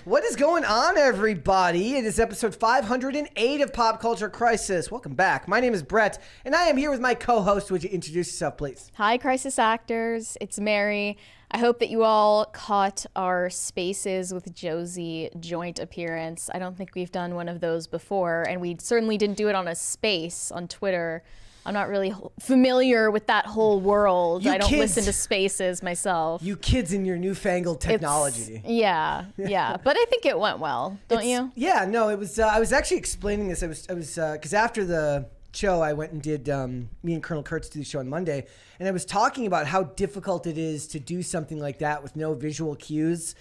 What is going on, everybody? It is episode 508 of Pop Culture Crisis. Welcome back. My name is Brett, and I am here with my co-host. Would you introduce yourself, please? Hi, Crisis Actors. It's Mary. I hope that you all caught our Spaces with Josie joint appearance. I don't think we've done one of those before, and we certainly didn't do it on a space on Twitter. I'm not really familiar with that whole world. I don't listen to Spaces myself. You kids and your newfangled technology. Yeah. But I think it went well, don't you? Yeah, no, it was. I was actually explaining this. I was because after the show, I went and did me and Colonel Kurtz do the show on Monday, and I was talking about how difficult it is to do something like that with no visual cues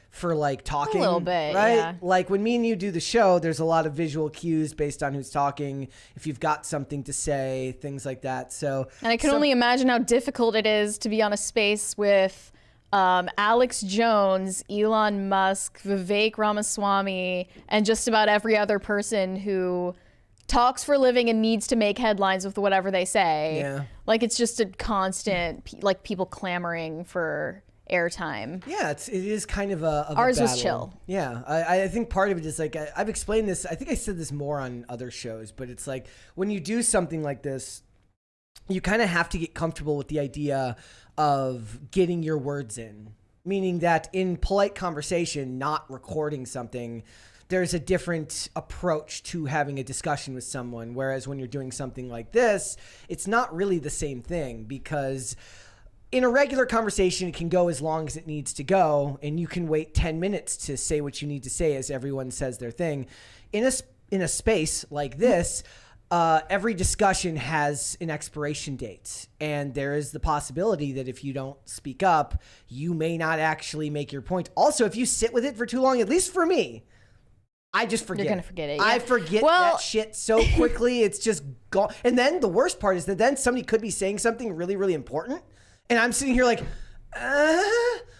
for like talking. A little bit, right? yeah. Like when me and you do the show, there's a lot of visual cues based on who's talking, if you've got something to say, things like that. So, and I can only imagine how difficult it is to be on a space with Alex Jones, Elon Musk, Vivek Ramaswamy, and just about every other person who talks for a living and needs to make headlines with whatever they say. Yeah. Like it's just a constant, like people clamoring for airtime. Yeah, it is kind of a Ours was battle. chill. Yeah, I think part of it is like I've explained this. I think I said this more on other shows, but it's like when you do something like this, you kind of have to get comfortable with the idea of getting your words in, meaning that in polite conversation, not recording something, there's a different approach to having a discussion with someone. Whereas when you're doing something like this, it's not really the same thing, because in a regular conversation, it can go as long as it needs to go, and you can wait 10 minutes to say what you need to say as everyone says their thing. In a space like this, every discussion has an expiration date, and there is the possibility that if you don't speak up, you may not actually make your point. Also, if you sit with it for too long, at least for me, I just forget. You're going to forget it. Yeah. I forget that shit so quickly. It's just gone. And then the worst part is that then somebody could be saying something really, really important, and I'm sitting here like,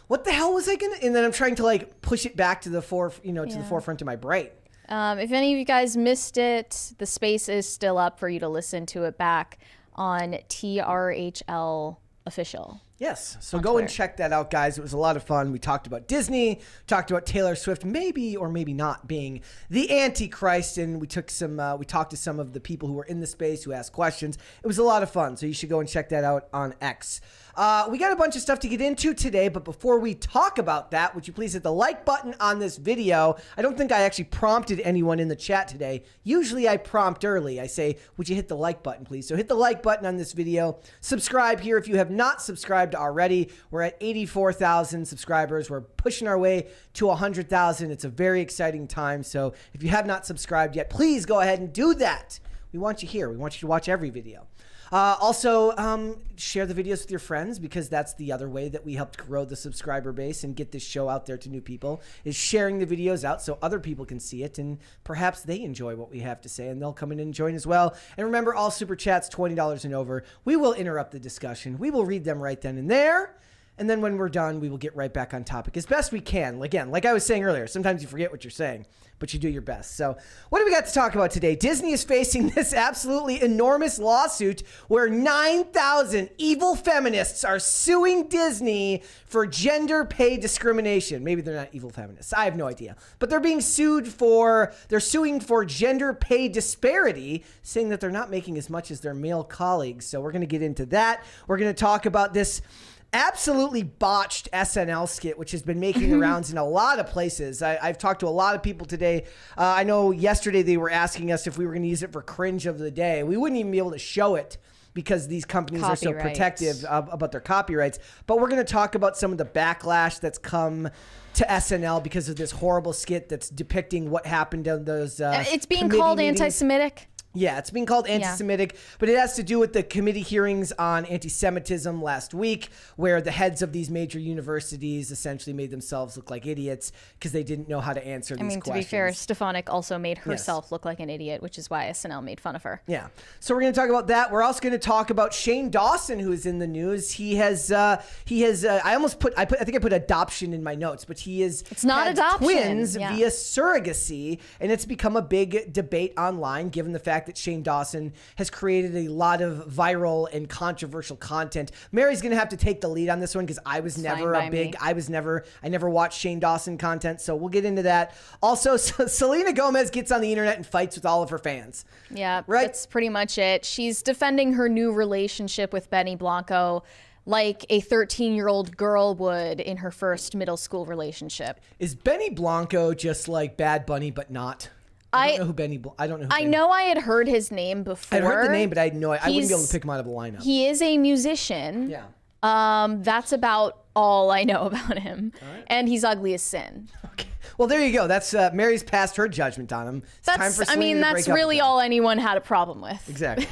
what the hell was I gonna? And then I'm trying to like push it back to the the forefront of my brain. If any of you guys missed it, the space is still up for you to listen to it back on TRHL Official. Yes, so go and check that out, guys. It was a lot of fun. We talked about Disney, talked about Taylor Swift maybe or maybe not being the Antichrist, and we talked to some of the people who were in the space who asked questions. It was a lot of fun, so you should go and check that out on X. We got a bunch of stuff to get into today, but before we talk about that, would you please hit the like button on this video? I don't think I actually prompted anyone in the chat today. Usually I prompt early. I say, would you hit the like button, please? So hit the like button on this video. Subscribe here if you have not subscribed already. We're at 84,000 subscribers. We're pushing our way to 100,000. It's a very exciting time. So if you have not subscribed yet, please go ahead and do that. We want you here. We want you to watch every video. Also, share the videos with your friends, because that's the other way that we helped grow the subscriber base and get this show out there to new people, is sharing the videos out so other people can see it and perhaps they enjoy what we have to say and they'll come in and join as well. And remember, all super chats $20 and over, we will interrupt the discussion. We will read them right then and there. And then when we're done, we will get right back on topic as best we can. Again, like I was saying earlier, sometimes you forget what you're saying, but you do your best. So what do we got to talk about today? Disney is facing this absolutely enormous lawsuit where 9,000 evil feminists are suing Disney for gender pay discrimination. Maybe they're not evil feminists. I have no idea. But they're being suing for gender pay disparity, saying that they're not making as much as their male colleagues. So we're going to get into that. We're going to talk about this absolutely botched SNL skit, which has been making the rounds in a lot of places. I've talked to a lot of people today. I know yesterday they were asking us if we were going to use it for cringe of the day. We wouldn't even be able to show it because these companies are so protective about their copyrights. But we're going to talk about some of the backlash that's come to SNL because of this horrible skit that's depicting what happened on those it's being called anti-Semitic. Yeah, it's being called anti-Semitic, but it has to do with the committee hearings on anti-Semitism last week, where the heads of these major universities essentially made themselves look like idiots because they didn't know how to answer these questions. To be fair, Stefanik also made herself look like an idiot, which is why SNL made fun of her. Yeah. So we're going to talk about that. We're also going to talk about Shane Dawson, who is in the news. He has I think I put adoption in my notes, but it's not adoption. Twins via surrogacy, and it's become a big debate online given the fact fact that Shane Dawson has created a lot of viral and controversial content. Mary's going to have to take the lead on this one because I never watched Shane Dawson content, so we'll get into that. Also, Selena Gomez gets on the internet and fights with all of her fans. Yeah, right? That's pretty much it. She's defending her new relationship with Benny Blanco like a 13-year-old girl would in her first middle school relationship. Is Benny Blanco just like Bad Bunny, but not? I don't know who Benny. I know I had heard his name before. I'd heard the name, but I wouldn't be able to pick him out of a lineup. He is a musician. Yeah. That's about all I know about him. Right. And he's ugly as sin. Okay. Well, there you go. That's Mary's passed her judgment on him. It's time for Selena to break up really all anyone had a problem with. Exactly.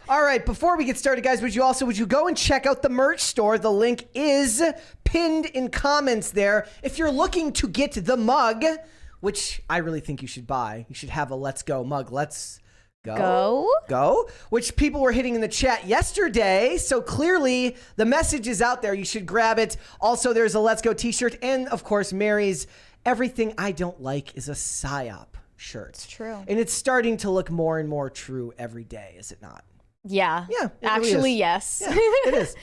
All right. Before we get started, guys, would you go and check out the merch store? The link is pinned in comments there. If you're looking to get the mug, which I really think you should buy, you should have a Let's Go mug. Let's Go, which people were hitting in the chat yesterday. So clearly the message is out there. You should grab it. Also, there's a Let's Go t-shirt. And of course, Mary's Everything I Don't Like is a PSYOP shirt. It's true. And it's starting to look more and more true every day, is it not? Yeah. Yeah. Actually, really yes. Yeah, it is.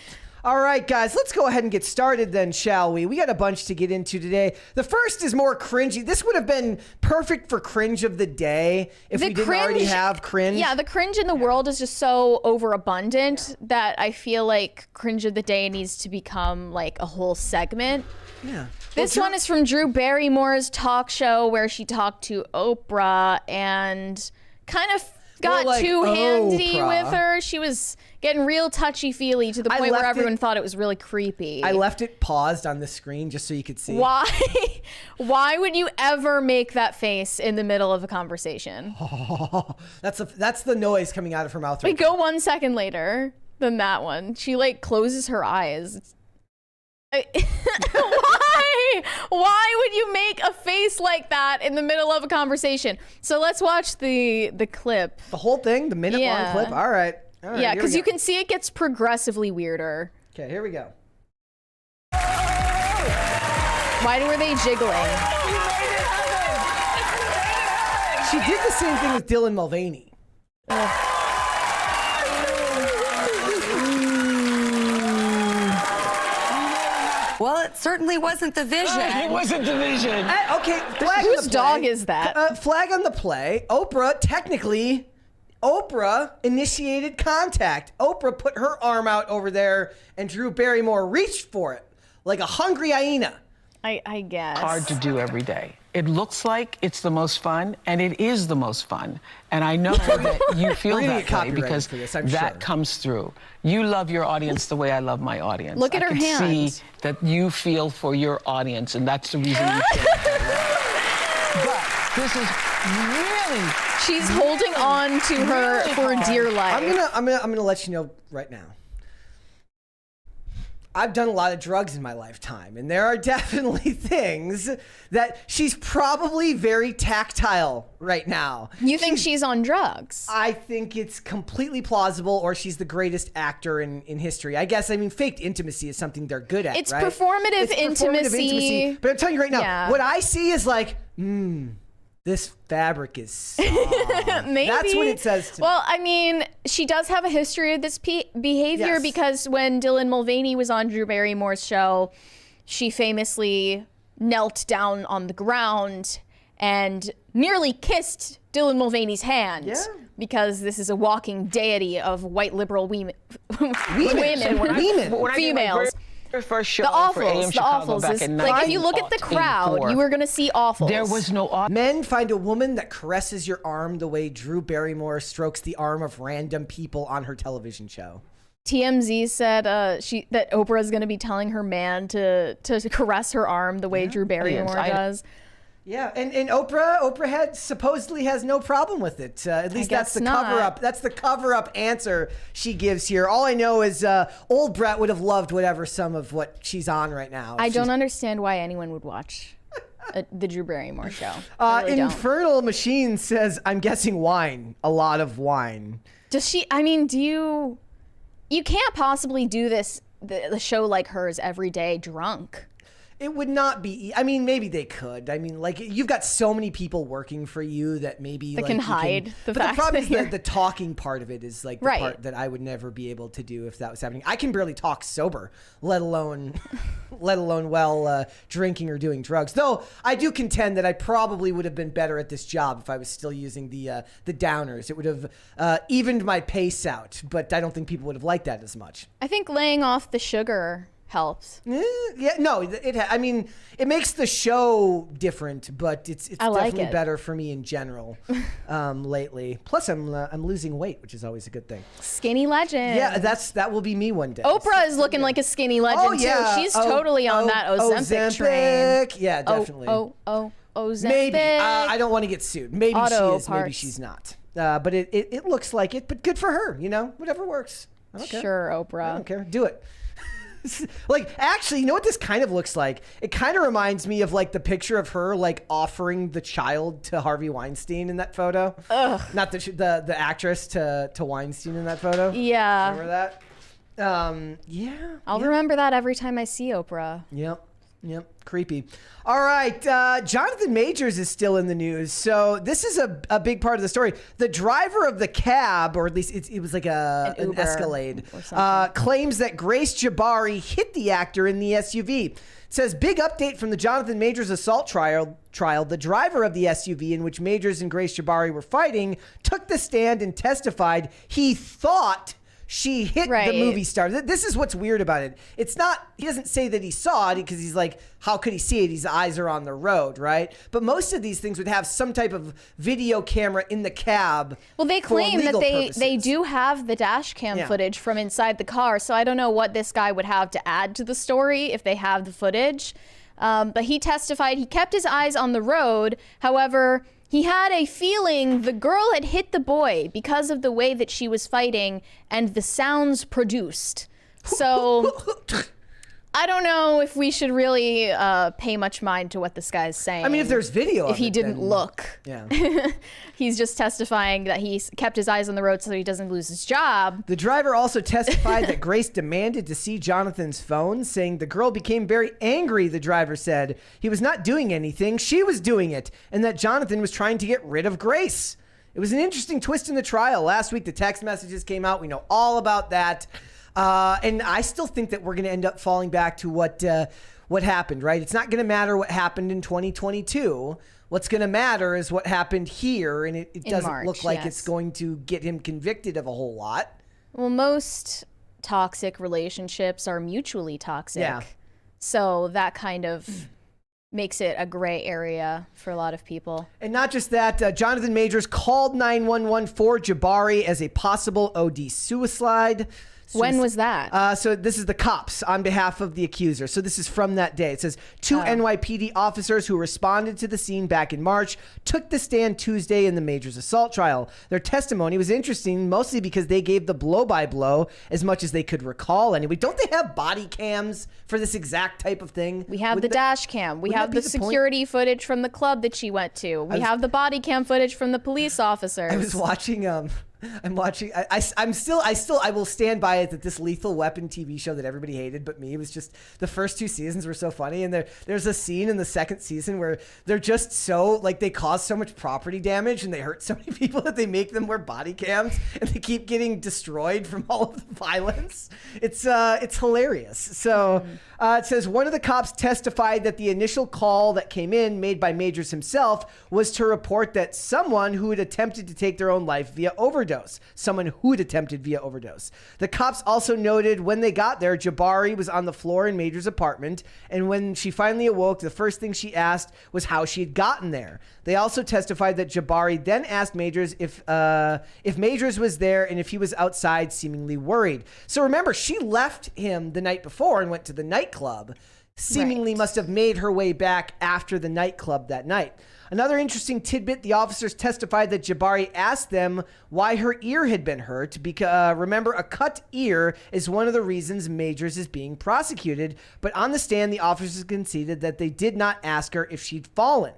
All right, guys, let's go ahead and get started then, shall we? We got a bunch to get into today. The first is more cringy. This would have been perfect for cringe of the day if we didn't already have cringe. Yeah, the cringe in the world is just so overabundant that I feel like cringe of the day needs to become like a whole segment. Yeah. This one is from Drew Barrymore's talk show where she talked to Oprah and kind of got too handy with her. She was getting real touchy-feely to the point where everyone thought it was really creepy. I left it paused on the screen just so you could see. Why? Why would you ever make that face in the middle of a conversation? Oh, that's the noise coming out of her mouth. We go 1 second later than that one. She like closes her eyes. Why would you make a face like that in the middle of a conversation? So let's watch the clip. The whole thing, the minute-long clip. All right. Yeah, because you can see it gets progressively weirder. Okay, here we go. Why were they jiggling? She did the same thing with Dylan Mulvaney. Well, it certainly wasn't the vision. It wasn't the vision. Okay, flag Whose on the dog play. is that? Flag on the play. Oprah initiated contact. Oprah put her arm out over there, and Drew Barrymore reached for it like a hungry hyena. I guess. Hard to do every day. It looks like it's the most fun, and it is the most fun. And I know that you feel that way because that comes through. You love your audience the way I love my audience. Look at her hand. I can see that you feel for your audience, and that's the reason you feel. But this is really... She's holding on to her for dear life. I'm gonna let you know right now. I've done a lot of drugs in my lifetime, and there are definitely things that she's probably very tactile right now. You think she's on drugs? I think it's completely plausible, or she's the greatest actor in history. I guess, faked intimacy is something they're good at, it's right? Performative intimacy. But I'm telling you right now, what I see is like, this fabric is soft. Maybe. That's what it says to me. Well, she does have a history of this behavior because when Dylan Mulvaney was on Drew Barrymore's show, she famously knelt down on the ground and nearly kissed Dylan Mulvaney's hand because this is a walking deity of white liberal females. First show the for AM Chicago back in like if you look at the crowd, you were gonna see awfuls. There was no Men find a woman that caresses your arm the way Drew Barrymore strokes the arm of random people on her television show. TMZ said that Oprah is gonna be telling her man to caress her arm the way Drew Barrymore does. Yeah, and Oprah supposedly has no problem with it. At least that's the cover up. That's the cover up answer she gives here. All I know is old Brett would have loved some of what she's on right now. I don't understand why anyone would watch the Drew Barrymore show. Infernal Machine says, "I'm guessing wine. A lot of wine." Does she? Do you? You can't possibly do the show like hers every day drunk. It would not be. I mean, maybe they could. I mean, like, you've got so many people working for you that maybe that can hide the But fact the problem that is the talking part of it is like the part that I would never be able to do if that was happening. I can barely talk sober, let alone while drinking or doing drugs. Though I do contend that I probably would have been better at this job if I was still using the downers. It would have evened my pace out, but I don't think people would have liked that as much. I think laying off the sugar helps. Yeah, no, I mean, it makes the show different, but it's definitely better for me in general lately. Plus, I'm losing weight, which is always a good thing. Skinny legend. Yeah, that will be me one day. Oprah is looking like a skinny legend too. She's totally on that Ozempic train. Yeah, definitely. Ozempic. Maybe I don't want to get sued. Maybe she is. Maybe she's not. But it looks like it. But good for her. You know, whatever works. I don't care. Sure, Oprah. I don't care. Do it. Like, actually, you know what this kind of looks like? It kind of reminds me of like the picture of her like offering the child to Harvey Weinstein in that photo. Ugh. Not the actress to Weinstein in that photo. Yeah. Remember that? Yeah. I'll remember that every time I see Oprah. Yep. Creepy. All right. Jonathan Majors is still in the news. So this is a big part of the story. The driver of the cab, or at least it was like an Escalade, claims that Grace Jabari hit the actor in the SUV. It says, big update from the Jonathan Majors assault trial. The driver of the SUV in which Majors and Grace Jabari were fighting took the stand and testified he thought she hit the movie star. This is what's weird about it. It's not, he doesn't say that he saw it because he's like, how could he see it? His eyes are on the road, right? But most of these things would have some type of video camera in the cab. Well, they claim that they do have the dash cam footage from inside the car. So I don't know what this guy would have to add to the story if they have the footage. But he testified he kept his eyes on the road. However, he had a feeling the girl had hit the boy because of the way that she was fighting and the sounds produced. So I don't know if we should really pay much mind to what this guy's saying. I mean, if there's video if he didn't look. Yeah. He's just testifying that he kept his eyes on the road so he doesn't lose his job. The driver also testified that Grace demanded to see Jonathan's phone, saying the girl became very angry, the driver said. He was not doing anything, she was doing it, and that Jonathan was trying to get rid of Grace. It was an interesting twist in the trial. Last week, the text messages came out. We know all about that. And I still think that we're going to end up falling back to what happened, right? It's not going to matter what happened in 2022. What's going to matter is what happened here, and it doesn't look like it's going to get him convicted of a whole lot. Well, most toxic relationships are mutually toxic. Yeah. So that kind of makes it a gray area for a lot of people. And not just that, Jonathan Majors called 911 for Jabari as a possible OD suicide. When was that? So this is the cops on behalf of the accuser. So this is from that day. It says, two NYPD officers who responded to the scene back in March took the stand Tuesday in the Majors assault trial. Their testimony was interesting, mostly because they gave the blow-by-blow as much as they could recall anyway. Don't they have body cams for this exact type of thing? We have the dash cam. We have the security footage from the club that she went to. We have the body cam footage from the police officers. I was watching... I will stand by it that this Lethal Weapon TV show that everybody hated but me, it was just, the first two seasons were so funny, and there's a scene in the second season where they're just so, like, they cause so much property damage and they hurt so many people that they make them wear body cams and they keep getting destroyed from all of the violence. It's hilarious. So it says one of the cops testified that the initial call that came in, made by Majors himself, was to report that someone who had attempted to take their own life via overdose. Someone who had attempted via overdose. The cops also noted when they got there, Jabari was on the floor in Majors' apartment, and when she finally awoke, the first thing she asked was how she had gotten there. They also testified that Jabari then asked Majors if Majors was there and if he was outside, seemingly worried. So remember, she left him the night before and went to the nightclub. Seemingly must have made her way back after the nightclub that night. Another interesting tidbit, the officers testified that Jabari asked them why her ear had been hurt. Because remember, a cut ear is one of the reasons Majors is being prosecuted. But on the stand, the officers conceded that they did not ask her if she'd fallen.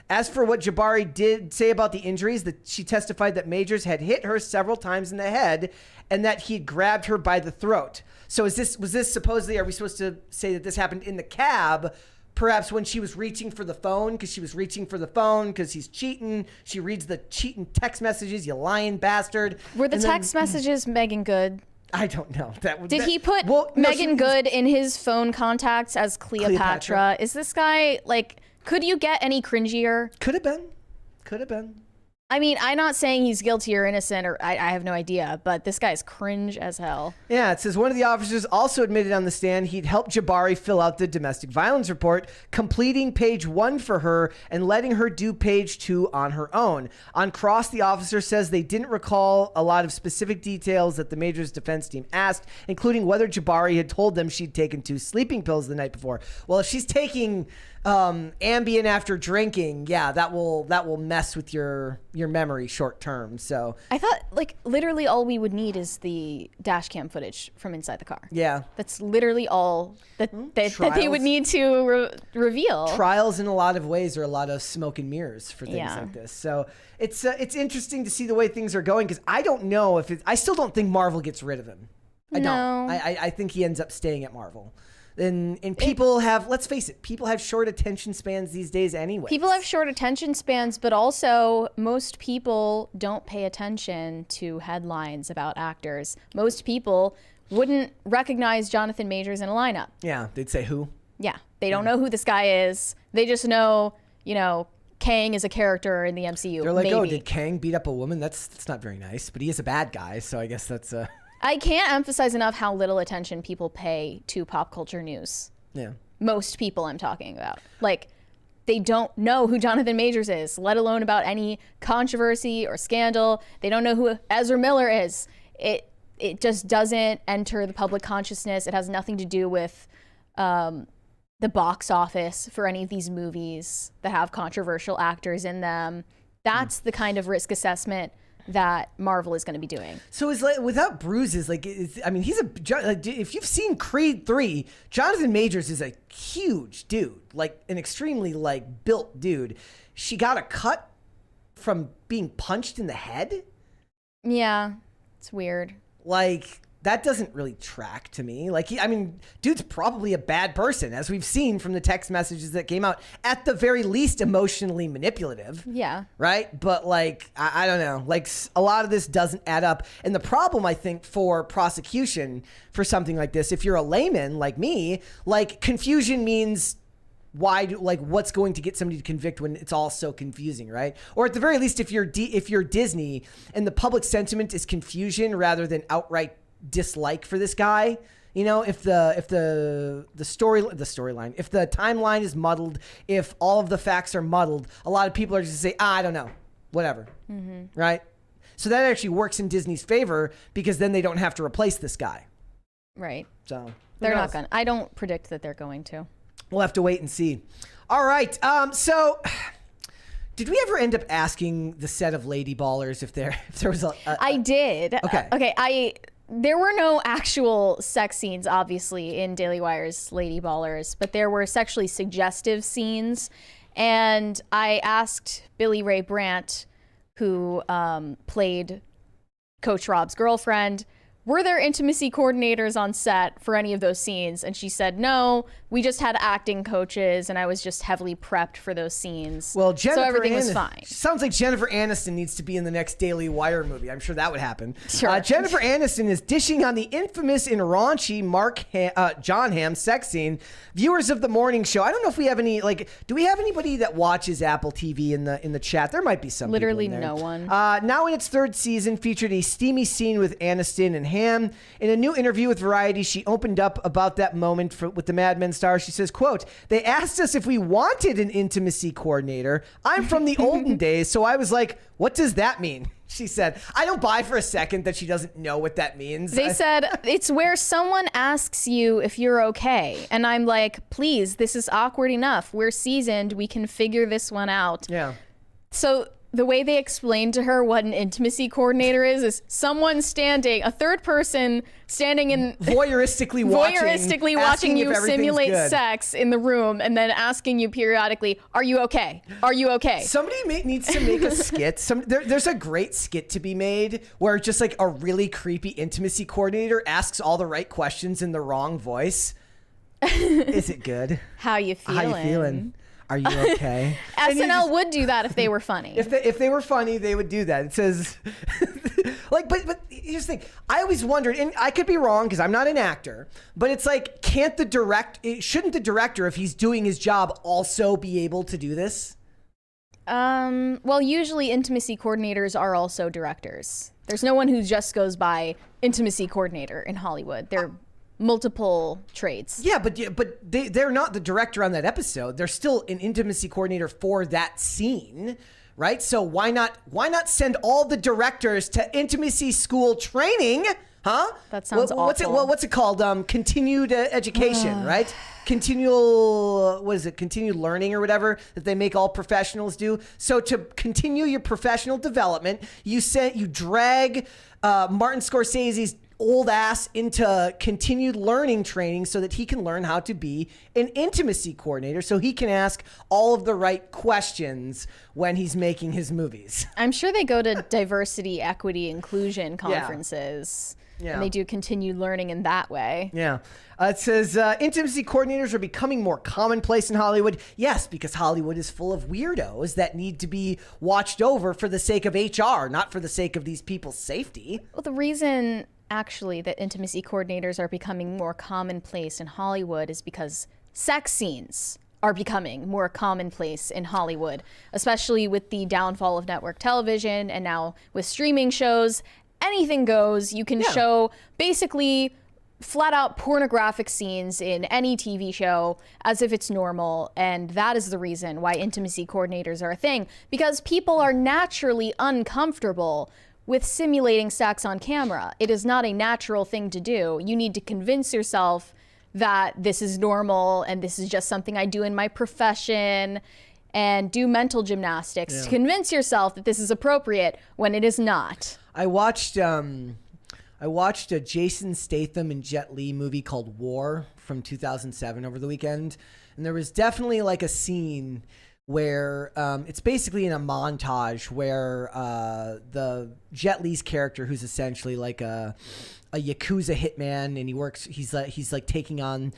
As for what Jabari did say about the injuries, that she testified that Majors had hit her several times in the head and that he'd grabbed her by the throat. So was this supposedly, are we supposed to say that this happened in the cab, perhaps when she was reaching for the phone, because he's cheating. She reads the cheating text messages, you lying bastard. Were the text messages Megan Good? I don't know. Did he put Megan Good in his phone contacts as Cleopatra? Is this guy, like, could you get any cringier? Could have been. I mean, I'm not saying he's guilty or innocent, or I have no idea, but this guy's cringe as hell. Yeah, it says one of the officers also admitted on the stand he'd helped Jabari fill out the domestic violence report, completing page 1 for her and letting her do page 2 on her own. On cross, the officer says they didn't recall a lot of specific details that the Majors defense team asked, including whether Jabari had told them she'd taken 2 sleeping pills the night before. Well, if she's taking Ambien after drinking, yeah, that will mess with your memory short term. So I thought, like, literally all we would need is the dash cam footage from inside the car. Yeah, that's literally all that they would need to reveal. Trials in a lot of ways are a lot of smoke and mirrors for things like this. So it's interesting to see the way things are going, because I don't know I still don't think Marvel gets rid of him. I think he ends up staying at Marvel. And people have, let's face it, people have short attention spans these days anyway. People have short attention spans, but also most people don't pay attention to headlines about actors. Most people wouldn't recognize Jonathan Majors in a lineup. Yeah, they'd say who? Yeah, they don't know who this guy is. They just know, Kang is a character in the MCU. They're like, oh, did Kang beat up a woman? That's not very nice, but he is a bad guy, so I guess that's I can't emphasize enough how little attention people pay to pop culture news. Yeah. Most people I'm talking about. Like, they don't know who Jonathan Majors is, let alone about any controversy or scandal. They don't know who Ezra Miller is. It just doesn't enter the public consciousness. It has nothing to do with the box office for any of these movies that have controversial actors in them. That's the kind of risk assessment that Marvel is going to be doing. So is like, without bruises, like, if you've seen Creed 3, Jonathan Majors is a huge dude, like an extremely built dude. She got a cut from being punched in the head. Yeah, it's weird. Like, that doesn't really track to me. Like, dude's probably a bad person, as we've seen from the text messages that came out. At the very least, emotionally manipulative. Yeah. Right? But, I don't know. Like, a lot of this doesn't add up. And the problem, I think, for prosecution for something like this, if you're a layman like me, confusion means what's going to get somebody to convict when it's all so confusing, right? Or at the very least, if you're Disney and the public sentiment is confusion rather than outright dislike for this guy, if the storyline, if the timeline is muddled, if all of the facts are muddled, a lot of people are just say, I don't know, whatever, right? So that actually works in Disney's favor, because then they don't have to replace this guy, right? So they're not gonna. I don't predict that they're going to. We'll have to wait and see. All right, so did we ever end up asking the set of Lady Ballers if there was I did. Okay. There were no actual sex scenes, obviously, in Daily Wire's Lady Ballers, but there were sexually suggestive scenes. And I asked Billy Ray Brandt, who played Coach Rob's girlfriend, were there intimacy coordinators on set for any of those scenes? And she said, no, we just had acting coaches, and I was just heavily prepped for those scenes. Well, so everything was fine. Sounds like Jennifer Aniston needs to be in the next Daily Wire movie. I'm sure that would happen. Sure. Jennifer Aniston is dishing on the infamous and raunchy John Hamm sex scene. Viewers of the morning show, I don't know if we have any, do we have anybody that watches Apple TV in the chat? There might be some. Literally people in there. No one. Now in its 3rd season, featured a steamy scene with Aniston and Hamm. In a new interview with Variety, she opened up about that moment with the Mad Men star. She says, quote, "They asked us if we wanted an intimacy coordinator. I'm from the olden days, so I was like, what does that mean?" She said, I don't buy for a second that she doesn't know what that means. They said, it's where someone asks you if you're okay. And I'm like, please, this is awkward enough. We're seasoned. We can figure this one out. Yeah. So the way they explained to her what an intimacy coordinator is someone standing, a third person standing in voyeuristically watching you simulate sex in the room and then asking you periodically, "Are you okay? Are you okay?" Somebody needs to make a skit. There's a great skit to be made where just like a really creepy intimacy coordinator asks all the right questions in the wrong voice. Is it good? How you feeling? Are you okay? SNL would do that if they were funny. If they were funny, they would do that. It says, like, but here's the thing. I always wondered, and I could be wrong because I'm not an actor, but it's like, shouldn't the director, if he's doing his job, also be able to do this? Well, usually intimacy coordinators are also directors. There's no one who just goes by intimacy coordinator in Hollywood. They're multiple trades. Yeah, but they're not the director on that episode. They're still an intimacy coordinator for that scene, right? So why not send all the directors to intimacy school training? Huh? That sounds awful. What's it called? Continued education, right? Continued learning or whatever that they make all professionals do. So to continue your professional development, you drag Martin Scorsese's old ass into continued learning training so that he can learn how to be an intimacy coordinator so he can ask all of the right questions when he's making his movies. I'm sure they go to diversity, equity, inclusion conferences. Yeah. And they do continued learning in that way. Yeah. It says, intimacy coordinators are becoming more commonplace in Hollywood. Yes, because Hollywood is full of weirdos that need to be watched over for the sake of HR, not for the sake of these people's safety. Well, the reason actually that intimacy coordinators are becoming more commonplace in Hollywood is because sex scenes are becoming more commonplace in Hollywood, especially with the downfall of network television and now with streaming shows. Anything goes. You can show basically flat out pornographic scenes in any TV show as if it's normal. And that is the reason why intimacy coordinators are a thing, because people are naturally uncomfortable with simulating sex on camera. It is not a natural thing to do. You need to convince yourself that this is normal and this is just something I do in my profession, and do mental gymnastics to convince yourself that this is appropriate when it is not. I watched a Jason Statham and Jet Li movie called War from 2007 over the weekend, and there was definitely like a scene where it's basically in a montage where the Jet Li's character, who's essentially like a Yakuza hitman, and he's like taking on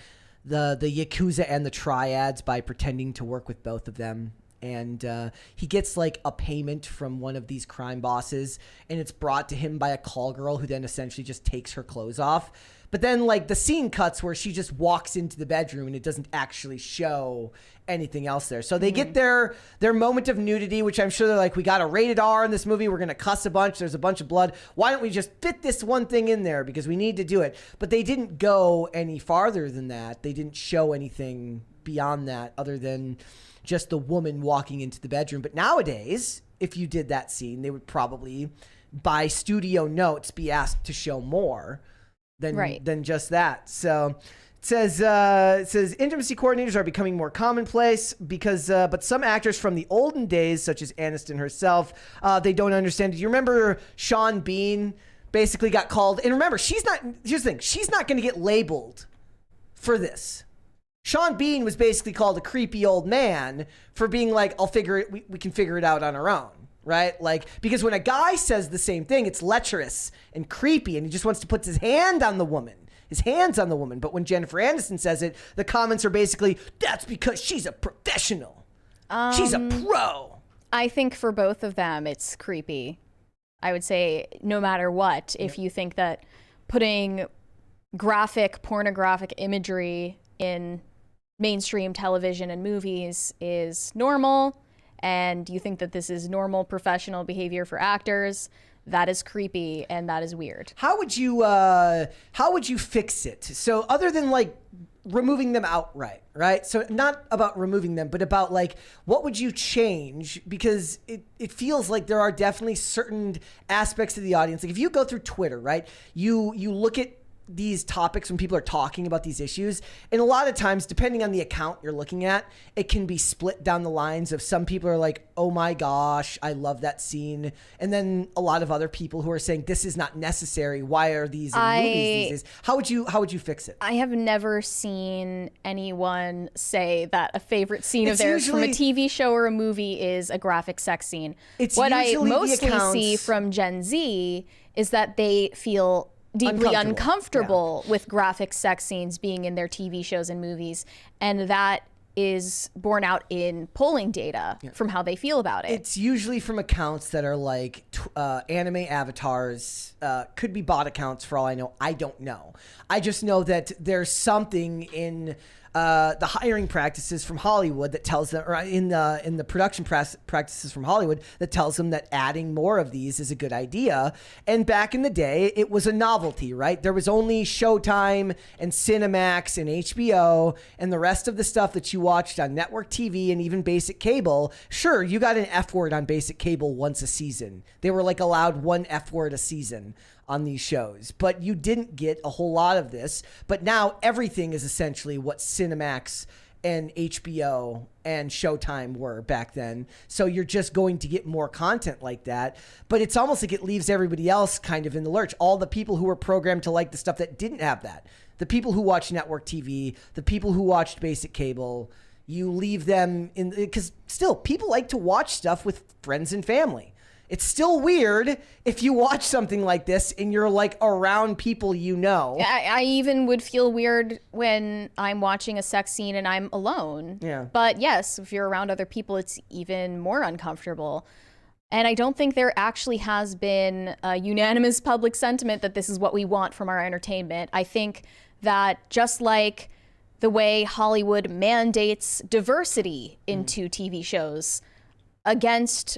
the Yakuza and the Triads by pretending to work with both of them. And he gets like a payment from one of these crime bosses, and it's brought to him by a call girl who then essentially just takes her clothes off. But then like the scene cuts where she just walks into the bedroom and it doesn't actually show anything else there. So they get their moment of nudity, which I'm sure they're like, we got a rated R in this movie. We're going to cuss a bunch. There's a bunch of blood. Why don't we just fit this one thing in there because we need to do it? But they didn't go any farther than that. They didn't show anything beyond that other than just the woman walking into the bedroom. But nowadays, if you did that scene, they would probably, by studio notes, be asked to show more than just that. So it says intimacy coordinators are becoming more commonplace because, but some actors from the olden days, such as Aniston herself, they don't understand. Do you remember Sean Bean basically got called? And remember, here's the thing, she's not going to get labeled for this. Sean Bean was basically called a creepy old man for being like, we can figure it out on our own, right? Like, because when a guy says the same thing, it's lecherous and creepy, and he just wants to put his hands on the woman. But when Jennifer Aniston says it, the comments are basically, that's because she's a professional. She's a pro. I think for both of them, it's creepy. I would say no matter what, if you think that putting pornographic imagery in mainstream television and movies is normal, and you think that this is normal professional behavior for actors, that is creepy and that is weird. How would you fix it? So other than like removing them outright, right? So not about removing them, but about like, what would you change? Because it feels like there are definitely certain aspects of the audience. Like if you go through Twitter, right? You look at these topics when people are talking about these issues, and a lot of times, depending on the account you're looking at, it can be split down the lines of some people are like, oh my gosh, I love that scene. And then a lot of other people who are saying this is not necessary. Why are these in movies these days? How would you fix it? I have never seen anyone say that a favorite scene of theirs from a TV show or a movie is a graphic sex scene. What I mostly see from Gen Z is that they feel deeply uncomfortable with graphic sex scenes being in their TV shows and movies, and that is borne out in polling data from how they feel about it. It's usually from accounts that are like anime avatars, could be bot accounts for all I know. I don't know. I just know that there's something in the hiring practices from Hollywood that tells them, or in the production practices from Hollywood that tells them that adding more of these is a good idea. And back in the day, it was a novelty, right? There was only Showtime and Cinemax and HBO, and the rest of the stuff that you watched on network TV and even basic cable. Sure, you got an F word on basic cable once a season. They were like allowed one F word a season on these shows, but you didn't get a whole lot of this. But now everything is essentially what Cinemax and HBO and Showtime were back then. So you're just going to get more content like that. But it's almost like it leaves everybody else kind of in the lurch. All the people who were programmed to like the stuff that didn't have that, the people who watched network TV, the people who watched basic cable, you leave them in, because still people like to watch stuff with friends and family. It's still weird if you watch something like this and you're like around people you know. I even would feel weird when I'm watching a sex scene and I'm alone. Yeah. But yes, if you're around other people, it's even more uncomfortable. And I don't think there actually has been a unanimous public sentiment that this is what we want from our entertainment. I think that just like the way Hollywood mandates diversity into TV shows against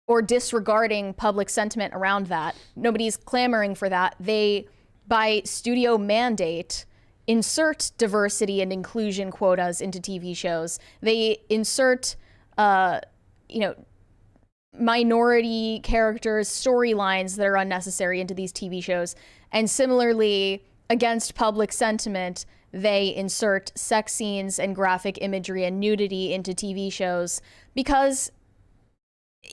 or disregarding public sentiment around that. Nobody's clamoring for that. They, by studio mandate, insert diversity and inclusion quotas into TV shows. They insert, minority characters, storylines that are unnecessary into these TV shows. And similarly, against public sentiment, they insert sex scenes and graphic imagery and nudity into TV shows because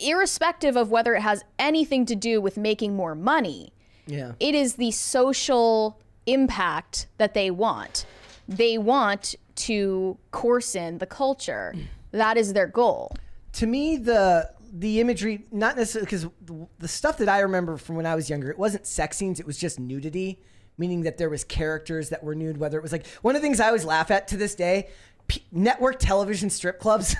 irrespective of whether it has anything to do with making more money, it is the social impact that they want. They want to coarsen the culture. That is their goal. To me, the imagery, not necessarily, because the stuff that I remember from when I was younger, it wasn't sex scenes, it was just nudity, meaning that there was characters that were nude, whether it was like, one of the things I always laugh at to this day, network television strip clubs.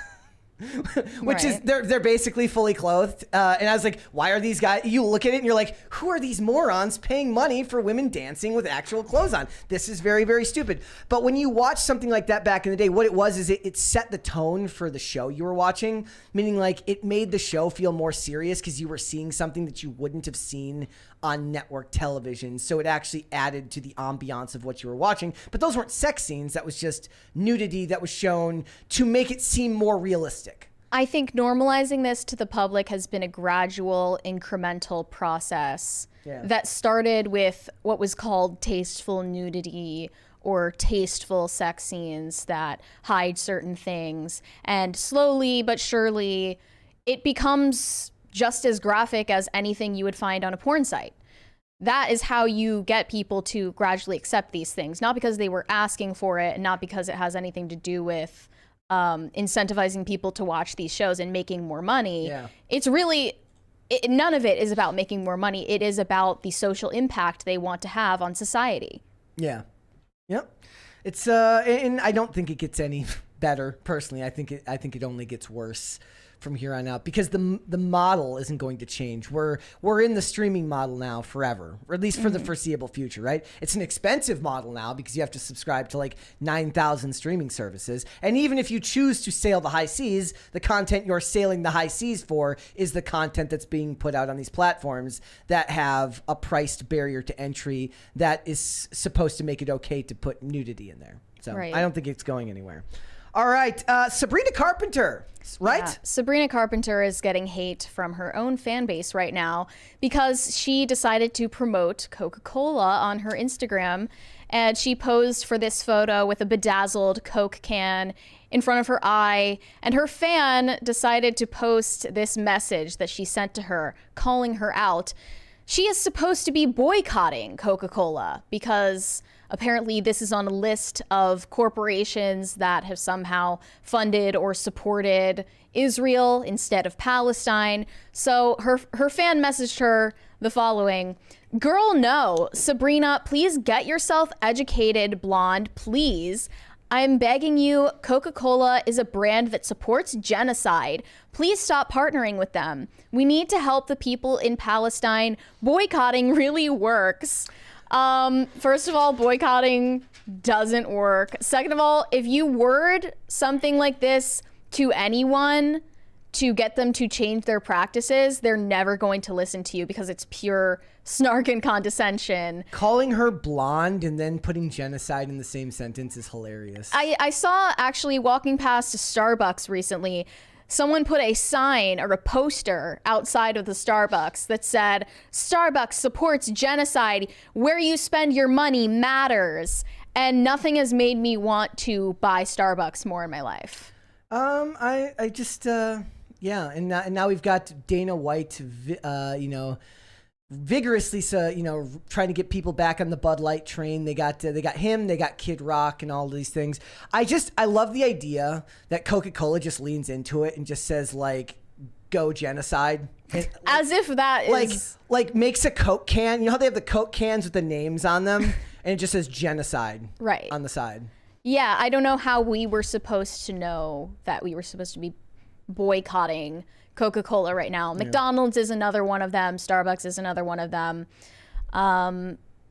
Which is they're basically fully clothed, and I was like, why are these guys? You look at it and you're like, who are these morons paying money for women dancing with actual clothes on? This is very, very stupid. But when you watch something like that back in the day, what it was is it set the tone for the show you were watching, meaning like it made the show feel more serious because you were seeing something that you wouldn't have seen on network television. So it actually added to the ambiance of what you were watching. But those weren't sex scenes. That was just nudity that was shown to make it seem more realistic. I think normalizing this to the public has been a gradual, incremental process that started with what was called tasteful nudity or tasteful sex scenes that hide certain things. And slowly but surely, it becomes just as graphic as anything you would find on a porn site. That is how you get people to gradually accept these things, not because they were asking for it and not because it has anything to do with incentivizing people to watch these shows and making more money. It's really, none of it is about making more money. It is about the social impact they want to have on society. Yeah. Yep. It's and I don't think it gets any better personally. I think it only gets worse from here on out because the model isn't going to change. We're in the streaming model now forever, or at least for the foreseeable future, right? It's an expensive model now because you have to subscribe to like 9,000 streaming services. And even if you choose to sail the high seas, the content you're sailing the high seas for is the content that's being put out on these platforms that have a priced barrier to entry that is supposed to make it okay to put nudity in there. So I don't think it's going anywhere. All right, Sabrina Carpenter, right? Yeah. Sabrina Carpenter is getting hate from her own fan base right now because she decided to promote Coca-Cola on her Instagram, and she posed for this photo with a bedazzled Coke can in front of her eye, and her fan decided to post this message that she sent to her, calling her out. She is supposed to be boycotting Coca-Cola because apparently this is on a list of corporations that have somehow funded or supported Israel instead of Palestine. So her fan messaged her the following: "Girl, no. Sabrina, please get yourself educated, blonde, please. I'm begging you, Coca-Cola is a brand that supports genocide. Please stop partnering with them. We need to help the people in Palestine. Boycotting really works." First of all, boycotting doesn't work. Second of all, if you word something like this to anyone to get them to change their practices, they're never going to listen to you because it's pure snark and condescension. Calling her blonde and then putting genocide in the same sentence is hilarious. I saw, actually, walking past a Starbucks recently, someone put a sign or a poster outside of the Starbucks that said, "Starbucks supports genocide. Where you spend your money matters." And nothing has made me want to buy Starbucks more in my life. I just, yeah. And now we've got Dana White, vigorously, trying to get people back on the Bud Light train. They got him, they got Kid Rock and all these things. I love the idea that Coca-Cola just leans into it and just says, like, go genocide. And, as if that is like makes a Coke can. You know how they have the Coke cans with the names on them and it just says genocide right on the side. Yeah, I don't know how we were supposed to know that we were supposed to be boycotting Coca-Cola right now. McDonald's is another one of them. Starbucks is another one of them.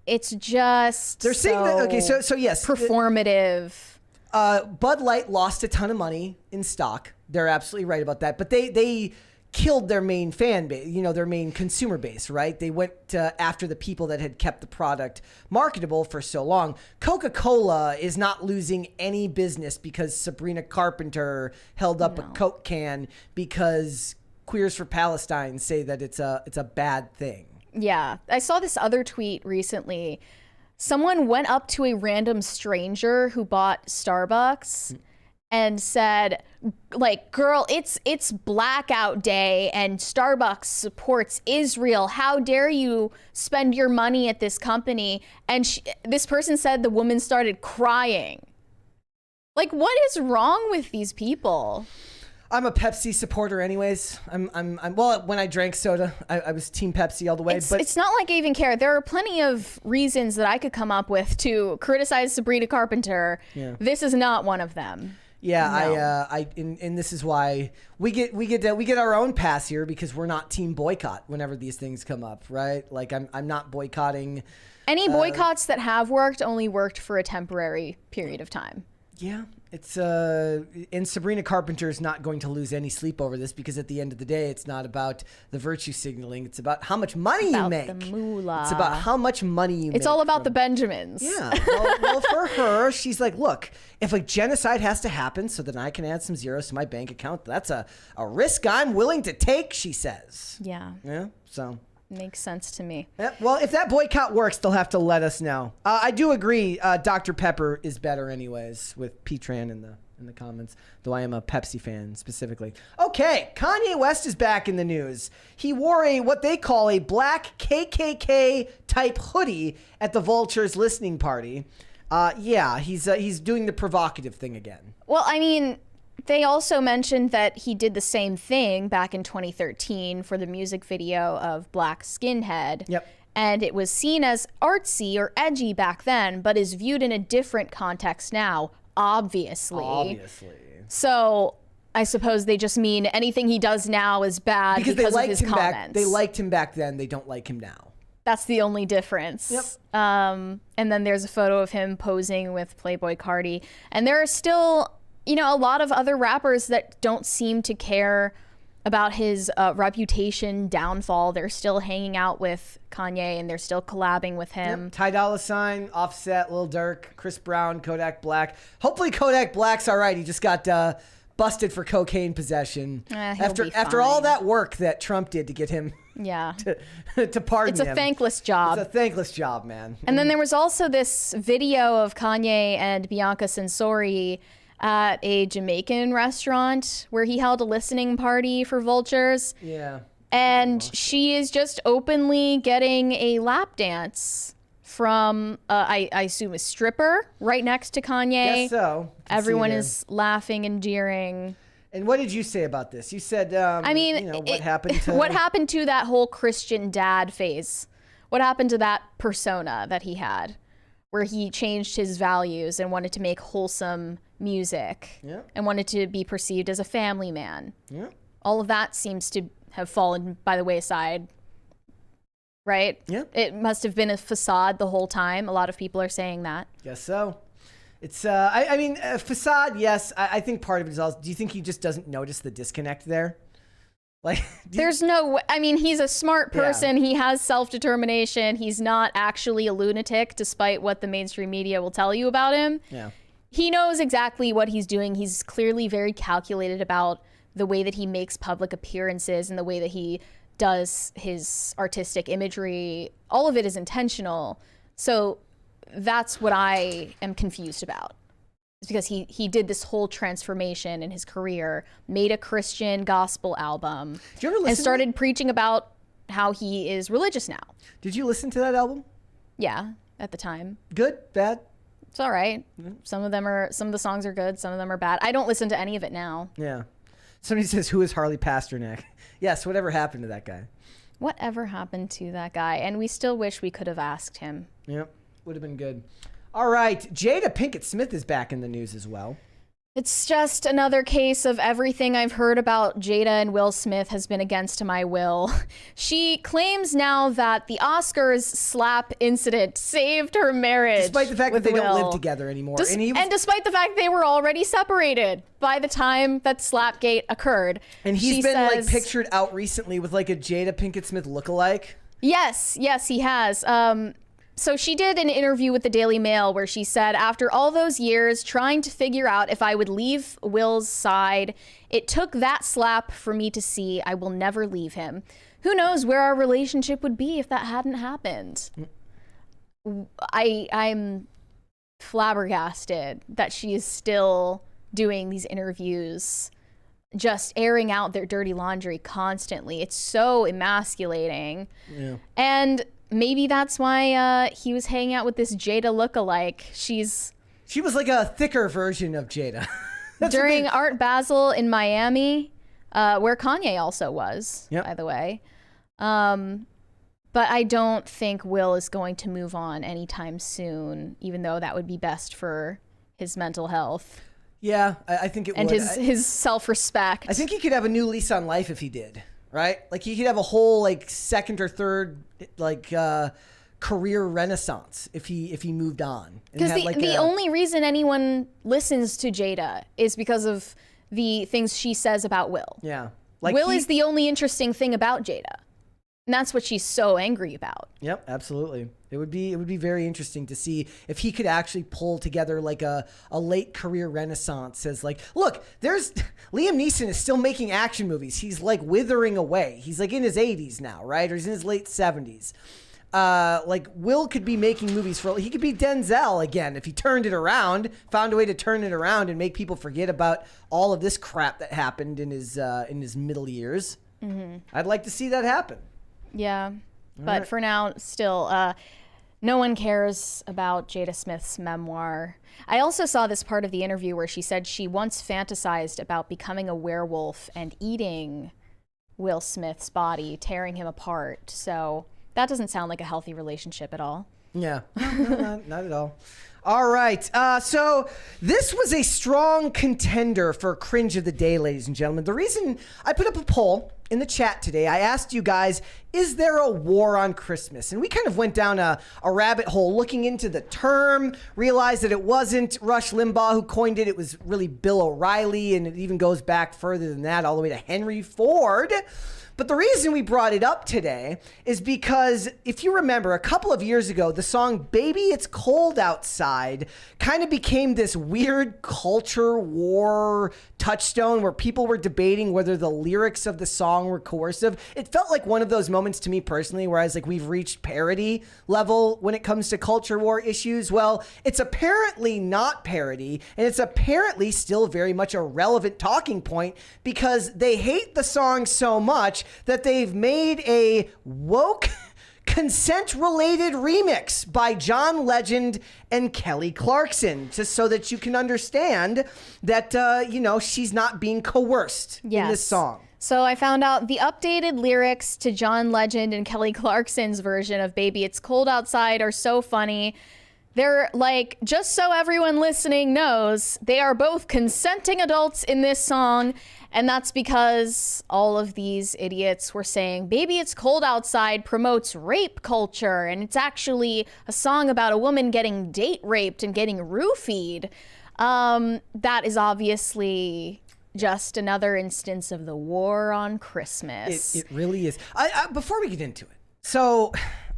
It's just they're saying that. Okay, so yes, performative. Bud Light lost a ton of money in stock. They're absolutely right about that. But they killed their main fan base, their main consumer base, right? They went after the people that had kept the product marketable for so long. Coca-Cola is not losing any business because Sabrina Carpenter held up a Coke can because Queers for Palestine say that it's a bad thing. Yeah. I saw this other tweet recently. Someone went up to a random stranger who bought Starbucks and said, like, "Girl, it's blackout day and Starbucks supports Israel. How dare you spend your money at this company?" And this person said the woman started crying. Like, what is wrong with these people? I'm a Pepsi supporter anyways. Well, when I drank soda, I was team Pepsi all the way. But it's not like I even care. There are plenty of reasons that I could come up with to criticize Sabrina Carpenter. Yeah. This is not one of them. Yeah, no. And this is why we get our own pass here because we're not team boycott whenever these things come up, right? Like I'm not boycotting. Any boycotts that have worked only worked for a temporary period of time. Yeah, it's and Sabrina Carpenter is not going to lose any sleep over this because at the end of the day, it's not about the virtue signaling. It's about how much money you make. The moolah. It's about how much money you make. It's all about the Benjamins. Yeah. Well, for her, she's like, look, if a genocide has to happen so that I can add some zeros to my bank account, that's a risk I'm willing to take, she says. Yeah. Yeah. So. Makes sense to me. Well, if that boycott works, they'll have to let us know. I do agree. Dr. Pepper is better, anyways, with P-Tran in the comments. Though I am a Pepsi fan specifically. Okay, Kanye West is back in the news. He wore what they call a black KKK type hoodie at the Vulture's listening party. Yeah, he's doing the provocative thing again. Well, I mean, they also mentioned that he did the same thing back in 2013 for the music video of Black Skinhead. Yep. And it was seen as artsy or edgy back then, but is viewed in a different context now, obviously. So I suppose they just mean anything he does now is bad because of his comments. They liked him back then. They don't like him now. That's the only difference. Yep. And then there's a photo of him posing with Playboi Carti. And there are still, a lot of other rappers that don't seem to care about his reputation downfall. They're still hanging out with Kanye and they're still collabing with him. Yep. Ty Dolla $ign, Offset, Lil Durk, Chris Brown, Kodak Black. Hopefully Kodak Black's all right. He just got busted for cocaine possession after all that work that Trump did to get him to pardon him. It's a thankless job. It's a thankless job, man. And then there was also this video of Kanye and Bianca Censori at a Jamaican restaurant where he held a listening party for vultures. Yeah. And she is just openly getting a lap dance from, I assume, a stripper right next to Kanye. Guess so. Everyone is laughing and jeering. And what did you say about this? You said, I mean, what happened to... What happened to that whole Christian dad phase? What happened to that persona that he had where he changed his values and wanted to make wholesome music and wanted to be perceived as a family man? Yeah. All of that seems to have fallen by the wayside, right? Yeah. It must have been a facade the whole time. A lot of people are saying that. Guess so. It's, I mean, facade, yes. I think part of it is also, do you think he just doesn't notice the disconnect there? Like, there's no, I mean, he's a smart person. Yeah. He has self-determination. He's not actually a lunatic, despite what the mainstream media will tell you about him. Yeah. He knows exactly what he's doing. He's clearly very calculated about the way that he makes public appearances and the way that he does his artistic imagery. All of it is intentional. So that's what I am confused about. It's because he did this whole transformation in his career, made a Christian gospel album, Did you ever listen and started preaching about how he is religious now. Did you listen to that album? Yeah, at the time. Good? Bad? It's all right. Some of the songs are good. Some of them are bad. I don't listen to any of it now. Yeah. Somebody says, who is Harley Pasternak? Yes, whatever happened to that guy? Whatever happened to that guy? And we still wish we could have asked him. Yep, would have been good. All right, Jada Pinkett Smith is back in the news as well. It's just another case of everything I've heard about Jada and Will Smith has been against my will. She claims now that the Oscars slap incident saved her marriage. Despite the fact that they don't live together anymore. And despite the fact they were already separated by the time that Slapgate occurred. And he's been like pictured out recently with like a Jada Pinkett Smith lookalike. Yes, he has. So she did an interview with the Daily Mail where she said, after all those years trying to figure out if I would leave Will's side, it took that slap for me to see I will never leave him. Who knows where our relationship would be if that hadn't happened? I'm flabbergasted that she is still doing these interviews, just airing out their dirty laundry constantly. It's so emasculating. Yeah. And maybe that's why he was hanging out with this Jada lookalike. She was like a thicker version of Jada. During Art Basel in Miami, where Kanye also was, by the way. But I don't think Will is going to move on anytime soon, even though that would be best for his mental health. Yeah, I think it would. And his self-respect. I think he could have a new lease on life if he did. Right? Like he could have a whole like second or third like career renaissance if he moved on. Because the only reason anyone listens to Jada is because of the things she says about Will. Yeah. Like Will is the only interesting thing about Jada. And that's what she's so angry about. Yep, absolutely. It would be very interesting to see if he could actually pull together like a late career renaissance as like, look, there's Liam Neeson is still making action movies. He's like withering away. He's like in his 80s now, right? Or he's in his late 70s. Like Will could be making movies he could be Denzel again if he turned it around, found a way to turn it around and make people forget about all of this crap that happened in his middle years. Mm-hmm. I'd like to see that happen. Yeah, but for now, still, no one cares about Jada Smith's memoir. I also saw this part of the interview where she said she once fantasized about becoming a werewolf and eating Will Smith's body, tearing him apart. So that doesn't sound like a healthy relationship at all. Yeah, no, not at all. All right, so this was a strong contender for Cringe of the Day, ladies and gentlemen. The reason I put up a poll in the chat today, I asked you guys, is there a war on Christmas? And we kind of went down a rabbit hole looking into the term, realized that it wasn't Rush Limbaugh who coined it. It was really Bill O'Reilly, and it even goes back further than that, all the way to Henry Ford. But the reason we brought it up today is because if you remember, a couple of years ago, the song Baby It's Cold Outside kind of became this weird culture war touchstone where people were debating whether the lyrics of the song were coercive. It felt like one of those moments to me personally where I was like, we've reached parody level when it comes to culture war issues. Well, it's apparently not parody, and it's apparently still very much a relevant talking point because they hate the song so much that they've made a woke consent-related remix by John Legend and Kelly Clarkson, just so that you can understand that, she's not being coerced in this song. So I found out the updated lyrics to John Legend and Kelly Clarkson's version of Baby It's Cold Outside are so funny. They're like, just so everyone listening knows, they are both consenting adults in this song. And that's because all of these idiots were saying Baby It's Cold Outside promotes rape culture. And it's actually a song about a woman getting date raped and getting roofied. That is obviously just another instance of the war on Christmas. It really is. Before we get into it, so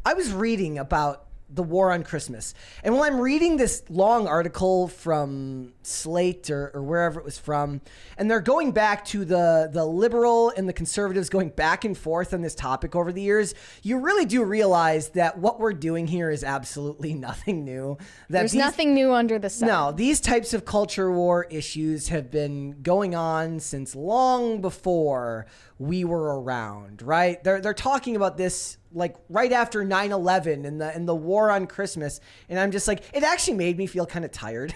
I was reading about the war on Christmas. And while I'm reading this long article from Slate or wherever it was from, and they're going back to the liberal and the conservatives going back and forth on this topic over the years, you really do realize that what we're doing here is absolutely nothing new. There's nothing new under the sun. No, these types of culture war issues have been going on since long before we were around, right? They're talking about this like right after 9/11 and the war on Christmas. And I'm just like, it actually made me feel kind of tired,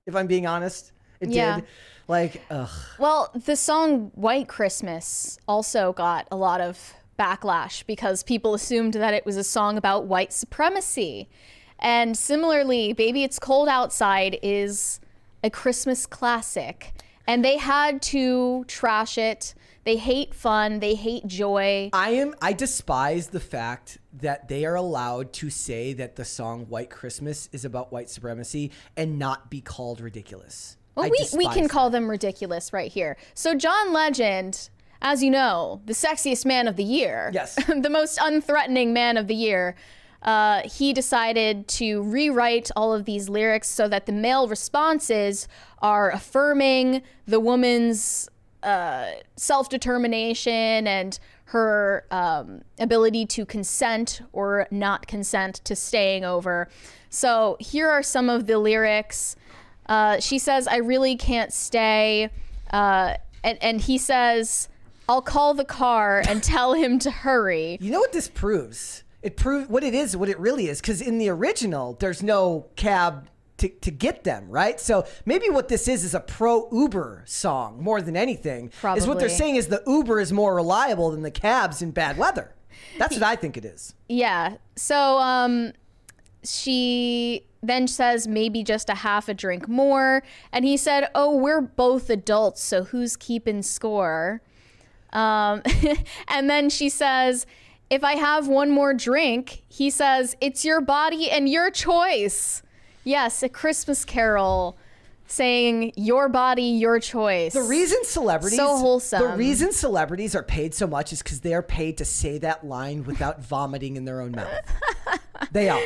if I'm being honest. It did. Like, ugh. Well, the song White Christmas also got a lot of backlash because people assumed that it was a song about white supremacy. And similarly, Baby It's Cold Outside is a Christmas classic. And they had to trash it. They hate fun. They hate joy. I despise the fact that they are allowed to say that the song White Christmas is about white supremacy and not be called ridiculous. Well, we can call them ridiculous right here. So John Legend, as you know, the sexiest man of the year. Yes. The most unthreatening man of the year. He decided to rewrite all of these lyrics so that the male responses are affirming the woman's self-determination and her ability to consent or not consent to staying over. So here are some of the lyrics. She says, I really can't stay. And he says, I'll call the car and tell him to hurry. You know what this proves? It proves what it is, what it really is. Because in the original, there's no cab to get them, right? So maybe what this is a pro-Uber song more than anything. Probably. Is what they're saying is the Uber is more reliable than the cabs in bad weather. That's what I think it is. Yeah. So she then says maybe just a half a drink more. And he said, oh, we're both adults, so who's keeping score? And then she says, if I have one more drink, he says, it's your body and your choice. Yes, a Christmas carol saying your body, your choice. The reason celebrities so wholesome. The reason celebrities are paid so much is because they are paid to say that line without vomiting in their own mouth. They are.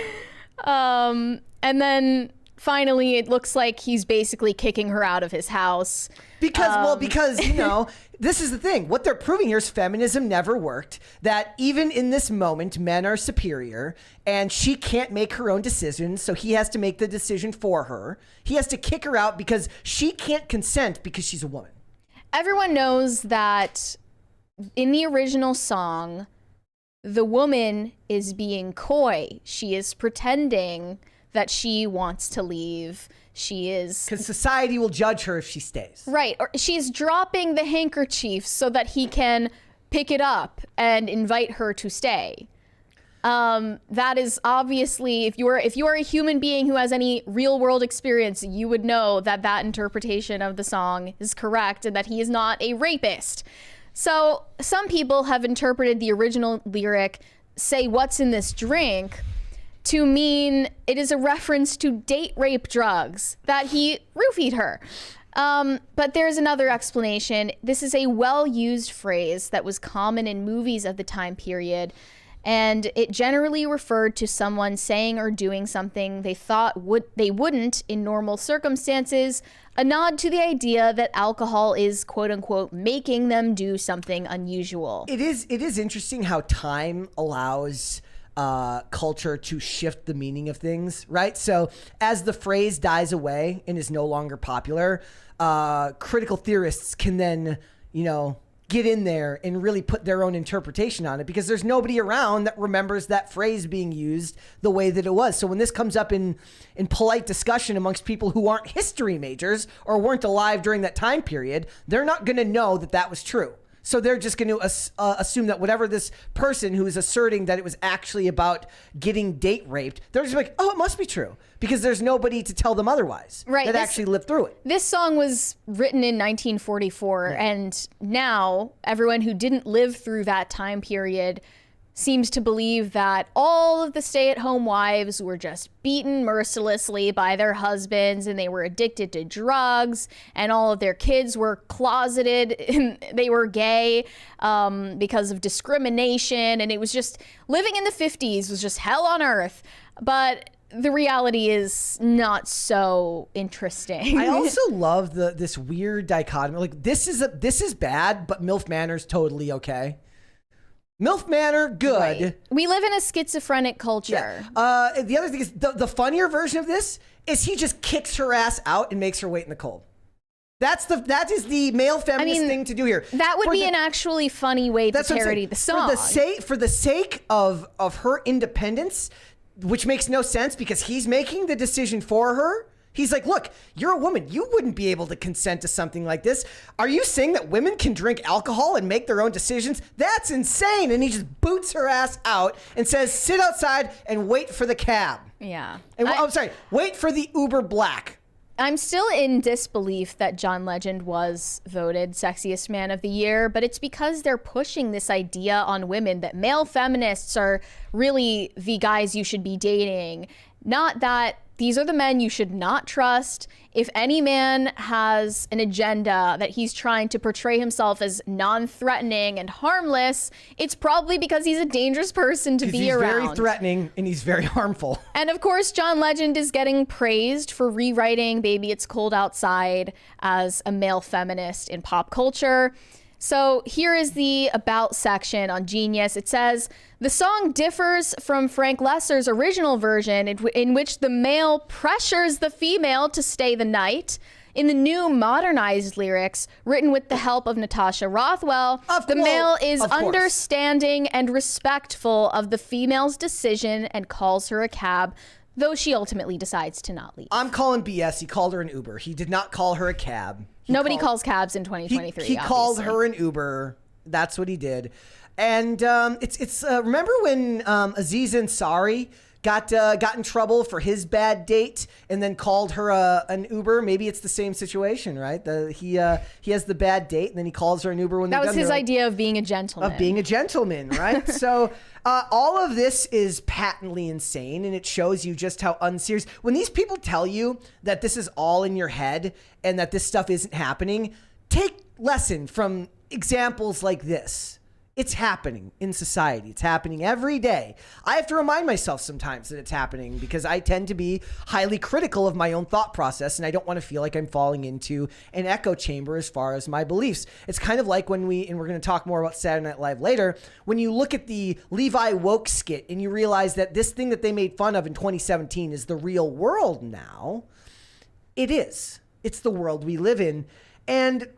And then finally, it looks like he's basically kicking her out of his house. Because, you know, this is the thing. What they're proving here is feminism never worked. That even in this moment, men are superior and she can't make her own decisions. So he has to make the decision for her. He has to kick her out because she can't consent because she's a woman. Everyone knows that in the original song, the woman is being coy. She is pretending that she wants to leave. She is... Because society will judge her if she stays. Right. Or she's dropping the handkerchief so that he can pick it up and invite her to stay. That is obviously, if you are a human being who has any real world experience, you would know that that interpretation of the song is correct and that he is not a rapist. So some people have interpreted the original lyric, "Say what's in this drink," to mean it is a reference to date rape drugs, that he roofied her. But there's another explanation. This is a well-used phrase that was common in movies of the time period, and it generally referred to someone saying or doing something they thought they wouldn't in normal circumstances, a nod to the idea that alcohol is, quote unquote, making them do something unusual. It is interesting how time allows culture to shift the meaning of things, right? So as the phrase dies away and is no longer popular, critical theorists can then, get in there and really put their own interpretation on it, because there's nobody around that remembers that phrase being used the way that it was. So when this comes up in polite discussion amongst people who aren't history majors or weren't alive during that time period, they're not going to know that that was true. So they're just going to assume that whatever this person who is asserting that it was actually about getting date raped, they're just like, oh, it must be true, because there's nobody to tell them otherwise that actually lived through it. This song was written in 1944, and now everyone who didn't live through that time period seems to believe that all of the stay-at-home wives were just beaten mercilessly by their husbands, and they were addicted to drugs, and all of their kids were closeted and they were gay because of discrimination, and it was just, living in the 50s was just hell on earth. But the reality is not so interesting. I also love this weird dichotomy. Like, this is bad, but MILF Manor's totally okay. MILF Manor, good. Right. We live in a schizophrenic culture. Yeah. The other thing is, the funnier version of this is he just kicks her ass out and makes her wait in the cold. That is the male feminist thing to do here. That would be an actually funny way to parody the song. For the sake of her independence, which makes no sense because he's making the decision for her. He's like, look, you're a woman. You wouldn't be able to consent to something like this. Are you saying that women can drink alcohol and make their own decisions? That's insane. And he just boots her ass out and says, sit outside and wait for the cab. Yeah. And I'm sorry, wait for the Uber Black. I'm still in disbelief that John Legend was voted Sexiest Man of the Year, but it's because they're pushing this idea on women that male feminists are really the guys you should be dating. Not that these are the men you should not trust. If any man has an agenda that he's trying to portray himself as non-threatening and harmless, it's probably because he's a dangerous person to be around. He's very threatening and he's very harmful. And of course, John Legend is getting praised for rewriting Baby It's Cold Outside as a male feminist in pop culture. So here is the About section on Genius. It says, the song differs from Frank Lesser's original version in which the male pressures the female to stay the night. In the new modernized lyrics, written with the help of Natasha Rothwell, the male is understanding and respectful of the female's decision and calls her a cab, though she ultimately decides to not leave. I'm calling BS. He called her an Uber. He did not call her a cab. Nobody calls cabs in 2023. He called her an Uber. That's what he did. And it's remember when Aziz Ansari got in trouble for his bad date and then called her an Uber? Maybe it's the same situation, right? He has the bad date and then he calls her an Uber when that was his idea of being a gentleman. Of being a gentleman, right? So all of this is patently insane, and it shows you just how unserious. When these people tell you that this is all in your head and that this stuff isn't happening, take lesson from examples like this. It's happening in society. It's happening every day. I have to remind myself sometimes that it's happening because I tend to be highly critical of my own thought process, and I don't want to feel like I'm falling into an echo chamber as far as my beliefs. It's kind of like when and we're going to talk more about Saturday Night Live later, when you look at the Levi Woke skit and you realize that this thing that they made fun of in 2017 is the real world now. It is. It's the world we live in. And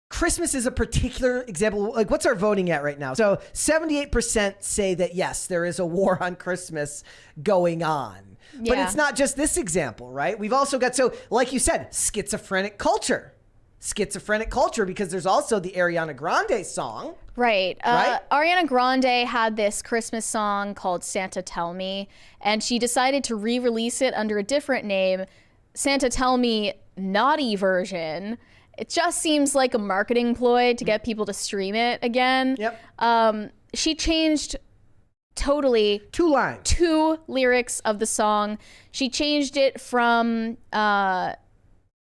Christmas is a particular example. Like, what's our voting at right now? So 78% say that, yes, there is a war on Christmas going on. Yeah. But it's not just this example, right? We've also got, so like you said, schizophrenic culture. Schizophrenic culture, because there's also the Ariana Grande song. Right. Ariana Grande had this Christmas song called Santa Tell Me, and she decided to re-release it under a different name, Santa Tell Me Naughty Version. it just seems like a marketing ploy to get people to stream it again. Yep. She changed totally 2 lines. 2 lyrics of the song. She changed it from what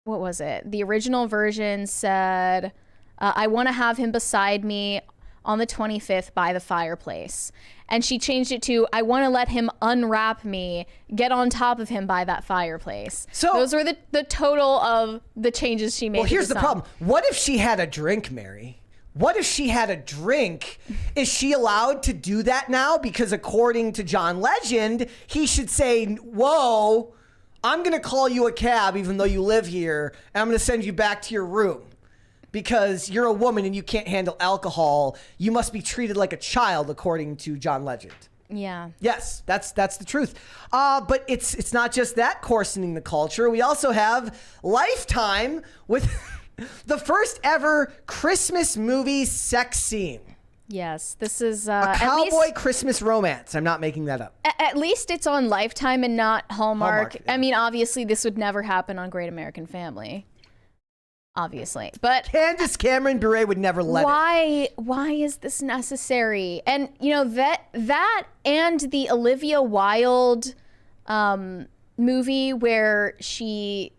was it? The original version said, I want to have him beside me on the 25th by the fireplace. And she changed it to, I want to let him unwrap me, get on top of him by that fireplace. So those were the total of the changes she made. Well, here's the problem. What if she had a drink, Mary? What if she had a drink? Is she allowed to do that now? Because according to John Legend, he should say, whoa, I'm going to call you a cab even though you live here, and I'm going to send you back to your room. Because you're a woman and you can't handle alcohol, you must be treated like a child, according to John Legend. Yeah. Yes, that's the truth. But it's not just that coarsening the culture. We also have Lifetime with the first ever Christmas movie sex scene. Yes, this is a cowboy Christmas romance. I'm not making that up. At least it's on Lifetime and not Hallmark. Yeah. I mean, obviously, this would never happen on Great American Family. Obviously, but Candace Cameron Bure would never let it. Why is this necessary? And you know that and the Olivia Wilde movie where she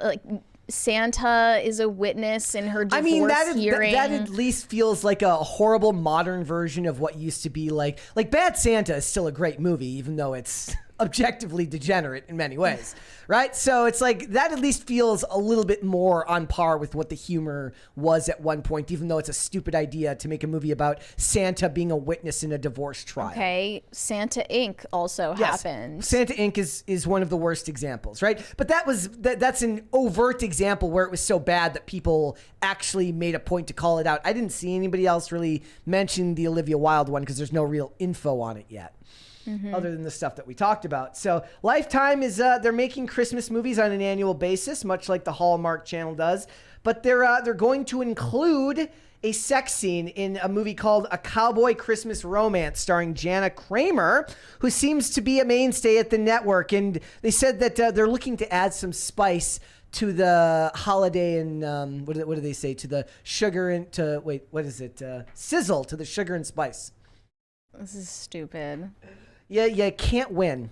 like Santa is a witness in her divorce hearing. That at least feels like a horrible modern version of what used to be like Bad Santa is still a great movie, even though it's objectively degenerate in many ways, right? So it's like that at least feels a little bit more on par with what the humor was at one point, even though it's a stupid idea to make a movie about Santa being a witness in a divorce trial. Okay, Santa Inc. also happened. Santa Inc. is one of the worst examples, right? But that's an overt example where it was so bad that people actually made a point to call it out. I didn't see anybody else really mention the Olivia Wilde one because there's no real info on it yet. Other than the stuff that we talked about. So Lifetime is, they're making Christmas movies on an annual basis, much like the Hallmark Channel does. But they're going to include a sex scene in a movie called A Cowboy Christmas Romance starring Jana Kramer, who seems to be a mainstay at the network. And they said that they're looking to add some spice to the holiday and what do they say? To the sugar and to, wait, what is it? Sizzle to the sugar and spice. This is stupid. Yeah, you can't win.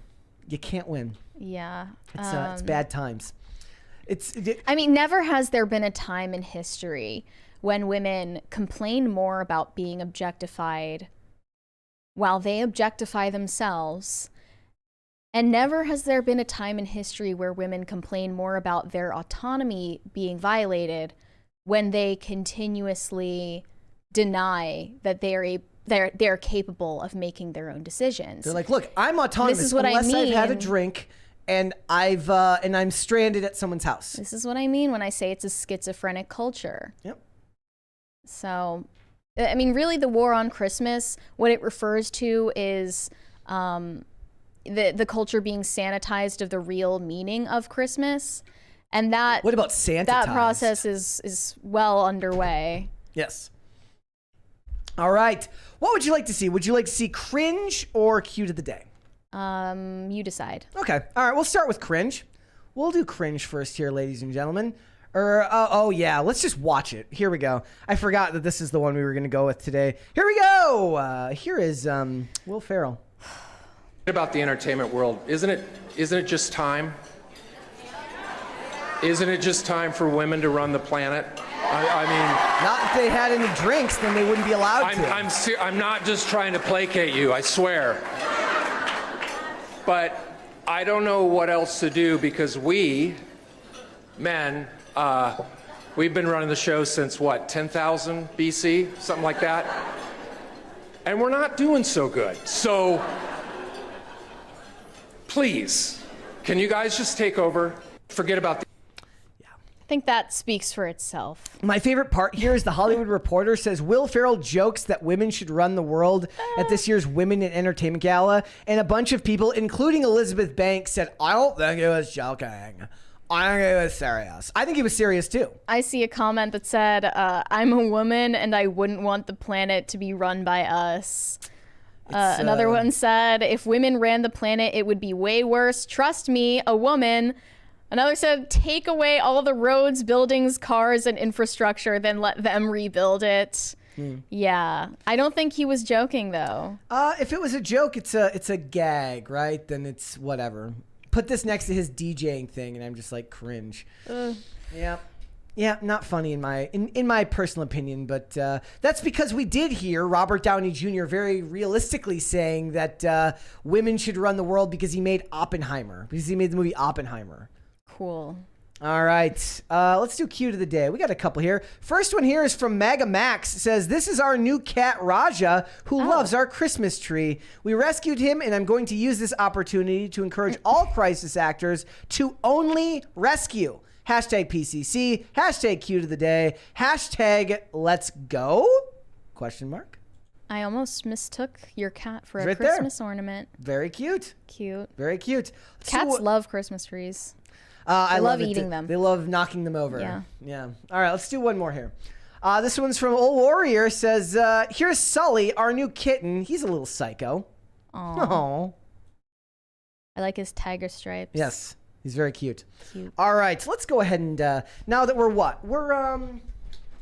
You can't win. Yeah. It's bad times. I mean, never has there been a time in history when women complain more about being objectified while they objectify themselves. And never has there been a time in history where women complain more about their autonomy being violated when they continuously deny that they're capable of making their own decisions. They're like, look, I'm autonomous this is what unless I mean. I've had a drink and I'm stranded at someone's house. This is what I mean when I say it's a schizophrenic culture. Yep. So, I mean, really the war on Christmas, what it refers to is the culture being sanitized of the real meaning of Christmas. And that... What about sanitized? That process is well underway. Yes. All right. What would you like to see? Would you like to see cringe or cute of the day? You decide. Okay. All right. We'll start with cringe. We'll do cringe first here, ladies and gentlemen. Oh yeah. Let's just watch it. Here we go. I forgot that this is the one we were going to go with today. Here we go. Here is Will Ferrell. About the entertainment world, isn't it just time? Isn't it just time for women to run the planet? I mean, not if they had any drinks, then they wouldn't be allowed to. I'm not just trying to placate you, I swear. But I don't know what else to do because we, men, we've been running the show since what, 10,000 BC, something like that? And we're not doing so good. So, please, can you guys just take over? Forget about the... I think that speaks for itself. My favorite part here is the Hollywood Reporter says Will Ferrell jokes that women should run the world at this year's Women in Entertainment Gala, and a bunch of people, including Elizabeth Banks, said, I don't think he was joking. I think he was serious. I think he was serious too. I see a comment that said, I'm a woman and I wouldn't want the planet to be run by us. Another one said, if women ran the planet, it would be way worse. Trust me, a woman. Another said, take away all the roads, buildings, cars, and infrastructure, then let them rebuild it. Yeah. I don't think he was joking, though. If it was a joke, it's a gag, right? Then it's whatever. Put this next to his DJing thing, and I'm just like, cringe. Yeah, not funny in my personal opinion, but that's because we did hear Robert Downey Jr. very realistically saying that women should run the world because he made Oppenheimer, because he made the movie Oppenheimer. Cool. All right, let's do Cute of the Day. We got a couple here. First one here is from Maga Max. It says, this is our new cat, Raja, who loves our Christmas tree. We rescued him, and I'm going to use this opportunity to encourage all crisis actors to only rescue. Hashtag PCC, hashtag Cute of the Day, hashtag Let's Go? Question mark. I almost mistook your cat for a right Christmas ornament. Very cute. Cute. Very cute. Cats love Christmas trees. I love eating them. They love knocking them over. Yeah. All right, let's do one more here. This one's from Old Warrior. Says, here's Sully, our new kitten. He's a little psycho. Aww. I like his tiger stripes. Yes, he's very cute. All right, let's go ahead and now that we're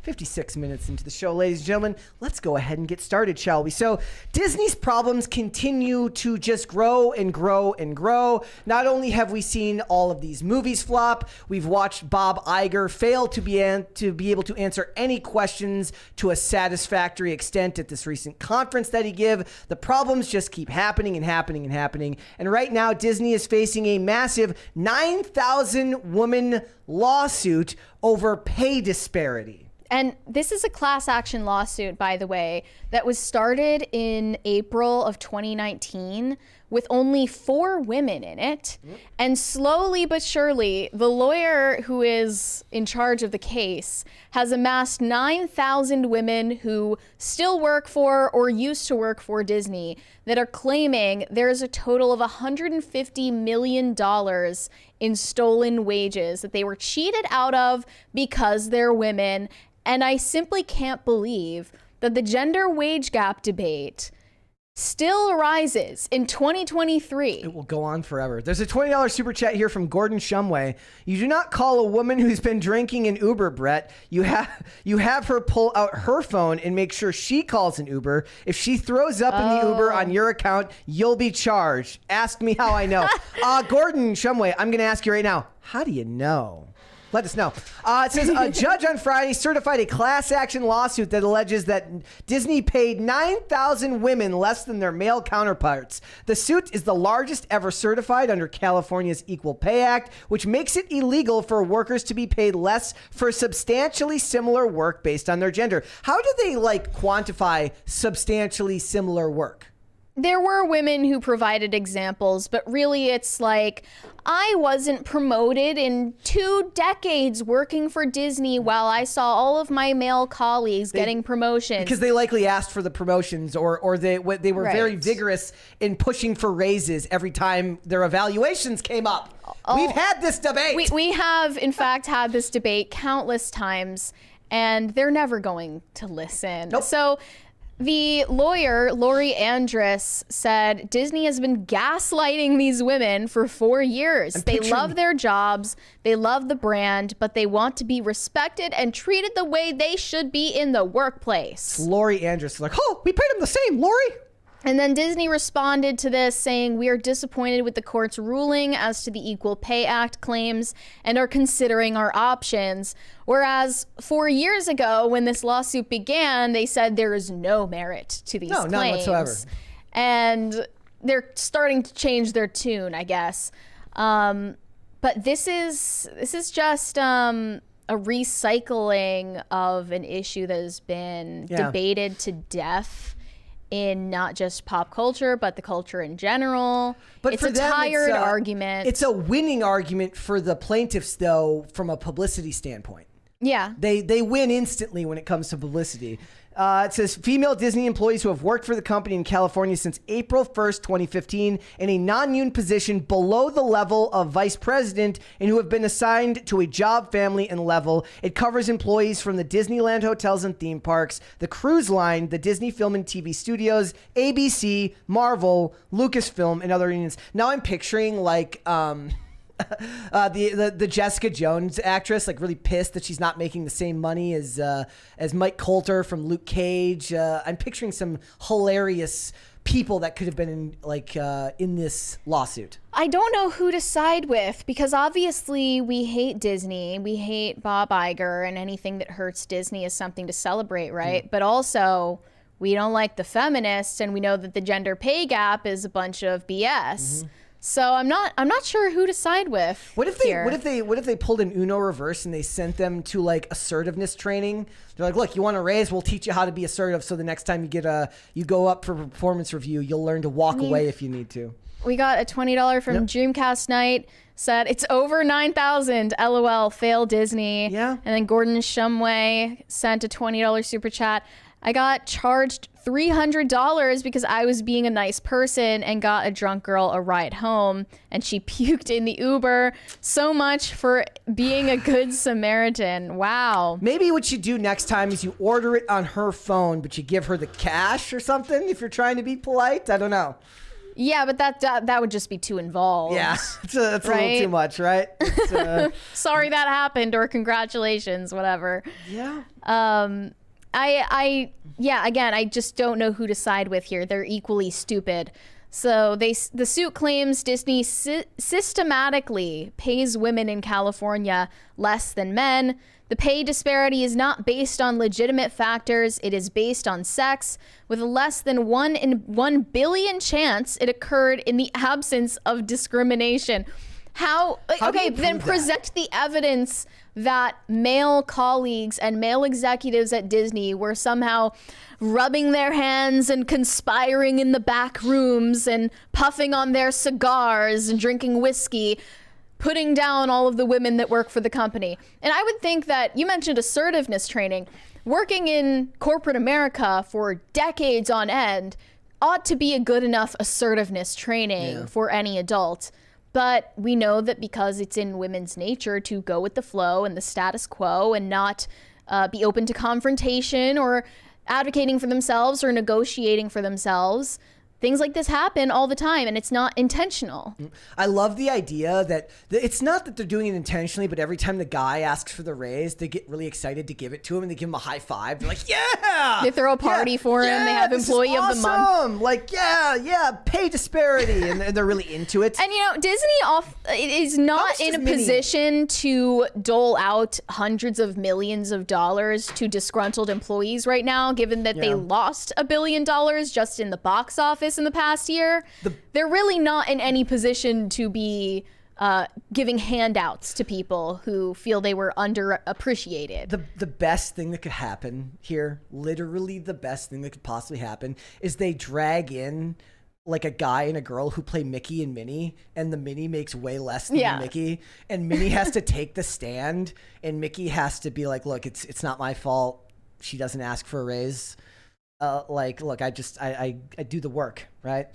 56 minutes into the show, ladies and gentlemen, let's go ahead and get started, shall we? So Disney's problems continue to just grow and grow and grow. Not only have we seen all of these movies flop, we've watched Bob Iger fail to be able to answer any questions to a satisfactory extent at this recent conference that he gave. The problems just keep happening and happening and happening. And right now, Disney is facing a massive 9,000 woman lawsuit over pay disparity. And this is a class action lawsuit, by the way, that was started in April of 2019 with only 4 women in it. And slowly but surely, the lawyer who is in charge of the case has amassed 9,000 women who still work for or used to work for Disney that are claiming there's a total of $150 million in stolen wages that they were cheated out of because they're women. And I simply can't believe that the gender wage gap debate still arises in 2023. It will go on forever. There's a $20 super chat here from Gordon Shumway. You do not call a woman who's been drinking an Uber, Brett. You have her pull out her phone and make sure she calls an Uber. If she throws up in the Uber on your account, you'll be charged. Ask me how I know. Gordon Shumway, I'm going to ask you right now. How do you know? Let us know. It says a judge on Friday certified a class action lawsuit that alleges that Disney paid 9,000 women less than their male counterparts. The suit is the largest ever certified under California's Equal Pay Act, which makes it illegal for workers to be paid less for substantially similar work based on their gender. How do they quantify substantially similar work? There were women who provided examples, but really it's like, I wasn't promoted in 2 decades working for Disney while I saw all of my male colleagues getting promotions. Because they likely asked for the promotions or they were very vigorous in pushing for raises every time their evaluations came up. We've had this debate. We have, in fact, had this debate countless times, and they're never going to listen. Nope. So the lawyer, Lori Andrus, said Disney has been gaslighting these women for 4 years. They love their jobs, they love the brand, but they want to be respected and treated the way they should be in the workplace. Lori Andrus is like, oh, we paid them the same, Lori. And then Disney responded to this saying, we are disappointed with the court's ruling as to the Equal Pay Act claims and are considering our options. Whereas 4 years ago, when this lawsuit began, they said there is no merit to these claims. None whatsoever. And they're starting to change their tune, I guess. But this is just a recycling of an issue that has been debated to death in not just pop culture, but the culture in general. But it's for a them, tired argument. It's a winning argument for the plaintiffs, though, from a publicity standpoint. Yeah. They win instantly when it comes to publicity. It says female Disney employees who have worked for the company in California since April 1st, 2015 in a non-union position below the level of vice president and who have been assigned to a job, family, and level. It covers employees from the Disneyland hotels and theme parks, the cruise line, the Disney Film and TV Studios, ABC, Marvel, Lucasfilm, and other unions. Now I'm picturing The Jessica Jones actress, like really pissed that she's not making the same money as Mike Coulter from Luke Cage. I'm picturing some hilarious people that could have been in this lawsuit. I don't know who to side with, because obviously we hate Disney, we hate Bob Iger, and anything that hurts Disney is something to celebrate, right? But also we don't like the feminists, and we know that the gender pay gap is a bunch of BS. So I'm not sure who to side with. What if they pulled an Uno reverse and they sent them to like assertiveness training? They're like, look, you want to raise? We'll teach you how to be assertive. So the next time you go up for performance review, you'll learn to walk away if you need to. We got a $20 from Dreamcast Night. Said it's over 9,000. LOL. Fail Disney. Yeah. And then Gordon Shumway sent a $20 super chat. I got charged $300 because I was being a nice person and got a drunk girl a ride home, and she puked in the Uber. So much for being a good Samaritan. Wow. Maybe what you do next time is you order it on her phone, but you give her the cash or something if you're trying to be polite. I don't know. Yeah, but that would just be too involved. Yeah, it's a little too much, right? Sorry that happened, or congratulations, whatever. Yeah. Again, I just don't know who to side with here. They're equally stupid. So the suit claims Disney systematically pays women in California less than men. The pay disparity is not based on legitimate factors. It is based on sex, with a less than 1 in 1 billion chance it occurred in the absence of discrimination. How okay, then present the evidence that male colleagues and male executives at Disney were somehow rubbing their hands and conspiring in the back rooms and puffing on their cigars and drinking whiskey, putting down all of the women that work for the company. And I would think that you mentioned assertiveness training. Working in corporate America for decades on end ought to be a good enough assertiveness training for any adult. But we know that because it's in women's nature to go with the flow and the status quo and not be open to confrontation or advocating for themselves or negotiating for themselves, things like this happen all the time, and it's not intentional. I love the idea that it's not that they're doing it intentionally, but every time the guy asks for the raise, they get really excited to give it to him, and they give him a high five. They're like, yeah! They throw a party for him. They have employee of the month. Like, yeah, pay disparity, and they're really into it. And, Disney is not in a position to dole out hundreds of millions of dollars to disgruntled employees right now, given that they lost $1 billion just in the box office in the past year. They're really not in any position to be giving handouts to people who feel they were underappreciated. The best thing that could happen here, literally the best thing that could possibly happen, is they drag in like a guy and a girl who play Mickey and Minnie, and the Minnie makes way less than the Mickey, and Minnie has to take the stand, and Mickey has to be like, look, it's not my fault. She doesn't ask for a raise. Look, I do the work, right?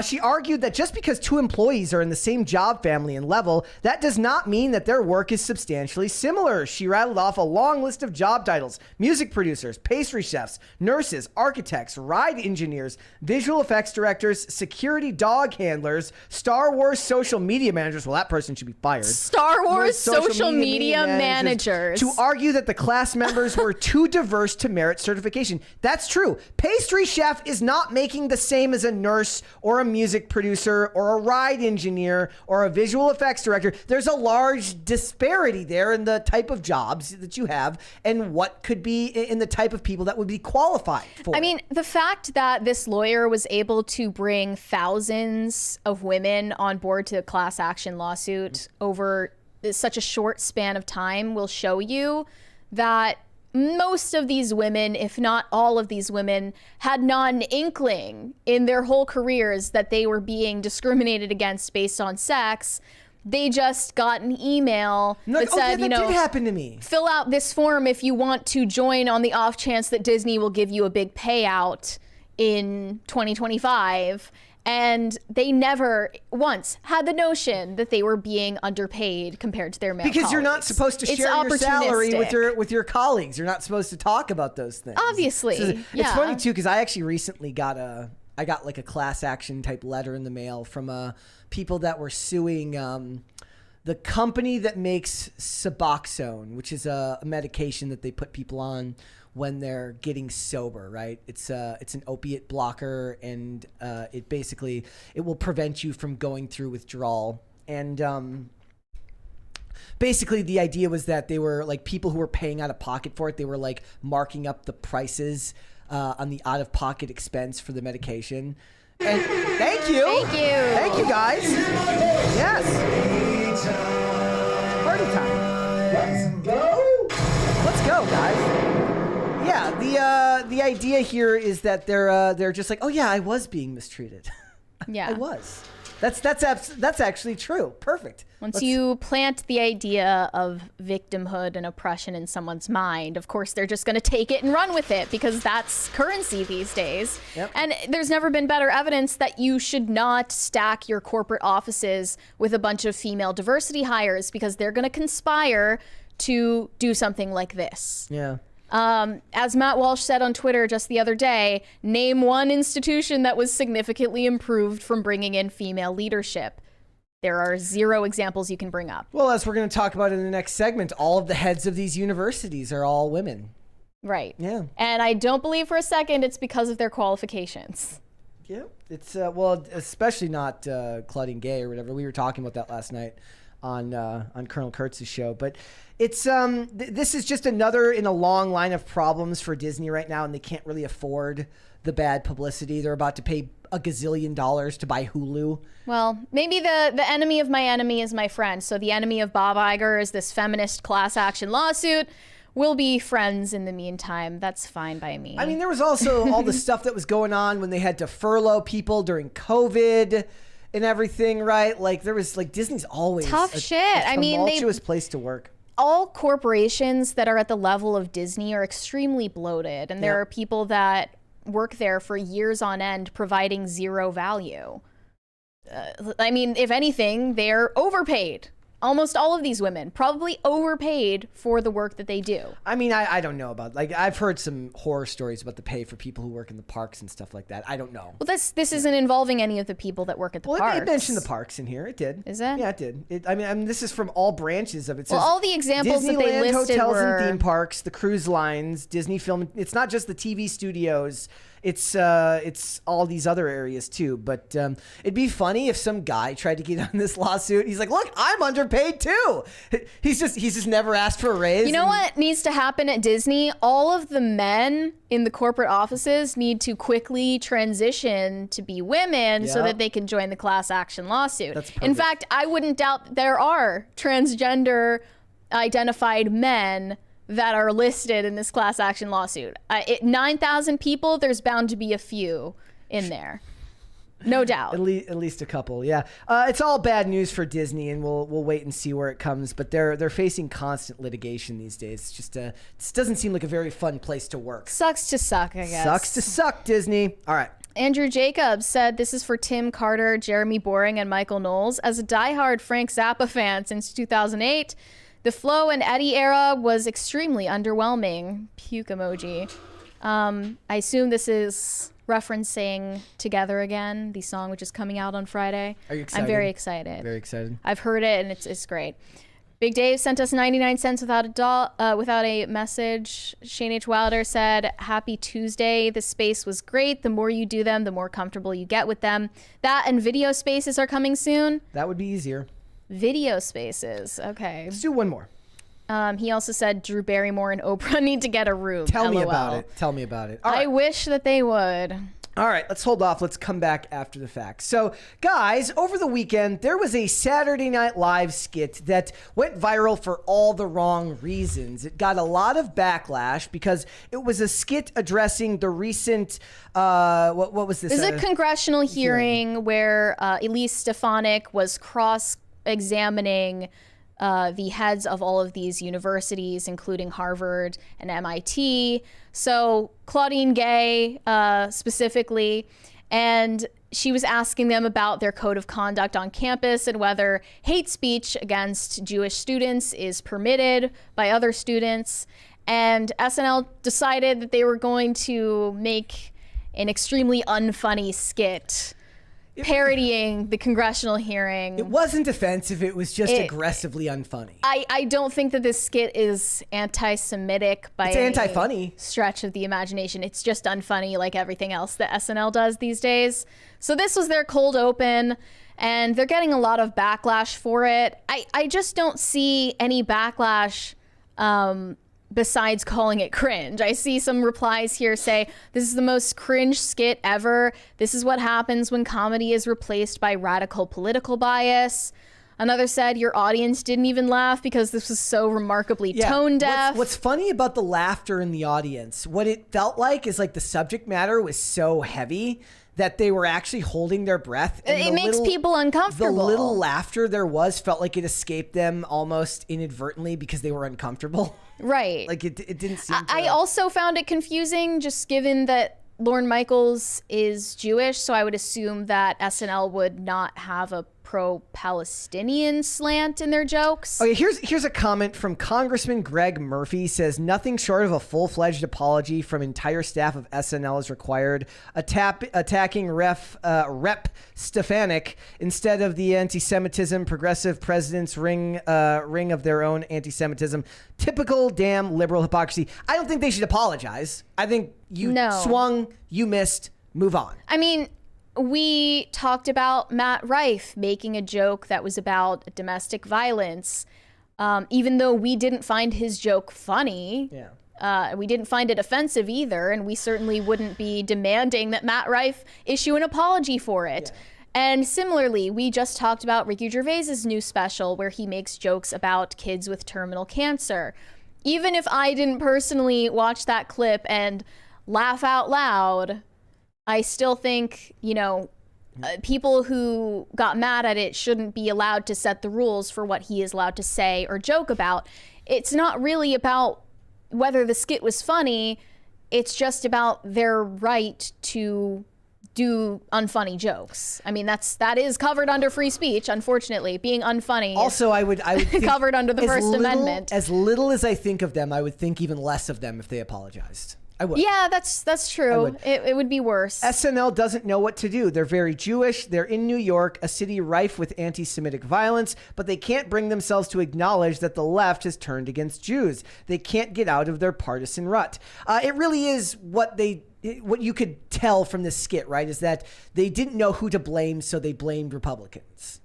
She argued that just because two employees are in the same job family and level, that does not mean that their work is substantially similar. She rattled off a long list of job titles: music producers, pastry chefs, nurses, architects, ride engineers, visual effects directors, security dog handlers, Star Wars social media managers. Well, that person should be fired. Star Wars social media managers. To argue that the class members were too diverse to merit certification. That's true. Pastry chef is not making the same as a nurse or a music producer or a ride engineer or a visual effects director. There's a large disparity there in the type of jobs that you have and what could be in the type of people that would be qualified for. I mean, the fact that this lawyer was able to bring thousands of women on board to a class action lawsuit over such a short span of time will show you that most of these women, if not all of these women, had not an inkling in their whole careers that they were being discriminated against based on sex. They just got an email that said, that did happen to me. Fill out this form if you want to join on the off chance that Disney will give you a big payout in 2025. And they never once had the notion that they were being underpaid compared to their male colleagues. You're not supposed to share your salary with your colleagues. You're not supposed to talk about those things. Obviously. It's funny too, because I actually recently got like a class action type letter in the mail from people that were suing the company that makes Suboxone, which is a medication that they put people on when they're getting sober, right? It's an opiate blocker, and it will prevent you from going through withdrawal. And basically the idea was that they were like people who were paying out of pocket for it. They were like marking up the prices on the out-of-pocket expense for the medication. And thank you guys. Yes, party time. Let's go, guys. Yeah, the idea here is that they're just like, oh yeah, I was being mistreated. Yeah, I was. That's actually true. Perfect. Once you plant the idea of victimhood and oppression in someone's mind, of course, they're just going to take it and run with it because that's currency these days. Yep. And there's never been better evidence that you should not stack your corporate offices with a bunch of female diversity hires because they're going to conspire to do something like this. Yeah. As Matt Walsh said on Twitter just the other day, name one institution that was significantly improved from bringing in female leadership. There are 0 examples you can bring up. Well, as we're going to talk about in the next segment, all of the heads of these universities are all women. Right. Yeah. And I don't believe for a second it's because of their qualifications. Yeah. It's, well, especially not Claudine Gay or whatever. We were talking about that last night on Colonel Kurtz's show. But it's this is just another in a long line of problems for Disney right now, and they can't really afford the bad publicity. They're about to pay $1 gazillion to buy Hulu. Well, maybe the enemy of my enemy is my friend. So the enemy of Bob Iger is this feminist class action lawsuit. We'll be friends in the meantime. That's fine by me. I mean, there was also all the stuff that was going on when they had to furlough people during COVID and everything, right? Like there was like Disney's always tough shit. I mean, tumultuous place to work. All corporations that are at the level of Disney are extremely bloated, and there are people that work there for years on end providing 0 value. I mean, if anything, they're overpaid. Almost all of these women probably overpaid for the work that they do. I mean, I don't know about, like, I've heard some horror stories about the pay for people who work in the parks and stuff like that. I don't know. Well, this isn't involving any of the people that work at the parks. It mentioned the parks in here. It did. Is it? Yeah, it did. I mean, this is from all branches of it. Well, all the examples that they listed hotels were and theme parks, the cruise lines, Disney film. It's not just the TV studios. It's all these other areas too. But it'd be funny if some guy tried to get on this lawsuit. He's like, "Look, I'm underpaid too." He's just never asked for a raise. You know what needs to happen at Disney? All of the men in the corporate offices need to quickly transition to be women so that they can join the class action lawsuit. That's perfect. In fact, I wouldn't doubt that there are transgender identified men that are listed in this class action lawsuit. 9,000 people, there's bound to be a few in there. No doubt. At least a couple, yeah. It's all bad news for Disney, and we'll wait and see where it comes. But they're facing constant litigation these days. It's just this doesn't seem like a very fun place to work. Sucks to suck, I guess. Sucks to suck, Disney. All right. Andrew Jacobs said, this is for Tim Carter, Jeremy Boring, and Michael Knowles. As a diehard Frank Zappa fan since 2008, the Flo and Eddie era was extremely underwhelming. Puke emoji. I assume this is referencing Together Again, the song which is coming out on Friday. Are you excited? I'm very excited. Very excited. I've heard it, and it's great. Big Dave sent us 99 cents without a message. Shane H. Wilder said, happy Tuesday. This space was great. The more you do them, the more comfortable you get with them. That and video spaces are coming soon. That would be easier. Video spaces. Okay. Let's do one more. He also said Drew Barrymore and Oprah need to get a room. Tell me LOL. about it. Tell me about it. I wish that they would. All right, let's hold off. Let's come back after the fact. So, guys, over the weekend, there was a Saturday Night Live skit that went viral for all the wrong reasons. It got a lot of backlash because it was a skit addressing the recent, what was this? This is a congressional hearing where Elise Stefanik was cross-examining the heads of all of these universities, including Harvard and MIT. So Claudine Gay specifically, and she was asking them about their code of conduct on campus and whether hate speech against Jewish students is permitted by other students. And SNL decided that they were going to make an extremely unfunny skit parodying the congressional hearing. It wasn't offensive. It was just aggressively unfunny. I don't think that this skit is anti-Semitic by it's anti-funny stretch of the imagination. It's just unfunny like everything else that SNL does these days. So this was their cold open, and they're getting a lot of backlash for it. I just don't see any backlash besides calling it cringe. I see some replies here say, this is the most cringe skit ever. This is what happens when comedy is replaced by radical political bias. Another said, your audience didn't even laugh because this was so remarkably tone deaf. What's funny about the laughter in the audience, what it felt like is like the subject matter was so heavy that they were actually holding their breath. And it makes people uncomfortable. The little laughter there was felt like it escaped them almost inadvertently because they were uncomfortable. Right. Like it didn't seem I also found it confusing just given that Lorne Michaels is Jewish, so I would assume that SNL would not have a pro-Palestinian slant in their jokes. Okay, here's a comment from Congressman Greg Murphy. Says nothing short of a full-fledged apology from entire staff of SNL is required. Attacking Rep Stefanik instead of the anti-Semitism progressive president's ring of their own anti-Semitism. Typical damn liberal hypocrisy. I don't think they should apologize. I think you swung, you missed, move on. I mean, we talked about Matt Rife making a joke that was about domestic violence. Even though we didn't find his joke funny, we didn't find it offensive either, and we certainly wouldn't be demanding that Matt Rife issue an apology for it. Yeah. And similarly, we just talked about Ricky Gervais's new special where he makes jokes about kids with terminal cancer. Even if I didn't personally watch that clip and laugh out loud, I still think, people who got mad at it shouldn't be allowed to set the rules for what he is allowed to say or joke about. It's not really about whether the skit was funny. It's just about their right to do unfunny jokes. I mean, that is covered under free speech, unfortunately. Being unfunny also, I would think covered under the First Amendment. As little as I think of them, I would think even less of them if they apologized. I would. Yeah, that's true. It would be worse. SNL doesn't know what to do. They're very Jewish. They're in New York, a city rife with anti-Semitic violence, but they can't bring themselves to acknowledge that the left has turned against Jews. They can't get out of their partisan rut. It really is what you could tell from this skit, right, is that they didn't know who to blame, so they blamed Republicans.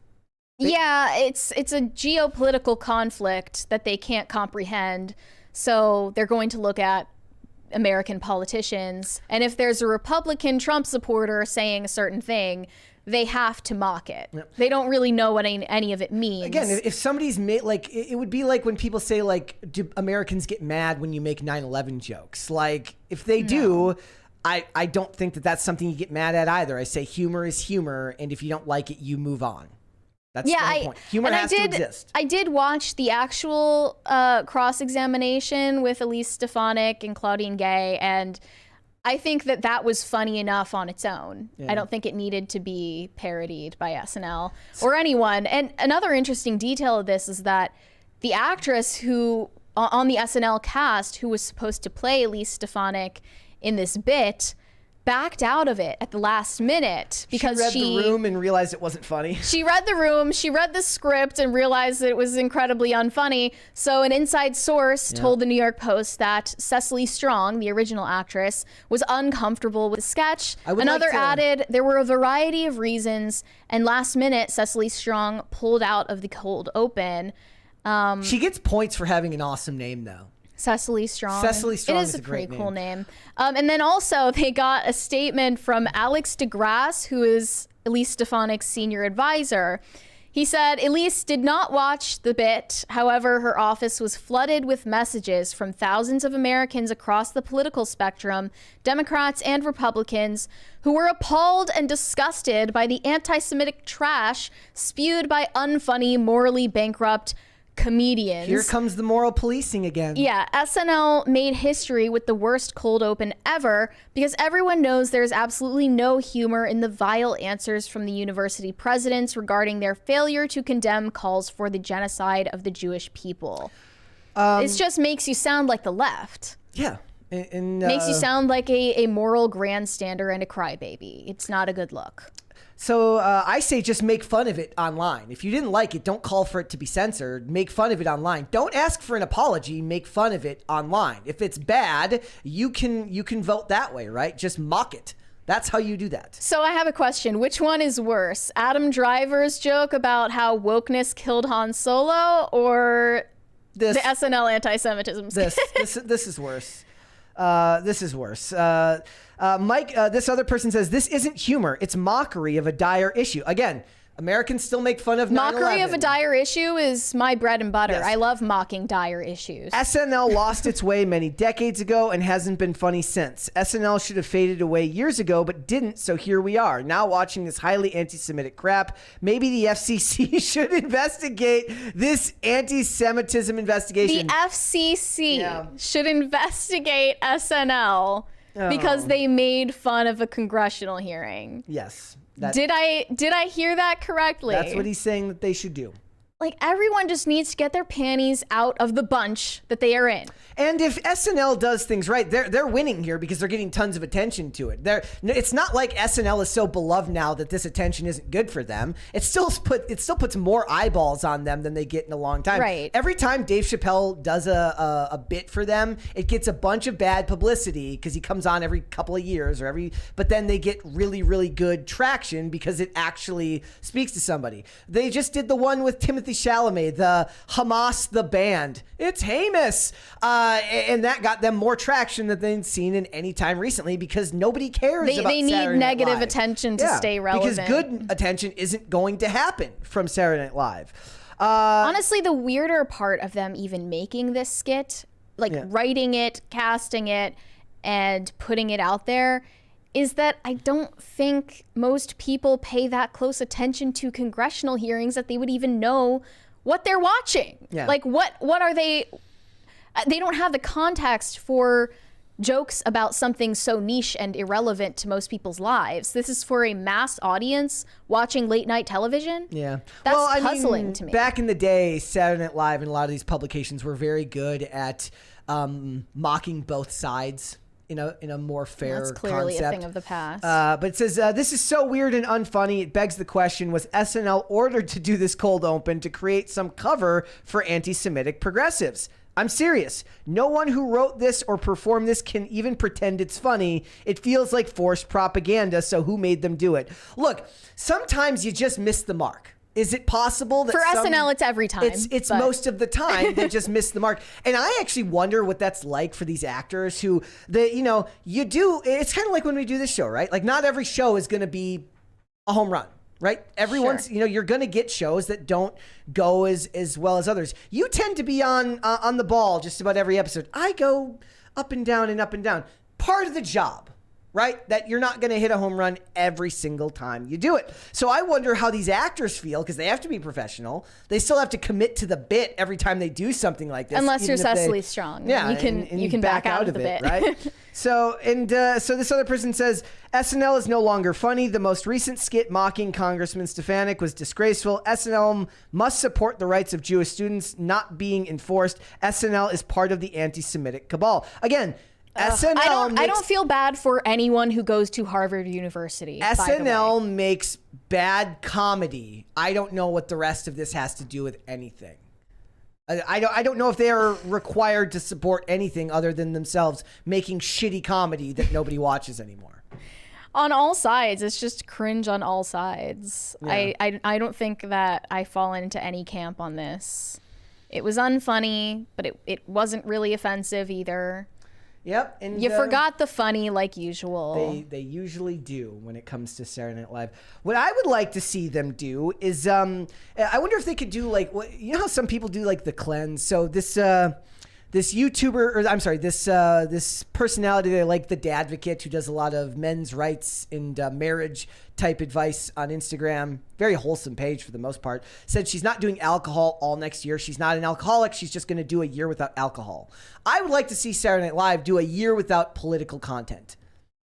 Yeah, it's a geopolitical conflict that they can't comprehend, so they're going to look at American politicians, and if there's a Republican Trump supporter saying a certain thing, they have to mock it. Yep. They don't really know what any of it means. Again, if somebody's made, like, it would be like when people say, like, do Americans get mad when you make 9/11 jokes? Like, if they do, I don't think that that's something you get mad at either. I say humor is humor, and if you don't like it, you move on. That's the whole point. Humor has to exist. I did watch the actual cross-examination with Elise Stefanik and Claudine Gay, and I think that was funny enough on its own. Yeah. I don't think it needed to be parodied by SNL or anyone. And another interesting detail of this is that the actress who, on the SNL cast, who was supposed to play Elise Stefanik in this bit, backed out of it at the last minute because she read the room and realized it wasn't funny. She read the room, she read the script and realized that it was incredibly unfunny. So an inside source told the New York Post that Cecily Strong, the original actress, was uncomfortable with the sketch. Another added, there were a variety of reasons, and last minute, Cecily Strong pulled out of the cold open. She gets points for having an awesome name, though. Cecily Strong. Cecily Strong is a pretty cool name. And then also they got a statement from Alex DeGrasse, who is Elise Stefanik's senior advisor. He said, Elise did not watch the bit. However, her office was flooded with messages from thousands of Americans across the political spectrum, Democrats and Republicans, who were appalled and disgusted by the anti-Semitic trash spewed by unfunny, morally bankrupt comedians. Here comes the moral policing again. Yeah, SNL made history with the worst cold open ever because everyone knows there's absolutely no humor in the vile answers from the university presidents regarding their failure to condemn calls for the genocide of the Jewish people. It just makes you sound like the left. Yeah. Makes you sound like a moral grandstander and a crybaby. It's not a good look. So I say just make fun of it online. If you didn't like it, don't call for it to be censored. Make fun of it online. Don't ask for an apology. Make fun of it online. If it's bad, you can vote that way, right? Just mock it. That's how you do that. So I have a question. Which one is worse? Adam Driver's joke about how wokeness killed Han Solo, or the SNL anti-Semitism skit? This is worse. This is worse. Mike, this other person says, this isn't humor. It's mockery of a dire issue. Again, Americans still make fun of 9/11. Mockery of a dire issue is my bread and butter. Yes. I love mocking dire issues. SNL lost its way many decades ago and hasn't been funny since. SNL should have faded away years ago, but didn't, so here we are, now watching this highly anti-Semitic crap. Maybe the FCC should investigate this anti-Semitism investigation. The FCC should investigate SNL because they made fun of a congressional hearing. Yes. Did I hear that correctly? That's what he's saying that they should do. Like, everyone just needs to get their panties out of the bunch that they are in. And if SNL does things right, they're winning here because they're getting tons of attention to it. It's not like SNL is so beloved now that this attention isn't good for them. It still puts more eyeballs on them than they get in a long time. Right. Every time Dave Chappelle does a bit for them, it gets a bunch of bad publicity because he comes on every couple of years but then they get really, really good traction because it actually speaks to somebody. They just did the one with Timothy Chalamet, the Hamas the band. It's Hamas. And that got them more traction than they've seen in any time recently because nobody cares about They need Saturday Night negative Live. attention to stay relevant. Because good attention isn't going to happen from Saturday Night Live. Honestly, the weirder part of them even making this skit, like writing it, casting it, and putting it out there, is that I don't think most people pay that close attention to congressional hearings that they would even know what they're watching. Yeah. Like, what are they? They don't have the context for jokes about something so niche and irrelevant to most people's lives. This is for a mass audience watching late night television. Yeah. That's puzzling to me. Back in the day, Saturday Night Live and a lot of these publications were very good at mocking both sides in a more fair That's clearly concept. a thing of the past. But it says, this is so weird and unfunny. It begs the question, was SNL ordered to do this cold open to create some cover for anti-Semitic progressives? I'm serious. No one who wrote this or performed this can even pretend it's funny. It feels like forced propaganda, so who made them do it? Look, sometimes you just miss the mark. Is it possible that for SNL, it's every time. It's most of the time they just miss the mark. And I actually wonder what that's like for these actors who, it's kind of like when we do this show, right? Like, not every show is going to be a home run. Right? Everyone's, you're going to get shows that don't go as well as others. You tend to be on the ball just about every episode. I go up and down and up and down. Part of the job, right? That you're not going to hit a home run every single time you do it. So I wonder how these actors feel because they have to be professional. They still have to commit to the bit every time they do something like this. Unless you're Cecily Strong. Yeah. You can back out of the bit. Right? So this other person says, SNL is no longer funny. The most recent skit mocking Congressman Stefanik was disgraceful. SNL must support the rights of Jewish students not being enforced. SNL is part of the anti-Semitic cabal. Again, SNL I don't feel bad for anyone who goes to Harvard University. SNL makes bad comedy. I don't know what the rest of this has to do with anything. I don't know if they are required to support anything other than themselves making shitty comedy that nobody watches anymore. On all sides, it's just cringe on all sides. Yeah. I don't think that I fall into any camp on this. It was unfunny, but it wasn't really offensive either. Yep. And you forgot the funny like usual. They usually do when it comes to Saturday Night Live. What I would like to see them do is I wonder if they could do like how some people do like the cleanse. So this YouTuber, or I'm sorry, this personality they like, the Dadvocate, who does a lot of men's rights and marriage type advice on Instagram, very wholesome page for the most part, said she's not doing alcohol all next year. She's not an alcoholic. She's just going to do a year without alcohol. I would like to see Saturday Night Live do a year without political content.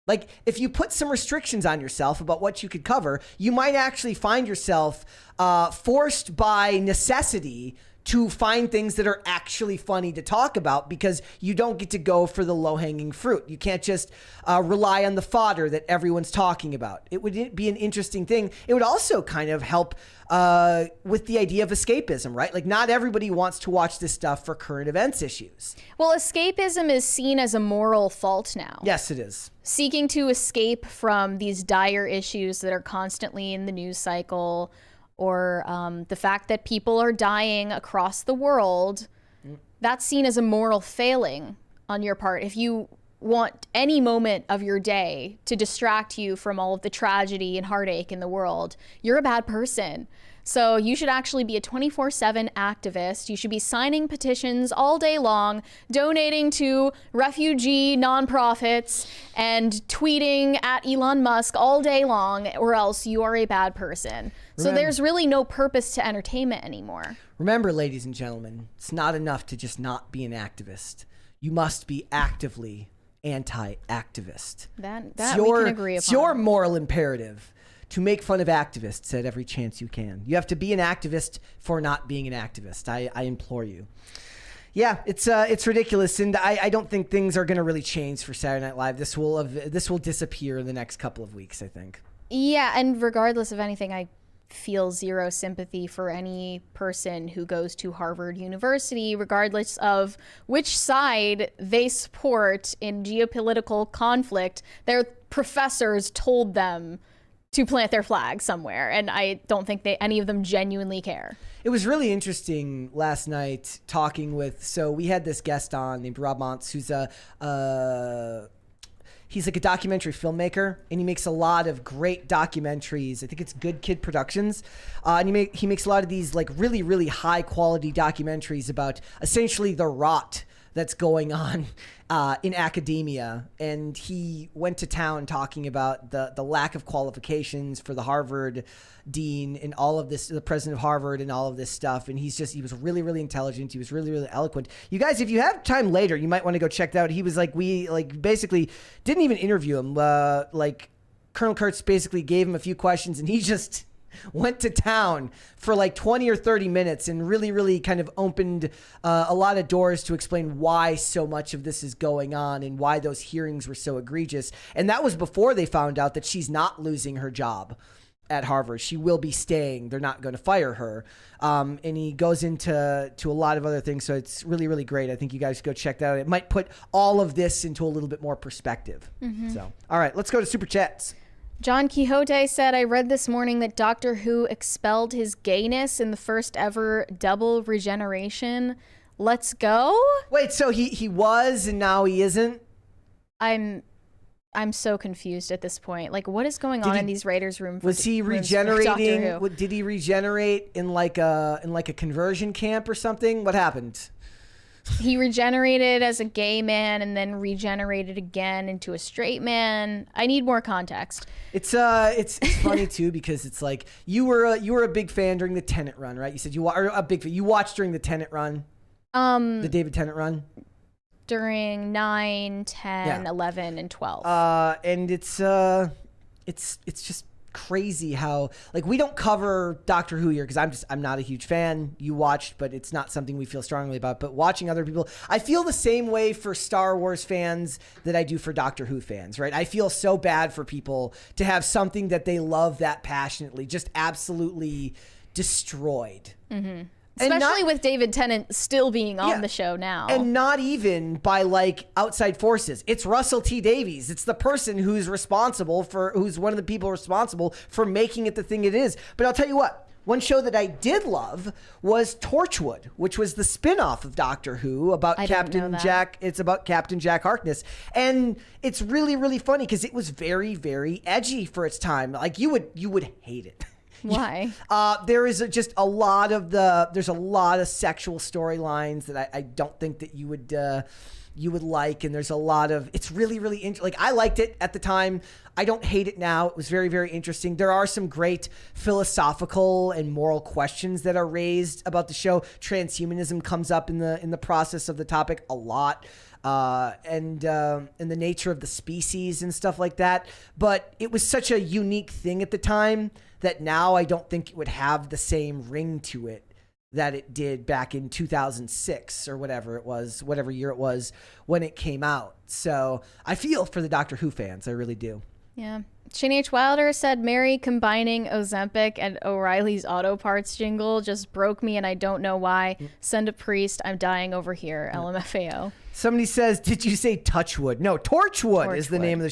Like, if you put some restrictions on yourself about what you could cover, you might actually find yourself forced by necessity to find things that are actually funny to talk about, because you don't get to go for the low-hanging fruit. You can't just rely on the fodder that everyone's talking about. It would be an interesting thing. It would also kind of help with the idea of escapism, right? Like, not everybody wants to watch this stuff for current events issues. Well, escapism is seen as a moral fault now. Yes, it is. Seeking to escape from these dire issues that are constantly in the news cycle, or the fact that people are dying across the world, that's seen as a moral failing on your part. If you want any moment of your day to distract you from all of the tragedy and heartache in the world, you're a bad person. So you should actually be a 24/7 activist. You should be signing petitions all day long, donating to refugee nonprofits, and tweeting at Elon Musk all day long, or else you are a bad person. So there's really no purpose to entertainment anymore. Remember, ladies and gentlemen, it's not enough to just not be an activist. You must be actively anti-activist. That we can agree upon. It's your moral imperative to make fun of activists at every chance you can. You have to be an activist for not being an activist. I implore you. Yeah, it's ridiculous, and I don't think things are going to really change for Saturday Night Live. This will disappear in the next couple of weeks, I think. Yeah, and regardless of anything, I feel zero sympathy for any person who goes to Harvard University, regardless of which side they support in geopolitical conflict. Their professors told them to plant their flag somewhere, and I don't think any of them genuinely care. It was really interesting last night talking with, so we had this guest on named Rob Montz, who's he's like a documentary filmmaker, and he makes a lot of great documentaries. I think it's Good Kid Productions. And he makes a lot of these like really, really high quality documentaries about essentially the rot that's going on in academia. And he went to town talking about the lack of qualifications for the Harvard dean and all of this, the president of Harvard and all of this stuff. And he was really, really intelligent. He was really, really eloquent. You guys, if you have time later, you might want to go check that out. He was like, we basically didn't even interview him. Like Colonel Kurtz basically gave him a few questions, and he just went to town for like 20 or 30 minutes and really, really kind of opened a lot of doors to explain why so much of this is going on and why those hearings were so egregious. And that was before they found out that she's not losing her job at Harvard. She will be staying. They're not going to fire her. And he goes into a lot of other things. So it's really, really great. I think you guys should go check that out. It might put all of this into a little bit more perspective. So, all right, let's go to Super Chats. John Quixote said, I read this morning that Doctor Who expelled his gayness in the first ever double regeneration. Let's go? Wait, so he was and now he isn't? I'm so confused at this point. Like, what is going on in these writers' room? Was he regenerating? Did he regenerate in like a conversion camp or something? What happened? He regenerated as a gay man and then regenerated again into a straight man. I need more context. It's funny too, because it's like you were a big fan during the Tennant run, right? You said you are a big fan. You watched during the Tennant run, the David Tennant run, during 9, 10, 11, and 12. And it's just crazy how, like, we don't cover Doctor Who here because I'm not a huge fan. You watched, but it's not something we feel strongly about. But watching other people, I feel the same way for Star Wars fans that I do for Doctor Who fans, right? I feel so bad for people to have something that they love that passionately just absolutely destroyed. Especially with David Tennant still being on the show now. And not even by like outside forces. It's Russell T Davies. It's the person who's one of the people responsible for making it the thing it is. But I'll tell you what, one show that I did love was Torchwood, which was the spin-off of Doctor Who about Captain Jack. It's about Captain Jack Harkness. And it's really, really funny because it was very, very edgy for its time. Like you would hate it. Why? There is there's a lot of sexual storylines that I don't think that you would like, and there's a lot of, it's really, really like I liked it at the time. I don't hate it now. It was very, very interesting. There are some great philosophical and moral questions that are raised about the show. Transhumanism comes up in the process of the topic a lot. And the nature of the species and stuff like that. But it was such a unique thing at the time that now I don't think it would have the same ring to it that it did back in 2006 or whatever it was, whatever year it was when it came out. So I feel for the Doctor Who fans. I really do. Yeah. Shane H. Wilder said, Mary combining Ozempic and O'Reilly's Auto Parts jingle just broke me and I don't know why. Send a priest. I'm dying over here. LMFAO. Somebody says, did you say Touchwood? No, Torchwood is the name of the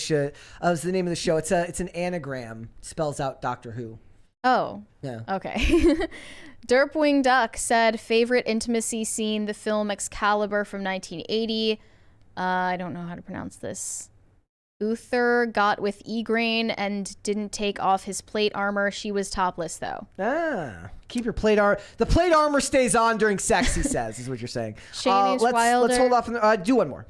show. It's an anagram. Spells out Doctor Who. Oh. Yeah. Okay. Derpwing Duck said, favorite intimacy scene, the film Excalibur from 1980. I don't know how to pronounce this. Uther got with Igraine and didn't take off his plate armor. She was topless, though. Keep your plate armor. The plate armor stays on during sex, he says, is what you're saying. Shane H. Wilder. Let's hold off. Do one more.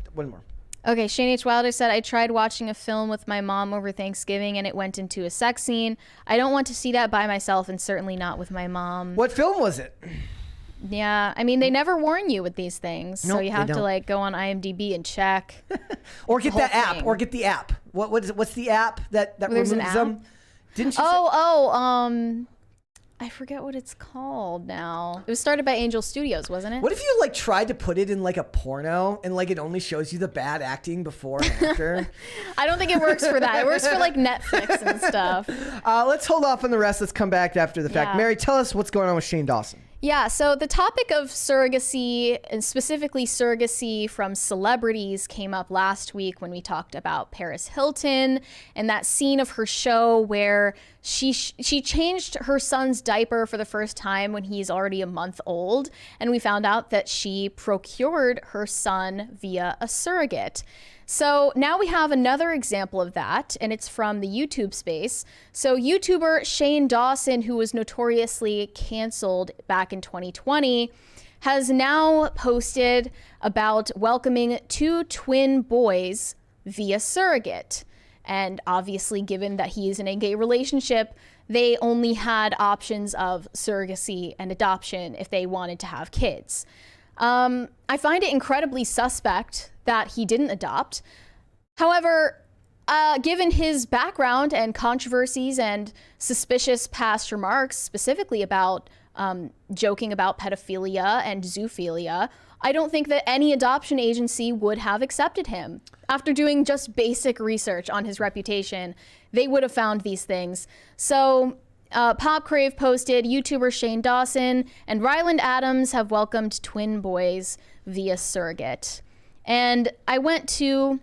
Okay, Shane H. Wilder said, I tried watching a film with my mom over Thanksgiving and it went into a sex scene. I don't want to see that by myself and certainly not with my mom. What film was it? Yeah, I mean, they never warn you with these things. Nope, so you have to like go on IMDb and check. Or get that app. Or get the app. What's the app that removes them? Didn't you I forget what it's called now. It was started by Angel Studios, wasn't it? What if you like tried to put it in like a porno and like it only shows you the bad acting before and after? I don't think it works for that. It works for like Netflix and stuff. Let's hold off on the rest. Let's come back after the fact. Yeah. Mary, tell us what's going on with Shane Dawson. Yeah, so the topic of surrogacy, and specifically surrogacy from celebrities, came up last week when we talked about Paris Hilton and that scene of her show where she changed her son's diaper for the first time when he's already a month old, and we found out that she procured her son via a surrogate. So now we have another example of that, and it's from the YouTube space. So YouTuber Shane Dawson, who was notoriously canceled back in 2020, has now posted about welcoming 2 twin boys via surrogate. And obviously, given that he is in a gay relationship, they only had options of surrogacy and adoption if they wanted to have kids. I find it incredibly suspect that he didn't adopt. However, given his background and controversies and suspicious past remarks, specifically about joking about pedophilia and zoophilia, I don't think that any adoption agency would have accepted him. After doing just basic research on his reputation, they would have found these things. So Pop Crave posted, YouTuber Shane Dawson and Ryland Adams have welcomed twin boys via surrogate. And I went to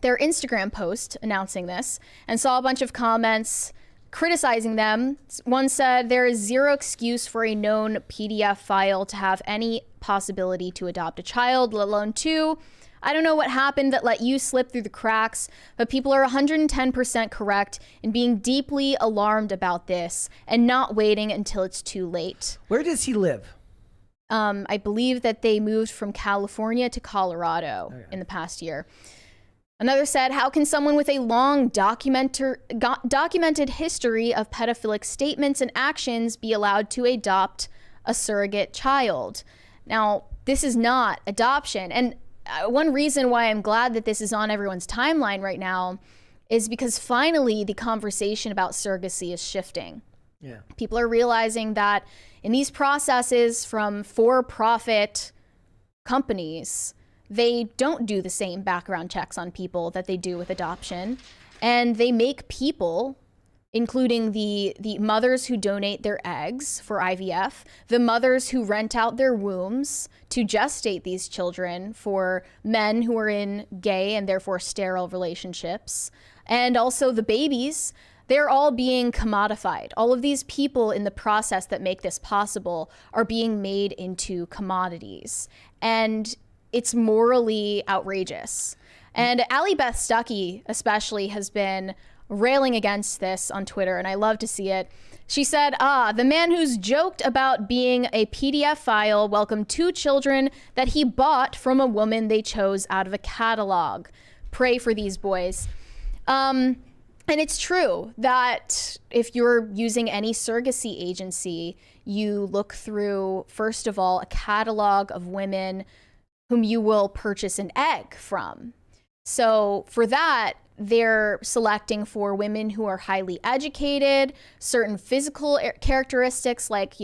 their Instagram post announcing this and saw a bunch of comments criticizing them. One said, there is zero excuse for a known PDF file to have any possibility to adopt a child, let alone 2. I don't know what happened that let you slip through the cracks, but people are 110% correct in being deeply alarmed about this and not waiting until it's too late. Where does he live? I believe that they moved from California to Colorado in the past year. Another said, how can someone with a long documented history of pedophilic statements and actions be allowed to adopt a surrogate child? Now, this is not adoption. And one reason why I'm glad that this is on everyone's timeline right now is because finally the conversation about surrogacy is shifting. Yeah. People are realizing that in these processes from for-profit companies, they don't do the same background checks on people that they do with adoption. And they make people, including the mothers who donate their eggs for IVF, the mothers who rent out their wombs to gestate these children for men who are in gay and therefore sterile relationships, and also the babies, they're all being commodified. All of these people in the process that make this possible are being made into commodities. And it's morally outrageous. And Allie Beth Stuckey especially has been railing against this on Twitter, and I love to see it. She said, the man who's joked about being a PDF file welcomed 2 children that he bought from a woman they chose out of a catalog. Pray for these boys. And it's true that if you're using any surrogacy agency, you look through, first of all, a catalog of women whom you will purchase an egg from. So for that, they're selecting for women who are highly educated, certain physical characteristics like,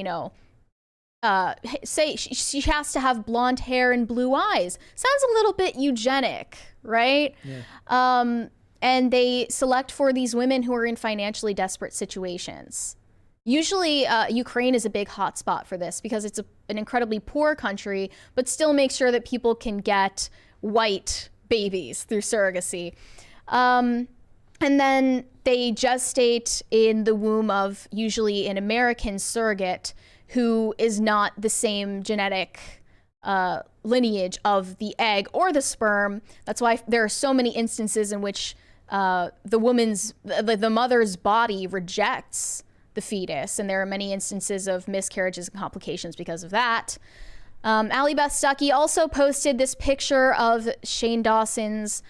say she has to have blonde hair and blue eyes. Sounds a little bit eugenic, right? Yeah. And they select for these women who are in financially desperate situations. Usually, Ukraine is a big hotspot for this because it's an incredibly poor country, but still makes sure that people can get white babies through surrogacy. And then they gestate in the womb of usually an American surrogate who is not the same genetic lineage of the egg or the sperm. That's why there are so many instances in which the mother's body rejects the fetus, and there are many instances of miscarriages and complications because of that. Allie Beth Stuckey also posted this picture of Shane Dawson's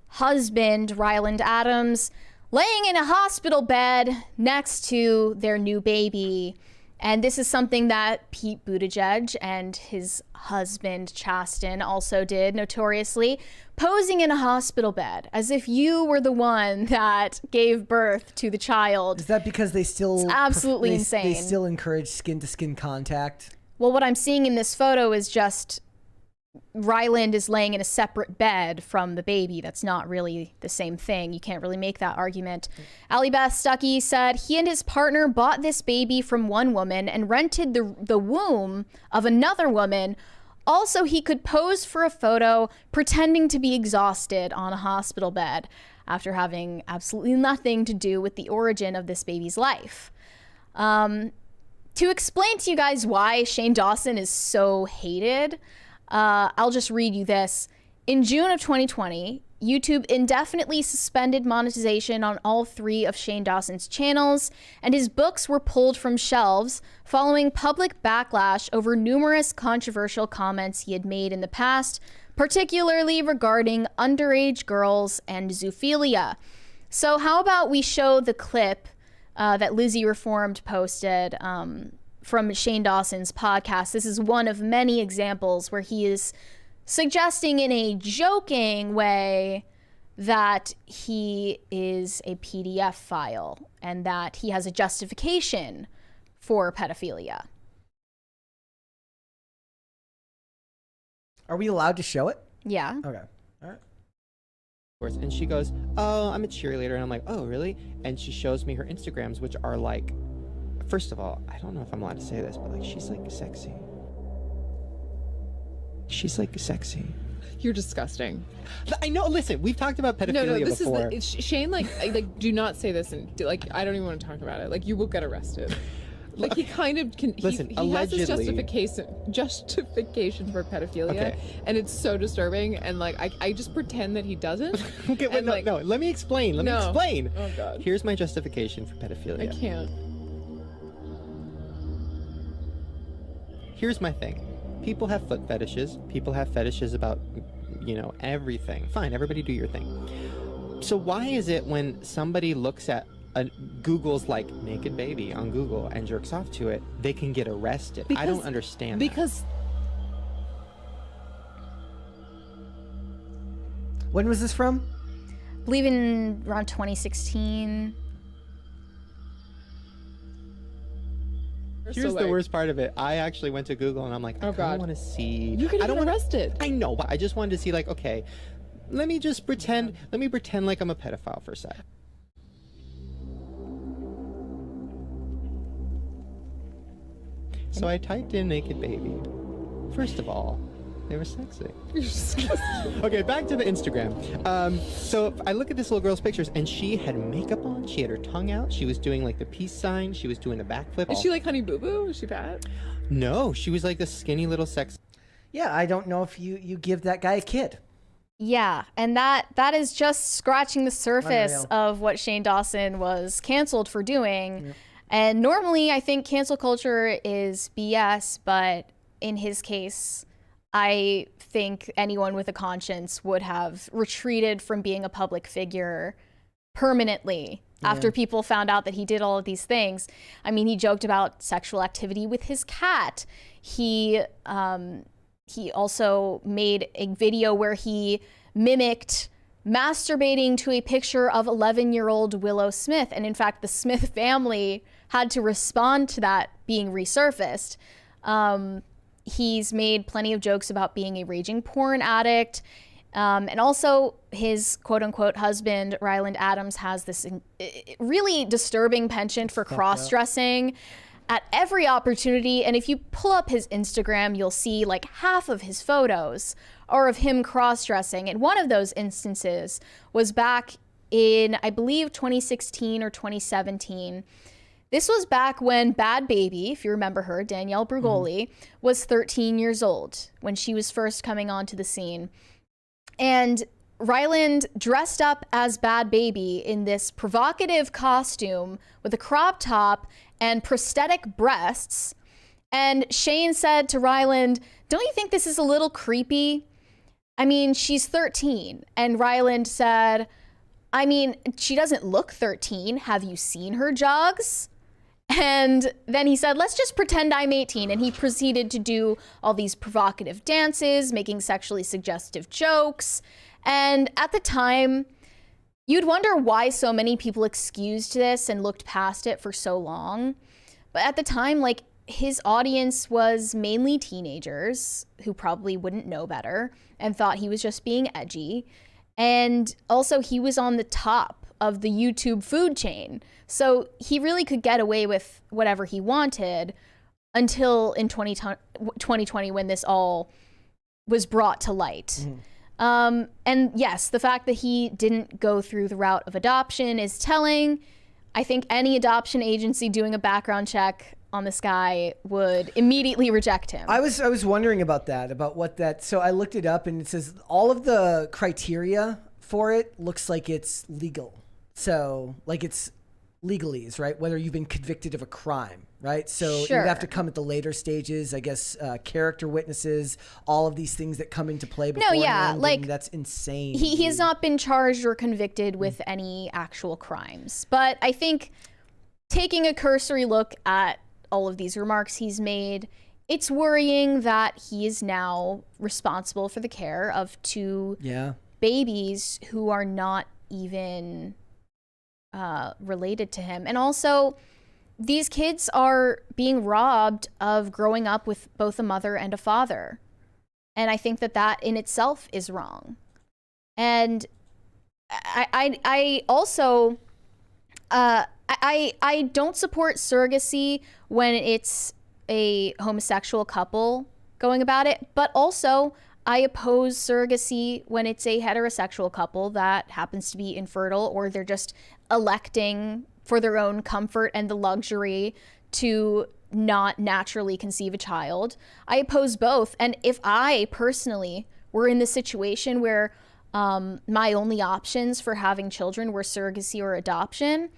husband, Ryland Adams, laying in a hospital bed next to their new baby. And this is something that Pete Buttigieg and his husband, Chasten, also did notoriously, posing in a hospital bed as if you were the one that gave birth to the child. Is that because they still... It's absolutely insane. They still encourage skin-to-skin contact? Well, what I'm seeing in this photo is just Ryland is laying in a separate bed from the baby. That's not really the same thing. You can't really make that argument. Allie Beth Stuckey said he and his partner bought this baby from one woman and rented the womb of another woman. Also, he could pose for a photo pretending to be exhausted on a hospital bed after having absolutely nothing to do with the origin of this baby's life. To explain to you guys why Shane Dawson is so hated, I'll just read you this. In June of 2020, YouTube indefinitely suspended monetization on all 3 of Shane Dawson's channels, and his books were pulled from shelves following public backlash over numerous controversial comments he had made in the past, particularly regarding underage girls and zoophilia. So how about we show the clip that Lizzie Reformed posted from Shane Dawson's podcast. This is one of many examples where he is suggesting in a joking way that he is a PDF file and that he has a justification for pedophilia. Are we allowed to show it? Yeah. Okay. All right. And she goes, oh, I'm a cheerleader. And I'm like, oh, really? And she shows me her Instagrams, which are like, first of all, I don't know if I'm allowed to say this, but like, she's like sexy. She's like sexy. You're disgusting. I know. Listen, we've talked about pedophilia this before. Is Shane. Like, do not say this, and like, I don't even want to talk about it. Like, you will get arrested. Like, he kind of can. Listen, he allegedly, has this justification for pedophilia, okay, and it's so disturbing. And like, I just pretend that he doesn't. Okay, wait, no. Let me explain. Let me explain. Oh God. Here's my justification for pedophilia. I can't. Here's my thing. People have foot fetishes. People have fetishes about, everything. Fine, everybody do your thing. So why is it when somebody looks at Google's like naked baby on Google and jerks off to it, they can get arrested? I don't understand because When was this from? I believe in around 2016. Here's the worst part of it. I actually went to Google and I'm like, I don't want to see. You could get arrested. I know, but I just wanted to see, like, okay, let me pretend like I'm a pedophile for a sec. So I typed in naked baby. First of all, they were sexy. Okay, back to the Instagram. So I look at this little girl's pictures, and she had makeup on. She had her tongue out. She was doing like the peace sign. She was doing a backflip. Is she like Honey Boo Boo? Is she fat? No, she was like a skinny little sex. Yeah, I don't know if you give that guy a kid. Yeah, and that is just scratching the surface of what Shane Dawson was canceled for doing. Yep. And normally I think cancel culture is BS, but in his case, I think anyone with a conscience would have retreated from being a public figure permanently after people found out that he did all of these things. I mean, he joked about sexual activity with his cat. He also made a video where he mimicked masturbating to a picture of 11-year-old Willow Smith. And in fact, the Smith family had to respond to that being resurfaced. He's made plenty of jokes about being a raging porn addict. And also his quote-unquote husband, Ryland Adams, has this really disturbing penchant for cross-dressing at every opportunity. And if you pull up his Instagram, you'll see like half of his photos are of him cross-dressing. And one of those instances was back in, I believe, 2016 or 2017. This was back when Bad Baby, if you remember her, Danielle Bregoli, was 13 years old when she was first coming onto the scene. And Ryland dressed up as Bad Baby in this provocative costume with a crop top and prosthetic breasts. And Shane said to Ryland, "Don't you think this is a little creepy? I mean, she's 13. And Ryland said, "I mean, she doesn't look 13. Have you seen her jogs?" And then he said, "Let's just pretend I'm 18. And he proceeded to do all these provocative dances, making sexually suggestive jokes. And at the time, you'd wonder why so many people excused this and looked past it for so long. But at the time, like, his audience was mainly teenagers who probably wouldn't know better and thought he was just being edgy. And also, he was on the top of the YouTube food chain. So he really could get away with whatever he wanted until in 2020 when this all was brought to light. And yes, the fact that he didn't go through the route of adoption is telling. I think any adoption agency doing a background check on this guy would immediately reject him. I was wondering about that, about what that, so I looked it up and it says all of the criteria for it looks like it's legal. So like it's legalese, right? Whether you've been convicted of a crime, right? So Sure. you'd have to come at the later stages, I guess, character witnesses, all of these things that come into play beforehand. No, yeah, like that's insane. He has not been charged or convicted with any actual crimes. But I think taking a cursory look at all of these remarks he's made, it's worrying that he is now responsible for the care of two babies who are not even related to him. And also, these kids are being robbed of growing up with both a mother and a father. And I think that that in itself is wrong. And I also, I don't support surrogacy when it's a homosexual couple going about it, but also I oppose surrogacy when it's a heterosexual couple that happens to be infertile, or they're just electing for their own comfort and the luxury to not naturally conceive a child. I oppose both. And if I personally were in the situation where my only options for having children were surrogacy or adoption,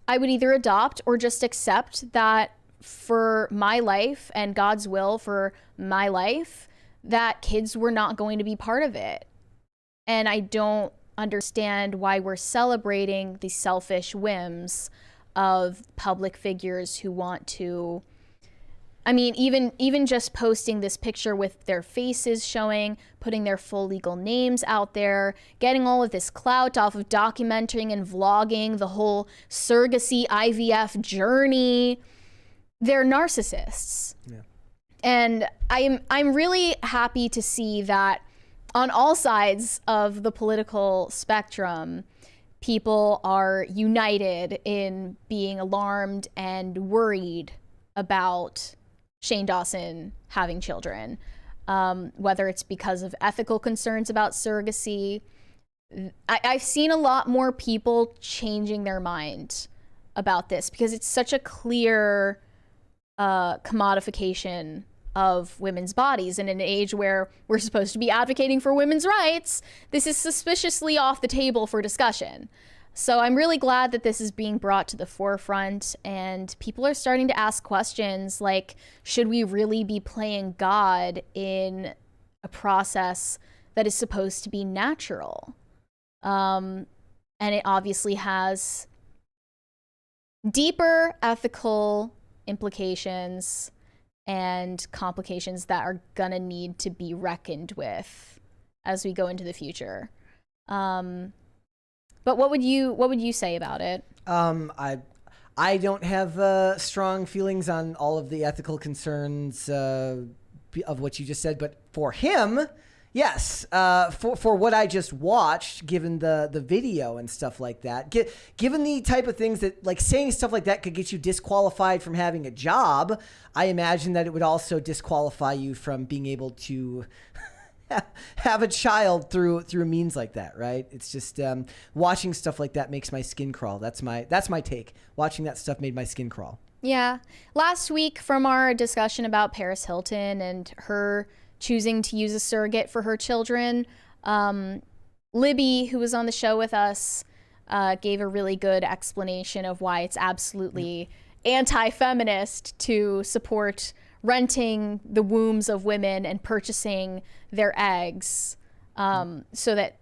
I would either adopt or just accept that for my life and God's will for my life, that kids were not going to be part of it. And I don't understand why we're celebrating the selfish whims of public figures who want to, I mean, even just posting this picture with their faces showing, putting their full legal names out there, getting all of this clout off of documenting and vlogging the whole surrogacy IVF journey. They're narcissists. Yeah. And I'm really happy to see that on all sides of the political spectrum, people are united in being alarmed and worried about Shane Dawson having children, whether it's because of ethical concerns about surrogacy. I've seen a lot more people changing their mind about this because it's such a clear commodification of women's bodies. And in an age where we're supposed to be advocating for women's rights, this is suspiciously off the table for discussion. So I'm really glad that this is being brought to the forefront and people are starting to ask questions like, should we really be playing God in a process that is supposed to be natural? And it obviously has deeper ethical implications and complications that are gonna need to be reckoned with as we go into the future. But what would you say about it? I don't have strong feelings on all of the ethical concerns of what you just said, but for him, yes. For what I just watched, given the video and stuff like that, given the type of things that, like, saying stuff like that could get you disqualified from having a job, I imagine that it would also disqualify you from being able to have a child through means like that, right? It's just watching stuff like that makes my skin crawl. That's my take. Watching that stuff made my skin crawl. Yeah. Last week, from our discussion about Paris Hilton and her choosing to use a surrogate for her children, Libby, who was on the show with us, gave a really good explanation of why it's absolutely anti-feminist to support renting the wombs of women and purchasing their eggs, so that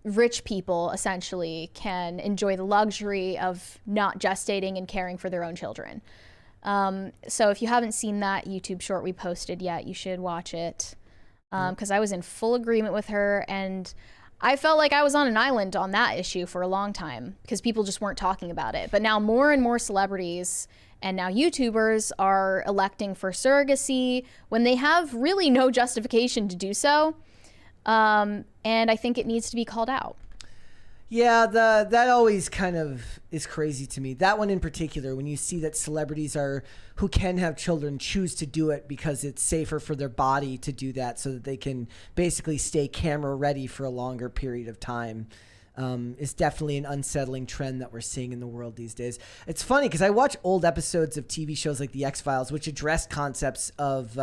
rich people essentially can enjoy the luxury of not gestating and caring for their own children. So if you haven't seen that YouTube short we posted yet, you should watch it, because I was in full agreement with her, and I felt like I was on an island on that issue for a long time because people just weren't talking about it. But now more and more celebrities and now YouTubers are electing for surrogacy when they have really no justification to do so. And I think it needs to be called out. Yeah, that always kind of is crazy to me. That one in particular, when you see that celebrities who can have children choose to do it because it's safer for their body to do that so that they can basically stay camera ready for a longer period of time, is definitely an unsettling trend that we're seeing in the world these days. It's funny because I watch old episodes of TV shows like The X-Files, which addressed concepts of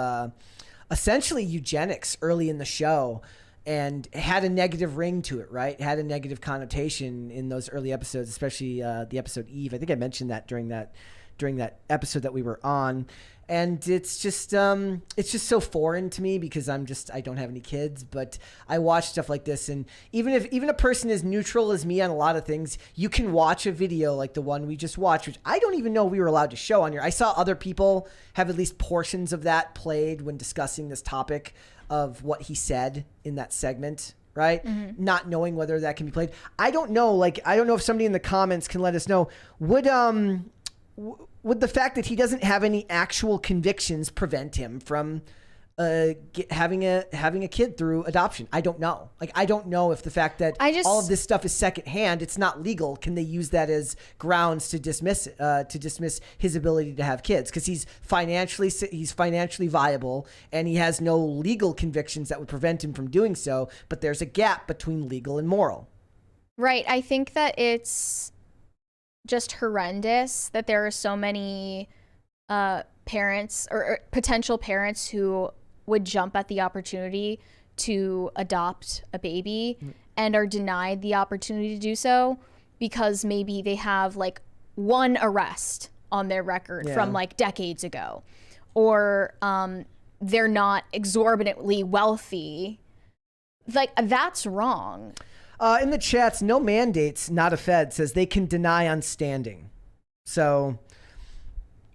essentially eugenics early in the show, and had a negative ring to it, right? It had a negative connotation in those early episodes, especially the episode Eve. I think I mentioned that during that episode that we were on. And it's just so foreign to me because I don't have any kids, but I watch stuff like this. And even a person as neutral as me on a lot of things, you can watch a video like the one we just watched, which I don't even know we were allowed to show on here. I saw other people have at least portions of that played when discussing this topic of what he said in that segment, right? Mm-hmm. Not knowing whether that can be played. I don't know if somebody in the comments can let us know, would the fact that he doesn't have any actual convictions prevent him from having a kid through adoption? I don't know. I don't know if the fact that all of this stuff is secondhand, it's not legal. Can they use that as grounds to dismiss his ability to have kids? Because he's financially viable and he has no legal convictions that would prevent him from doing so. But there's a gap between legal and moral. Right. I think that it's just horrendous that there are so many parents or potential parents who would jump at the opportunity to adopt a baby and are denied the opportunity to do so because maybe they have like one arrest on their record from like decades ago, or they're not exorbitantly wealthy. Like, that's wrong. In the chats, no mandates, not a Fed, says they can deny on standing. So,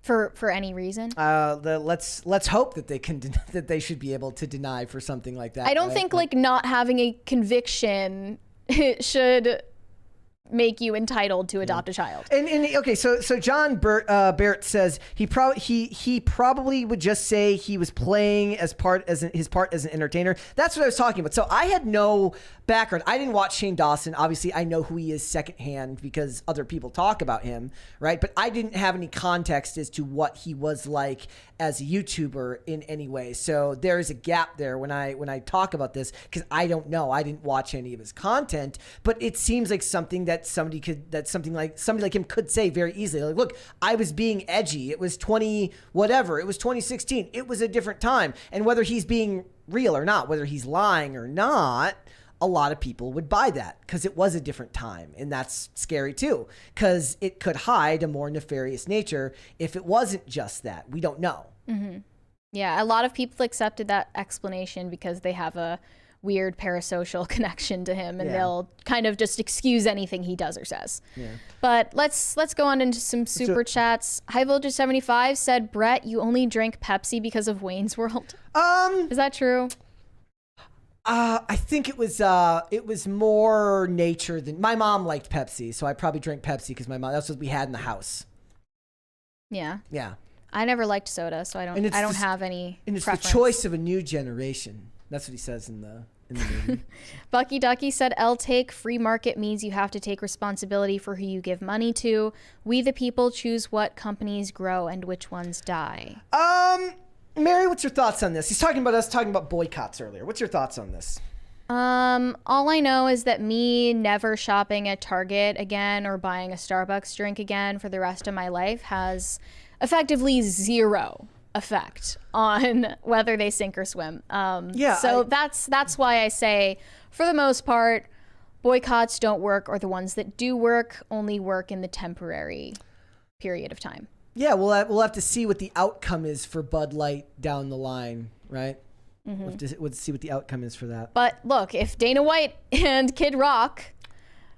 for any reason, let's hope that they can that they should be able to deny for something like that. I don't think like not having a conviction should make you entitled to adopt a child. And okay, so John Barrett says he probably would just say he was playing his part as an entertainer. That's what I was talking about. So I had no background. I didn't watch Shane Dawson. Obviously, I know who he is secondhand because other people talk about him, right? But I didn't have any context as to what he was like as a YouTuber in any way. So there is a gap there when I talk about this because I don't know. I didn't watch any of his content, but it seems like something that somebody like him could say very easily. Like, look, I was being edgy. It was 2016. It was a different time. And whether he's being real or not, whether he's lying or not, a lot of people would buy that because it was a different time. And that's scary too, because it could hide a more nefarious nature if it wasn't just that. We don't know. Mm-hmm. Yeah, a lot of people accepted that explanation because they have a weird parasocial connection to him, and they'll kind of just excuse anything he does or says. Yeah. But let's go on into some super chats. High Voltage 75 said, Brett, you only drink Pepsi because of Wayne's World. Is that true? I think it was more nature than my mom liked Pepsi, so I probably drank Pepsi because my mom, that's what we had in the house. Yeah. Yeah. I never liked soda, so I don't have any And it's preference. the choice of a new generation. That's what he says in the movie. Bucky Ducky said, L take, free market means you have to take responsibility for who you give money to. We the people choose what companies grow and which ones die. Mary, what's your thoughts on this? He's talking about us talking about boycotts earlier. What's your thoughts on this? All I know is that me never shopping at Target again or buying a Starbucks drink again for the rest of my life has effectively zero effect on whether they sink or swim. That's why I say, for the most part, boycotts don't work, or the ones that do work only work in the temporary period of time. Yeah, we'll have to see what the outcome is for Bud Light down the line, right? We'll have to see what the outcome is for that. But look, if Dana White and Kid Rock,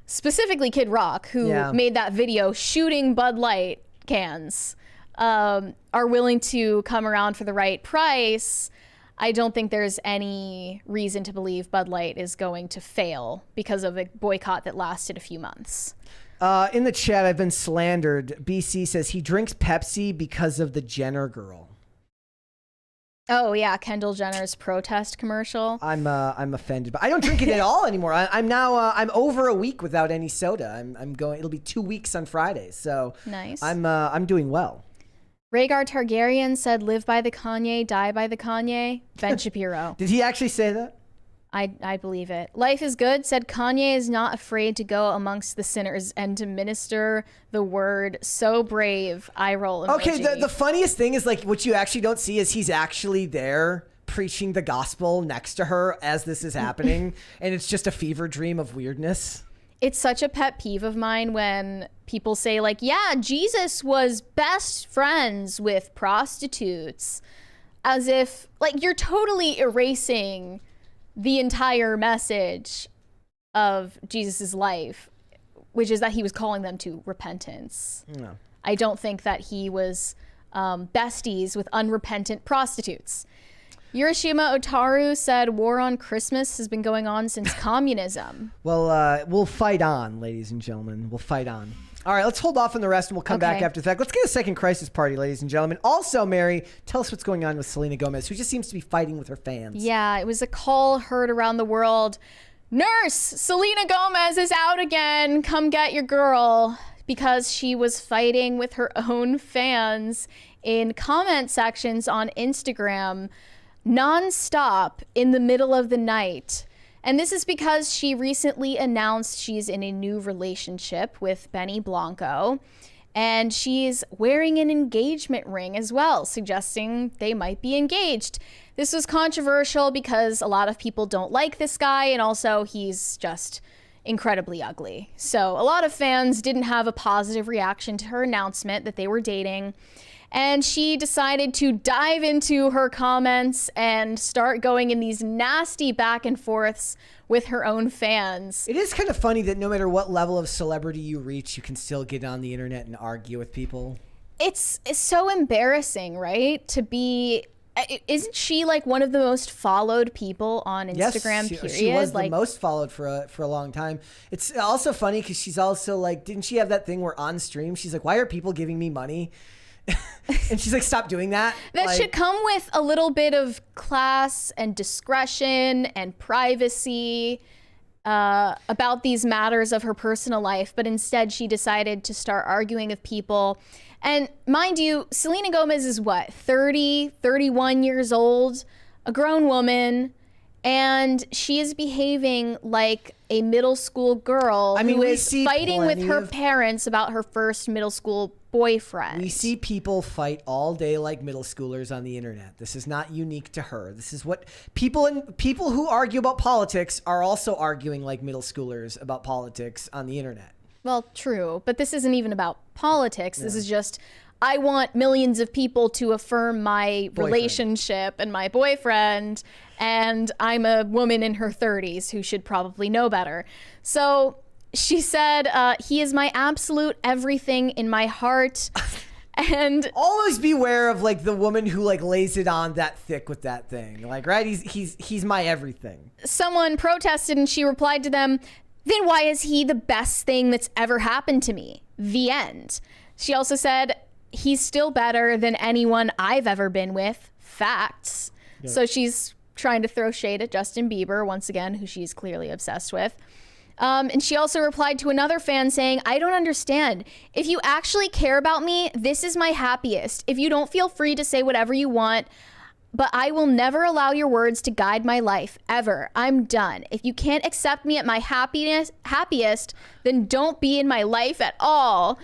specifically Kid Rock, who made that video shooting Bud Light cans, are willing to come around for the right price, I don't think there's any reason to believe Bud Light is going to fail because of a boycott that lasted a few months. In the chat, I've been slandered. BC says he drinks Pepsi because of the Jenner girl. Oh yeah, Kendall Jenner's protest commercial. I'm offended, but I don't drink it at all anymore. I'm over a week without any soda. It'll be 2 weeks on Friday, so nice. I'm doing well. Rhaegar Targaryen said, "Live by the Kanye, die by the Kanye." Ben Shapiro. Did he actually say that? I believe it. Life is Good said, "Kanye is not afraid to go amongst the sinners and to minister the word. So brave." Eye roll emoji. Okay, the funniest thing is, like, what you actually don't see is he's actually there preaching the gospel next to her as this is happening, and it's just a fever dream of weirdness. It's such a pet peeve of mine when people say, like, yeah, Jesus was best friends with prostitutes, as if, like, you're totally erasing the entire message of Jesus's life, which is that he was calling them to repentance. No. I don't think that he was besties with unrepentant prostitutes. Urashima Otaru said, "War on Christmas has been going on since communism." Well, we'll fight on, ladies and gentlemen. We'll fight on. All right, let's hold off on the rest and we'll come back after the fact. Let's get a second crisis party, ladies and gentlemen. Also, Mary, tell us what's going on with Selena Gomez, who just seems to be fighting with her fans. Yeah, it was a call heard around the world. "Nurse, Selena Gomez is out again. Come get your girl," because she was fighting with her own fans in comment sections on Instagram non-stop in the middle of the night. And this is because she recently announced she's in a new relationship with Benny Blanco, and she's wearing an engagement ring as well, suggesting they might be engaged. This was controversial because a lot of people don't like this guy, and also he's just incredibly ugly. So a lot of fans didn't have a positive reaction to her announcement that they were dating. And she decided to dive into her comments and start going in these nasty back and forths with her own fans. It is kind of funny that no matter what level of celebrity you reach, you can still get on the internet and argue with people. It's so embarrassing, right? To be... Isn't she like one of the most followed people on Instagram, yes, period? She was the most followed for a long time. It's also funny because she's also like, didn't she have that thing where on stream, she's like, why are people giving me money? And she's like, stop doing that. That should come with a little bit of class and discretion and privacy about these matters of her personal life. But instead, she decided to start arguing with people. And mind you, Selena Gomez is what, 30, 31 years old, a grown woman, and she is behaving like a middle school girl who is fighting with her parents about her first middle school boyfriend. We see people fight all day like middle schoolers on the internet. This is not unique to her. This is what people who argue about politics are also arguing like middle schoolers about politics on the internet. Well, true, but this isn't even about politics. This is just, I want millions of people to affirm my relationship and my boyfriend, and I'm a woman in her 30s who should probably know better. So she said, he is my absolute everything in my heart. And always beware of like the woman who like lays it on that thick with that thing. Like, right? He's my everything. Someone protested and she replied to them, "Then why is he the best thing that's ever happened to me? The end." She also said, he's still better than anyone I've ever been with. Facts. Yeah. So she's trying to throw shade at Justin Bieber once again, who she's clearly obsessed with. And she also replied to another fan saying, I don't understand. If you actually care about me, this is my happiest. If you don't, feel free to say whatever you want, but I will never allow your words to guide my life, ever. I'm done. If you can't accept me at my happiest, then don't be in my life at all.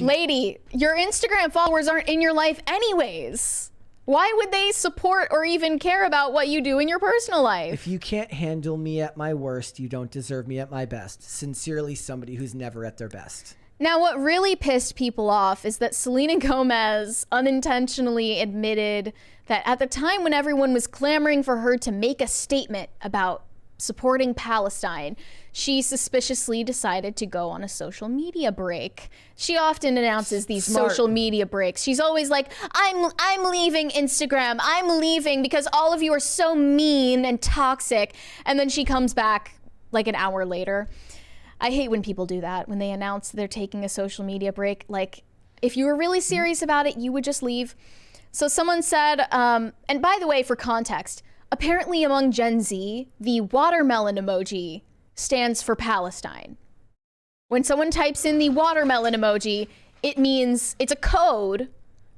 Lady, your Instagram followers aren't in your life anyways. Why would they support or even care about what you do in your personal life? If you can't handle me at my worst, you don't deserve me at my best. Sincerely, somebody who's never at their best. Now, what really pissed people off is that Selena Gomez unintentionally admitted that at the time when everyone was clamoring for her to make a statement about supporting Palestine, she suspiciously decided to go on a social media break. She often announces these social media breaks. She's always like, I'm leaving Instagram. I'm leaving because all of you are so mean and toxic. And then she comes back like an hour later. I hate when people do that, when they announce they're taking a social media break. Like, if you were really serious about it, you would just leave. So someone said, and by the way, for context, apparently among Gen Z, the watermelon emoji stands for Palestine. When someone types in the watermelon emoji, it means it's a code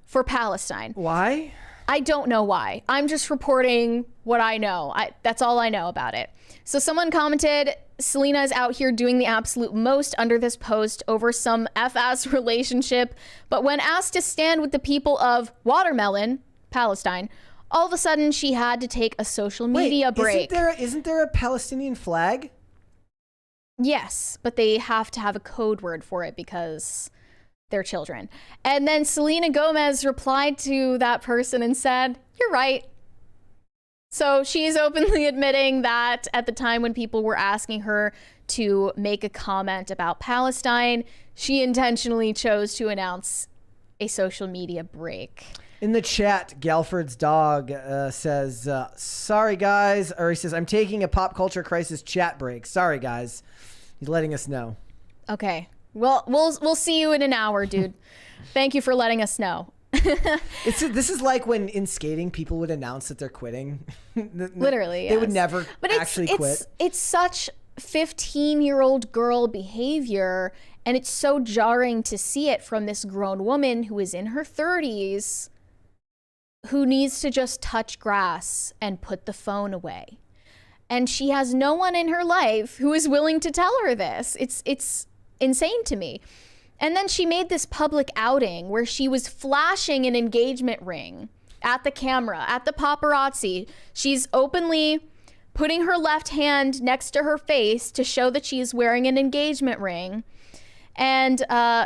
for Palestine. Why? I don't know why. I'm just reporting what I know. That's all I know about it. So someone commented, Selena is out here doing the absolute most under this post over some F-ass relationship, but when asked to stand with the people of watermelon, Palestine, all of a sudden she had to take a social media break. Isn't there a Palestinian flag? Yes, but they have to have a code word for it because they're children. And then Selena Gomez replied to that person and said, you're right. So she's openly admitting that at the time when people were asking her to make a comment about Palestine, she intentionally chose to announce a social media break. In the chat, Galford's dog says, sorry guys, or he says, I'm taking a pop culture crisis chat break. Sorry guys. He's letting us know. Okay. Well, we'll see you in an hour, dude. Thank you for letting us know. This is like when in skating people would announce that they're quitting. Literally, They would never actually quit. It's such 15-year-old girl behavior, and it's so jarring to see it from this grown woman who is in her 30s who needs to just touch grass and put the phone away. And she has no one in her life who is willing to tell her this. It's insane to me. And then she made this public outing where she was flashing an engagement ring at the camera, at the paparazzi. She's openly putting her left hand next to her face to show that she's wearing an engagement ring. And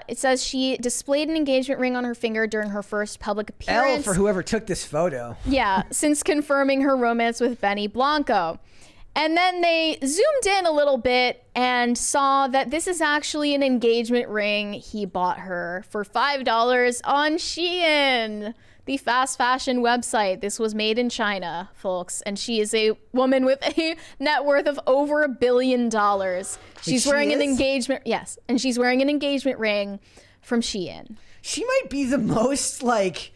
it says she displayed an engagement ring on her finger during her first public appearance. L for whoever took this photo. Yeah, since confirming her romance with Benny Blanco. And then they zoomed in a little bit and saw that this is actually an engagement ring he bought her for $5 on Shein, the fast fashion website. This was made in China, folks. And she is a woman with a net worth of over $1 billion. She's wearing an engagement, yes. And she's wearing an engagement ring from Shein. She might be the most like...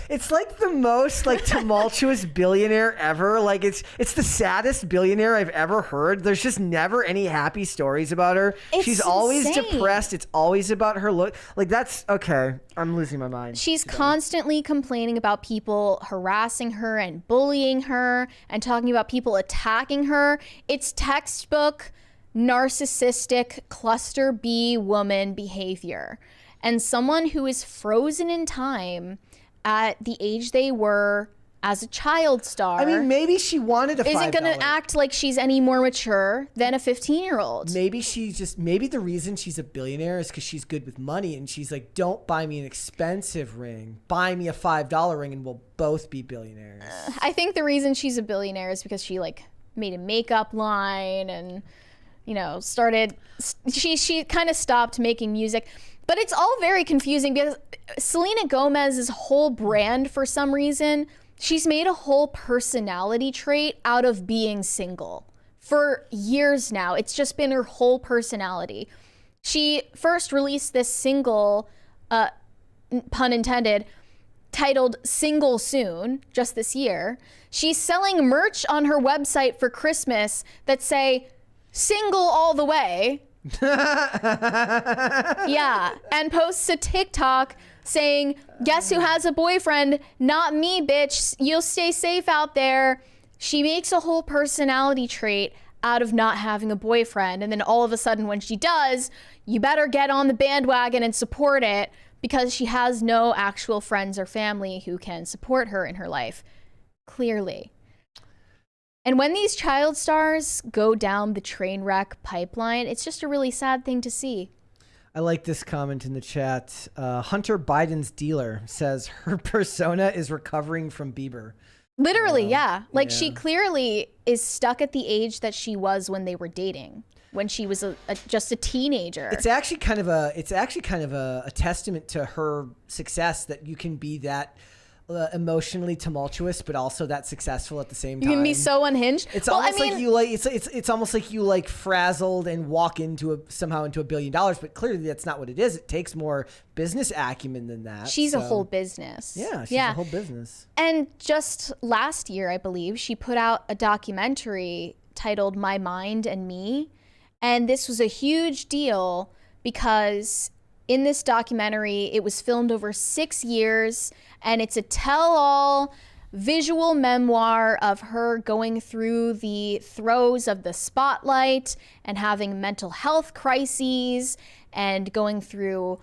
It's like the most like tumultuous billionaire ever. Like it's the saddest billionaire I've ever heard. There's just never any happy stories about her. She's always depressed. It's always about her look. Like that's okay. I'm losing my mind. She's constantly complaining about people harassing her and bullying her and talking about people attacking her. It's textbook narcissistic cluster B woman behavior. And someone who is frozen in time at the age they were as a child star. I mean, maybe she wanted a $5. Isn't going to act like she's any more mature than a 15-year-old. Maybe maybe the reason she's a billionaire is because she's good with money and she's like, don't buy me an expensive ring. Buy me a $5 ring and we'll both be billionaires. I think the reason she's a billionaire is because she like made a makeup line and, you know, she kind of stopped making music. But it's all very confusing because Selena Gomez's whole brand, for some reason, she's made a whole personality trait out of being single. For years now, it's just been her whole personality. She first released this single, pun intended, titled Single Soon, just this year. She's selling merch on her website for Christmas that say, single all the way. Yeah, and posts a TikTok saying, guess who has a boyfriend? Not me, bitch. You'll stay safe out there. She makes a whole personality trait out of not having a boyfriend. And then all of a sudden when she does, you better get on the bandwagon and support it, because she has no actual friends or family who can support her in her life, clearly. And when these child stars go down the train wreck pipeline, it's just a really sad thing to see. I like this comment in the chat. Hunter Biden's dealer says her persona is recovering from Bieber. Literally, yeah. Like, she clearly is stuck at the age that she was when they were dating, when she was just a teenager. It's actually kind of a testament to her success that you can be that emotionally tumultuous, but also that successful at the same time. You can be so unhinged. It's almost like you it's almost like you like frazzled and walk into somehow into $1 billion, but clearly that's not what it is. It takes more business acumen than that. She's a whole business. Yeah, she's a whole business. And just last year, I believe, she put out a documentary titled My Mind and Me. And this was a huge deal because in this documentary, it was filmed over 6 years, and it's a tell-all visual memoir of her going through the throes of the spotlight and having mental health crises and going through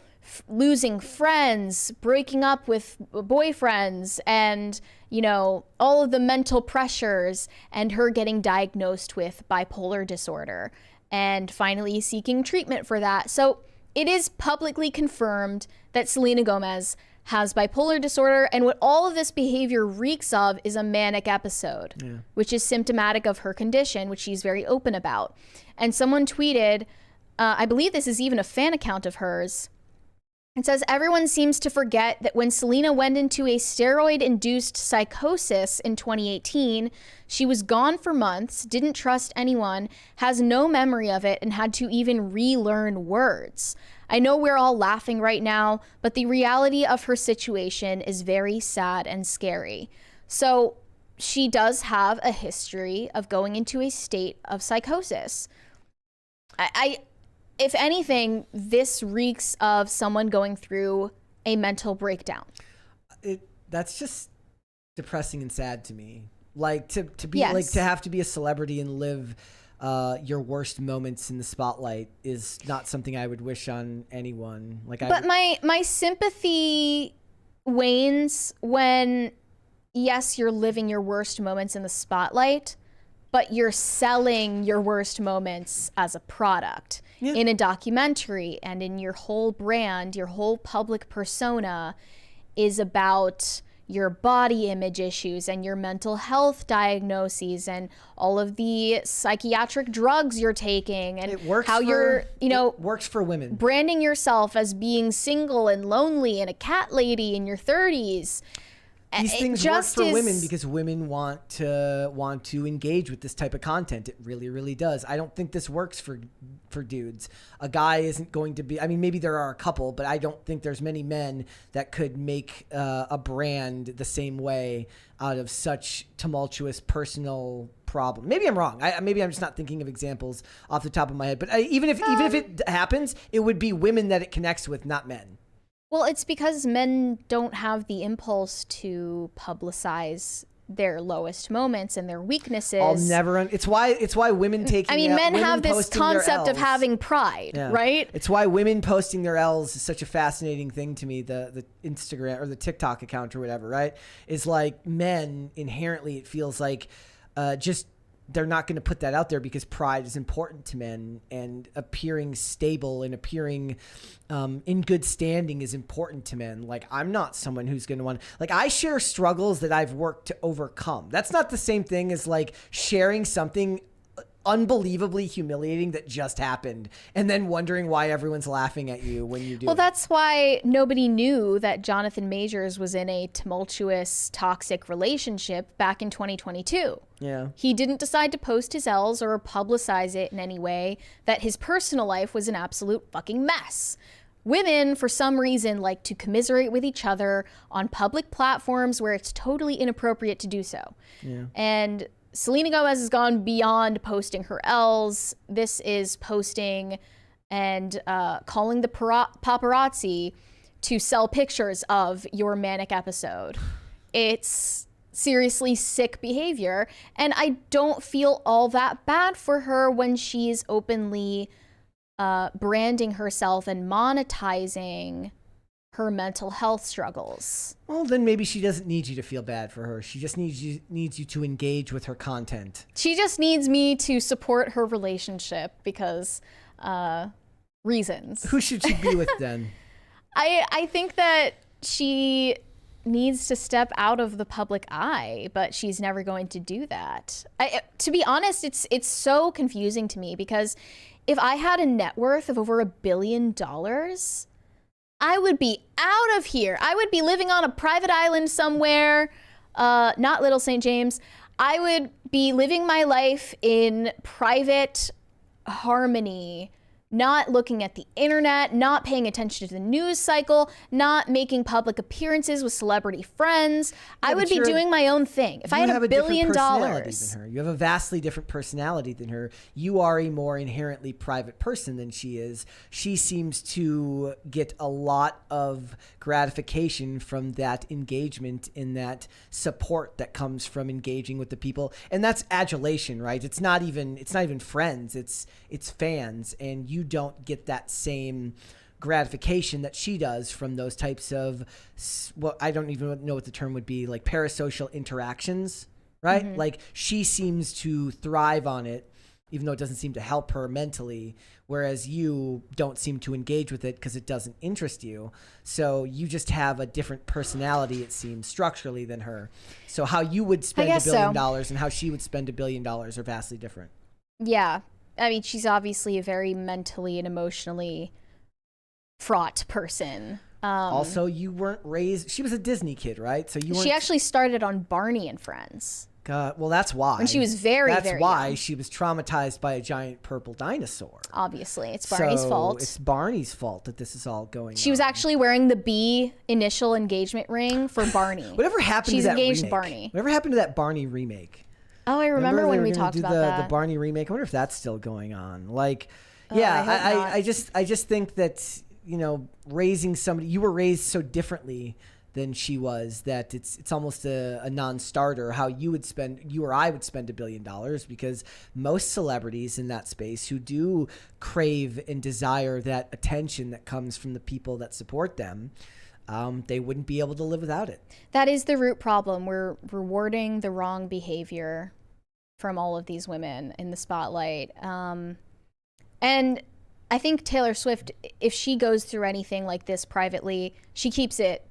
losing friends, breaking up with boyfriends, and, you know, all of the mental pressures, and her getting diagnosed with bipolar disorder and finally seeking treatment for that. So it is publicly confirmed that Selena Gomez has bipolar disorder, and what all of this behavior reeks of is a manic episode, which is symptomatic of her condition, which she's very open about. And someone tweeted, I believe this is even a fan account of hers, it says, everyone seems to forget that when Selena went into a steroid-induced psychosis in 2018, she was gone for months, didn't trust anyone, has no memory of it, and had to even relearn words. I know we're all laughing right now, but the reality of her situation is very sad and scary. So she does have a history of going into a state of psychosis. If anything, this reeks of someone going through a mental breakdown. That's just depressing and sad to me. Like to be like to have to be a celebrity and live your worst moments in the spotlight is not something I would wish on anyone. But my sympathy wanes when, yes, you're living your worst moments in the spotlight, but you're selling your worst moments as a product in a documentary, and in your whole brand, your whole public persona is about your body image issues and your mental health diagnoses and all of the psychiatric drugs you're taking, and you're, it works for women. Branding yourself as being single and lonely and a cat lady in your 30s. These things work for women because women want to engage with this type of content. It really, really does. I don't think this works for dudes. A guy isn't going to be, I mean, maybe there are a couple, but I don't think there's many men that could make a brand the same way out of such tumultuous personal problem. Maybe I'm wrong. Maybe I'm just not thinking of examples off the top of my head. But even if it happens, it would be women that it connects with, not men. Well, it's because men don't have the impulse to publicize their lowest moments and their weaknesses. It's why women taking. I mean, men have this concept of having pride, right? It's why women posting their L's is such a fascinating thing to me. The Instagram or the TikTok account or whatever, right? Is like men inherently. It feels like just. They're not going to put that out there because pride is important to men, and appearing stable and appearing in good standing is important to men. Like, I'm not someone who's going to want, like, I share struggles that I've worked to overcome. That's not the same thing as like sharing something unbelievably humiliating that just happened, and then wondering why everyone's laughing at you when you do. Well, that's why nobody knew that Jonathan Majors was in a tumultuous, toxic relationship back in 2022. Yeah. He didn't decide to post his L's or publicize it in any way, that his personal life was an absolute fucking mess. Women, for some reason, like to commiserate with each other on public platforms where it's totally inappropriate to do so. Yeah. And Selena Gomez has gone beyond posting her L's. This is posting and calling the paparazzi to sell pictures of your manic episode. It's seriously sick behavior. And I don't feel all that bad for her when she's openly branding herself and monetizing her mental health struggles. Well, then maybe she doesn't need you to feel bad for her. She just needs you to engage with her content. She just needs me to support her relationship because reasons. Who should she be with then? I think that she needs to step out of the public eye, but she's never going to do that. To be honest, it's so confusing to me, because if I had a net worth of over $1 billion, I would be out of here. I would be living on a private island somewhere, not Little St. James. I would be living my life in private harmony, not looking at the internet, not paying attention to the news cycle, not making public appearances with celebrity friends. I would be doing my own thing. If I had $1 billion. You have a vastly different personality than her. You are a more inherently private person than she is. She seems to get a lot of gratification from that engagement and that support that comes from engaging with the people. And that's adulation, right? It's not even friends. It's fans, and you don't get that same gratification that she does from those types of, well, I don't even know what the term would be, like parasocial interactions, right? Mm-hmm. Like she seems to thrive on it, even though it doesn't seem to help her mentally, whereas you don't seem to engage with it because it doesn't interest you. So you just have a different personality, it seems, structurally than her. So how you would spend $1 billion and how she would spend $1 billion are vastly different. Yeah. I mean, she's obviously a very mentally and emotionally fraught person. Also, you weren't raised... She was a Disney kid, right? So you weren't... She actually started on Barney and Friends. God, well, that's why. When she was very That's why young. She was traumatized by a giant purple dinosaur. Obviously. It's Barney's fault. It's Barney's fault that this is all going on. She was actually wearing the B initial engagement ring for Barney. Whatever happened to that remake? She's engaged Barney. Whatever happened to that Barney remake? Oh, I remember when we talked about that. The Barney remake. I wonder if that's still going on. Like, yeah, I just think that, you know, raising somebody, you were raised so differently than she was that it's almost a non-starter how you or I would spend $1 billion, because most celebrities in that space who do crave and desire that attention that comes from the people that support them, they wouldn't be able to live without it. That is the root problem. We're rewarding the wrong behavior from all of these women in the spotlight. And I think Taylor Swift, if she goes through anything like this privately, she keeps it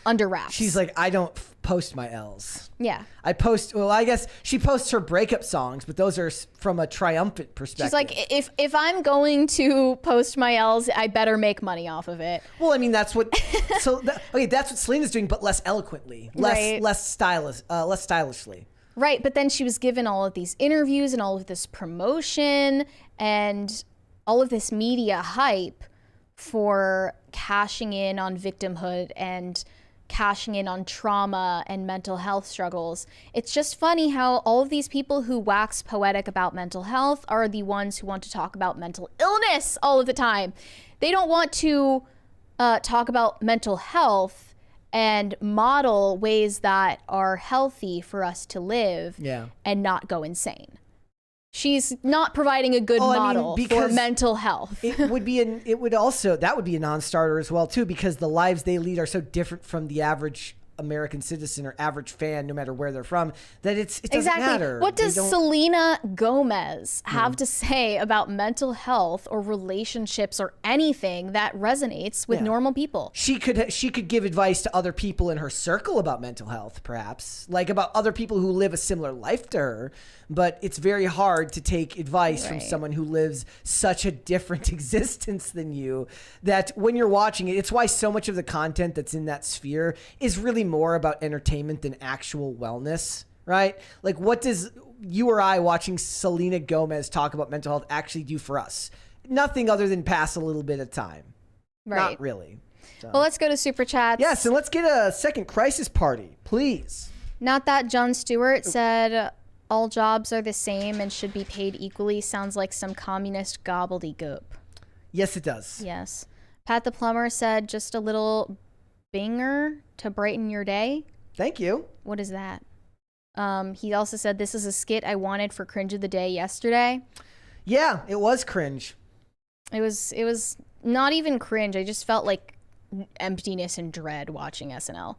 under wraps. She's like, I don't post my L's. Yeah. I guess she posts her breakup songs, but those are from a triumphant perspective. She's like, if I'm going to post my L's, I better make money off of it. Well, I mean, that's what, that's what Selena's doing, but less eloquently, less stylishly. Right. But then she was given all of these interviews and all of this promotion and all of this media hype for cashing in on victimhood and cashing in on trauma and mental health struggles. It's just funny how all of these people who wax poetic about mental health are the ones who want to talk about mental illness all of the time. They don't want to talk about mental health and model ways that are healthy for us to live and not go insane. She's not providing a good model for mental health. That would be a non-starter as well too, because the lives they lead are so different from the average American citizen or average fan, no matter where they're from, that it doesn't Exactly. matter. What does Selena Gomez have to say about mental health or relationships or anything that resonates with normal people? She could give advice to other people in her circle about mental health, perhaps, like about other people who live a similar life to her. But it's very hard to take advice from someone who lives such a different existence than you, that when you're watching it, it's why so much of the content that's in that sphere is really more about entertainment than actual wellness, right? Like, what does you or I watching Selena Gomez talk about mental health actually do for us? Nothing other than pass a little bit of time. Right. Not really. So. Well, let's go to Super Chats. Yes, and let's get a second crisis party, please. Not that John Stewart said all jobs are the same and should be paid equally. Sounds like some communist gobbledygook. Yes, it does. Yes. Pat the plumber said just a little binger to brighten your day. Thank you. What is that? He also said this is a skit I wanted for Cringe of the Day yesterday. Yeah, it was cringe. It was not even cringe. I just felt like emptiness and dread watching SNL.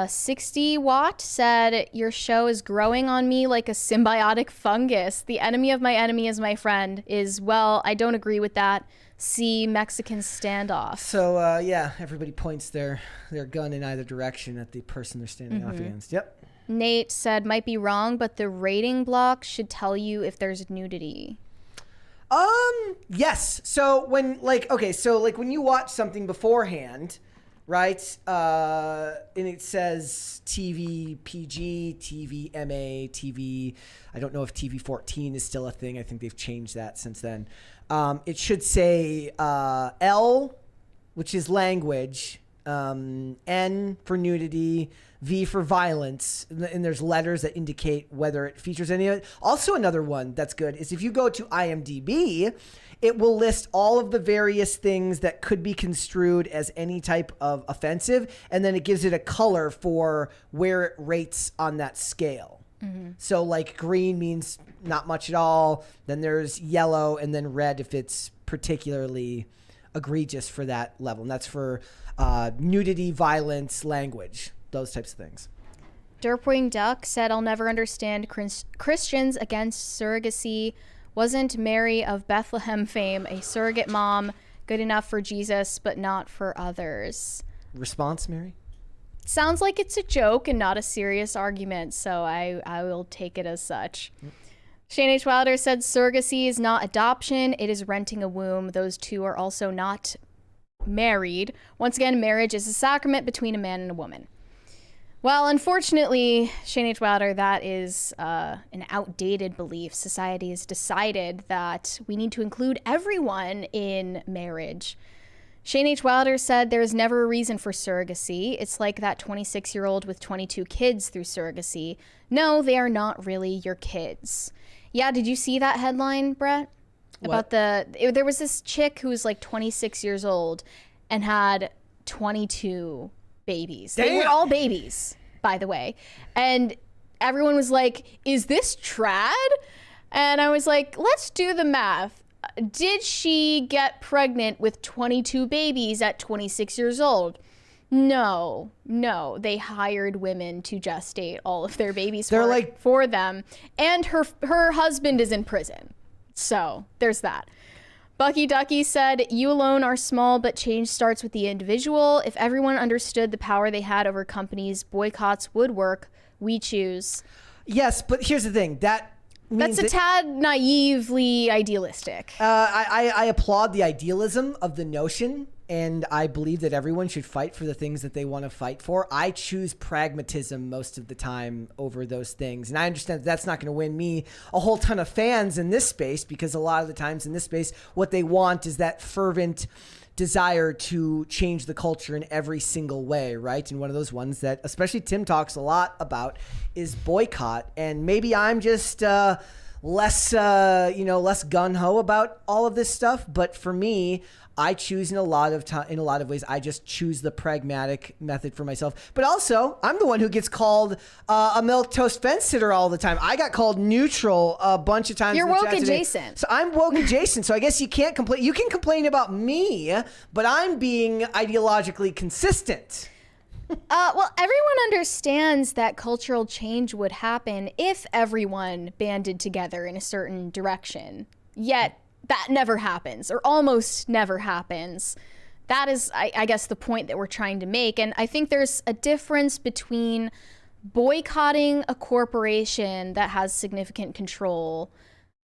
60 Watt said, your show is growing on me like a symbiotic fungus. The enemy of my enemy is my friend is, well, I don't agree with that. See Mexican standoff. So, yeah, everybody points their gun in either direction at the person they're standing off against. Yep. Nate said, might be wrong, but the rating block should tell you if there's nudity. Yes. So when when you watch something beforehand, right? And it says TV PG, TV MA, TV. I don't know if TV 14 is still a thing. I think they've changed that since then. It should say L, which is language, N for nudity, V for violence, and there's letters that indicate whether it features any of it. Also, another one that's good is if you go to IMDb, it will list all of the various things that could be construed as any type of offensive, and then it gives it a color for where it rates on that scale. Mm-hmm. So like green means not much at all, then there's yellow, and then red if it's particularly egregious for that level. And that's for nudity, violence, language, those types of things. Derpwing Duck said, I'll never understand Christians against surrogacy. Wasn't Mary of Bethlehem fame a surrogate mom, good enough for Jesus, but not for others? Response, Mary? Sounds like it's a joke and not a serious argument, so I will take it as such. Yep. Shane H. Wilder said, surrogacy is not adoption, it is renting a womb. Those two are also not married. Once again, marriage is a sacrament between a man and a woman. Well, unfortunately, Shane H. Wilder, that is an outdated belief. Society has decided that we need to include everyone in marriage. Shane H. Wilder said there is never a reason for surrogacy. It's like that 26-year-old with 22 kids through surrogacy. No, they are not really your kids. Yeah, did you see that headline, Brett? What? About there was this chick who was like 26 years old and had 22 babies. Damn. They were all babies, by the way. And everyone was like, is this trad? And I was like, let's do the math. Did she get pregnant with 22 babies at 26 years old? No. They hired women to gestate all of their babies for them. And her husband is in prison. So there's that. Bucky Ducky said, you alone are small, but change starts with the individual. If everyone understood the power they had over companies, boycotts would work. We choose. Yes, but here's the thing. That's a tad naively idealistic. I applaud the idealism of the notion, and I believe that everyone should fight for the things that they want to fight for. I choose pragmatism most of the time over those things. And I understand that's not going to win me a whole ton of fans in this space, because a lot of the times in this space, what they want is that fervent desire to change the culture in every single way, right? And one of those ones that especially Tim talks a lot about is boycott. And maybe I'm just less gung-ho about all of this stuff. But for me, I choose in a lot of ways, I just choose the pragmatic method for myself. But also, I'm the one who gets called a milquetoast fence sitter all the time. I got called neutral a bunch of times. You're woke adjacent. So I'm woke adjacent. So I guess you can't complain. You can complain about me, but I'm being ideologically consistent. Well, everyone understands that cultural change would happen if everyone banded together in a certain direction. Yet that never happens, or almost never happens. That is, I guess, the point that we're trying to make. And I think there's a difference between boycotting a corporation that has significant control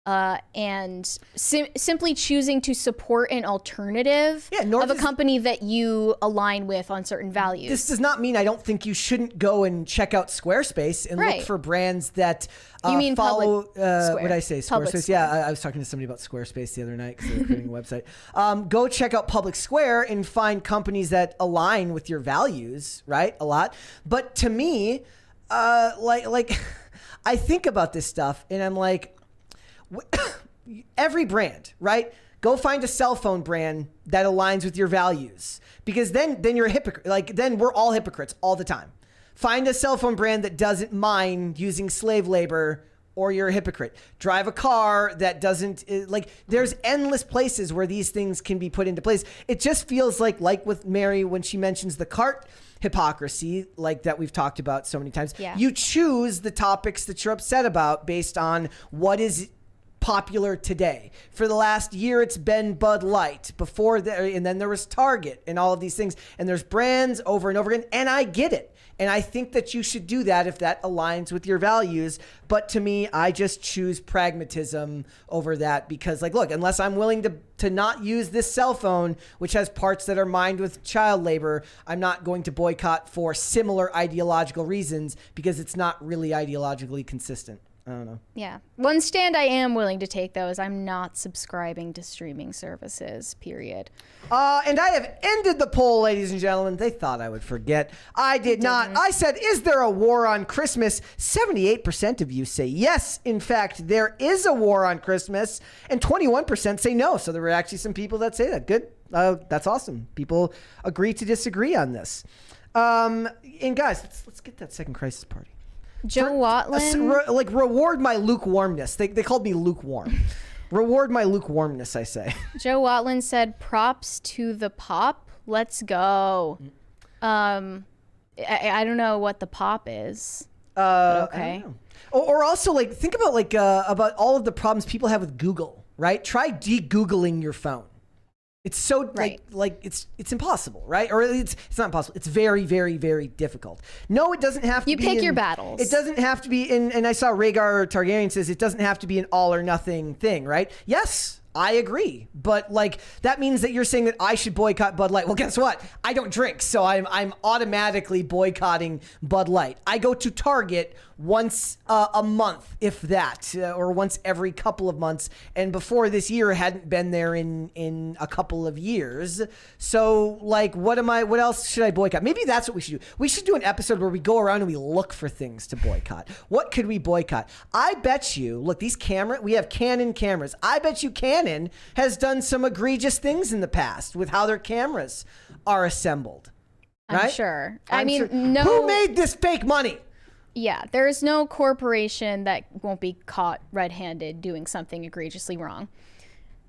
and simply choosing to support an alternative of a company that you align with on certain values. This does not mean I don't think you shouldn't go and check out Squarespace and look for brands that you mean follow. what did I say? Squarespace. Yeah, I was talking to somebody about Squarespace the other night because they were creating a website. Go check out Public Square and find companies that align with your values, right? A lot. But to me, like I think about this stuff and I'm like, every brand, right? Go find a cell phone brand that aligns with your values, because then you're a hypocrite. Like, then we're all hypocrites all the time. Find a cell phone brand that doesn't mind using slave labor, or you're a hypocrite. Drive a car that doesn't, like, there's endless places where these things can be put into place. It just feels like with Mary, when she mentions the cart hypocrisy, like that we've talked about so many times, you choose the topics that you're upset about based on what is popular today. For the last year, it's been Bud Light. Before there, and then there was Target and all of these things. And there's brands over and over again. And I get it. And I think that you should do that if that aligns with your values. But to me, I just choose pragmatism over that, because, like, look, unless I'm willing to not use this cell phone, which has parts that are mined with child labor, I'm not going to boycott for similar ideological reasons, because it's not really ideologically consistent. I don't know. Yeah. One stand I am willing to take, though, is I'm not subscribing to streaming services, period. And I have ended the poll, ladies and gentlemen. They thought I would forget. I did not. I said, is there a war on Christmas? 78% of you say yes. In fact, there is a war on Christmas. And 21% say no. So there were actually some people that say that. Good. That's awesome. People agree to disagree on this. And guys, let's get that second crisis party. Joe Watland, reward my lukewarmness. They called me lukewarm. Reward my lukewarmness, I say. Joe Watland said, "Props to the pop. Let's go." I don't know what the pop is. Okay. Or also, like, think about about all of the problems people have with Google. Right? Try de-Googling your phone. It's so it's impossible, right? Or it's not impossible. It's very, very, very difficult. No, it doesn't have to be. You pick your battles. It doesn't have to be in, and I saw Rhaegar Targaryen says it doesn't have to be an all or nothing thing, right? Yes, I agree. But like, that means that you're saying that I should boycott Bud Light. Well, guess what? I don't drink, so I'm automatically boycotting Bud Light. I go to Target once a month, if that, or once every couple of months. And before this year, hadn't been there in a couple of years. So like, what else should I boycott? Maybe that's what we should do. We should do an episode where we go around and we look for things to boycott. What could we boycott? I bet you, look, we have Canon cameras. I bet you Canon has done some egregious things in the past with how their cameras are assembled. Right? I'm sure. No. Who made this fake money? Yeah, there is no corporation that won't be caught red-handed doing something egregiously wrong.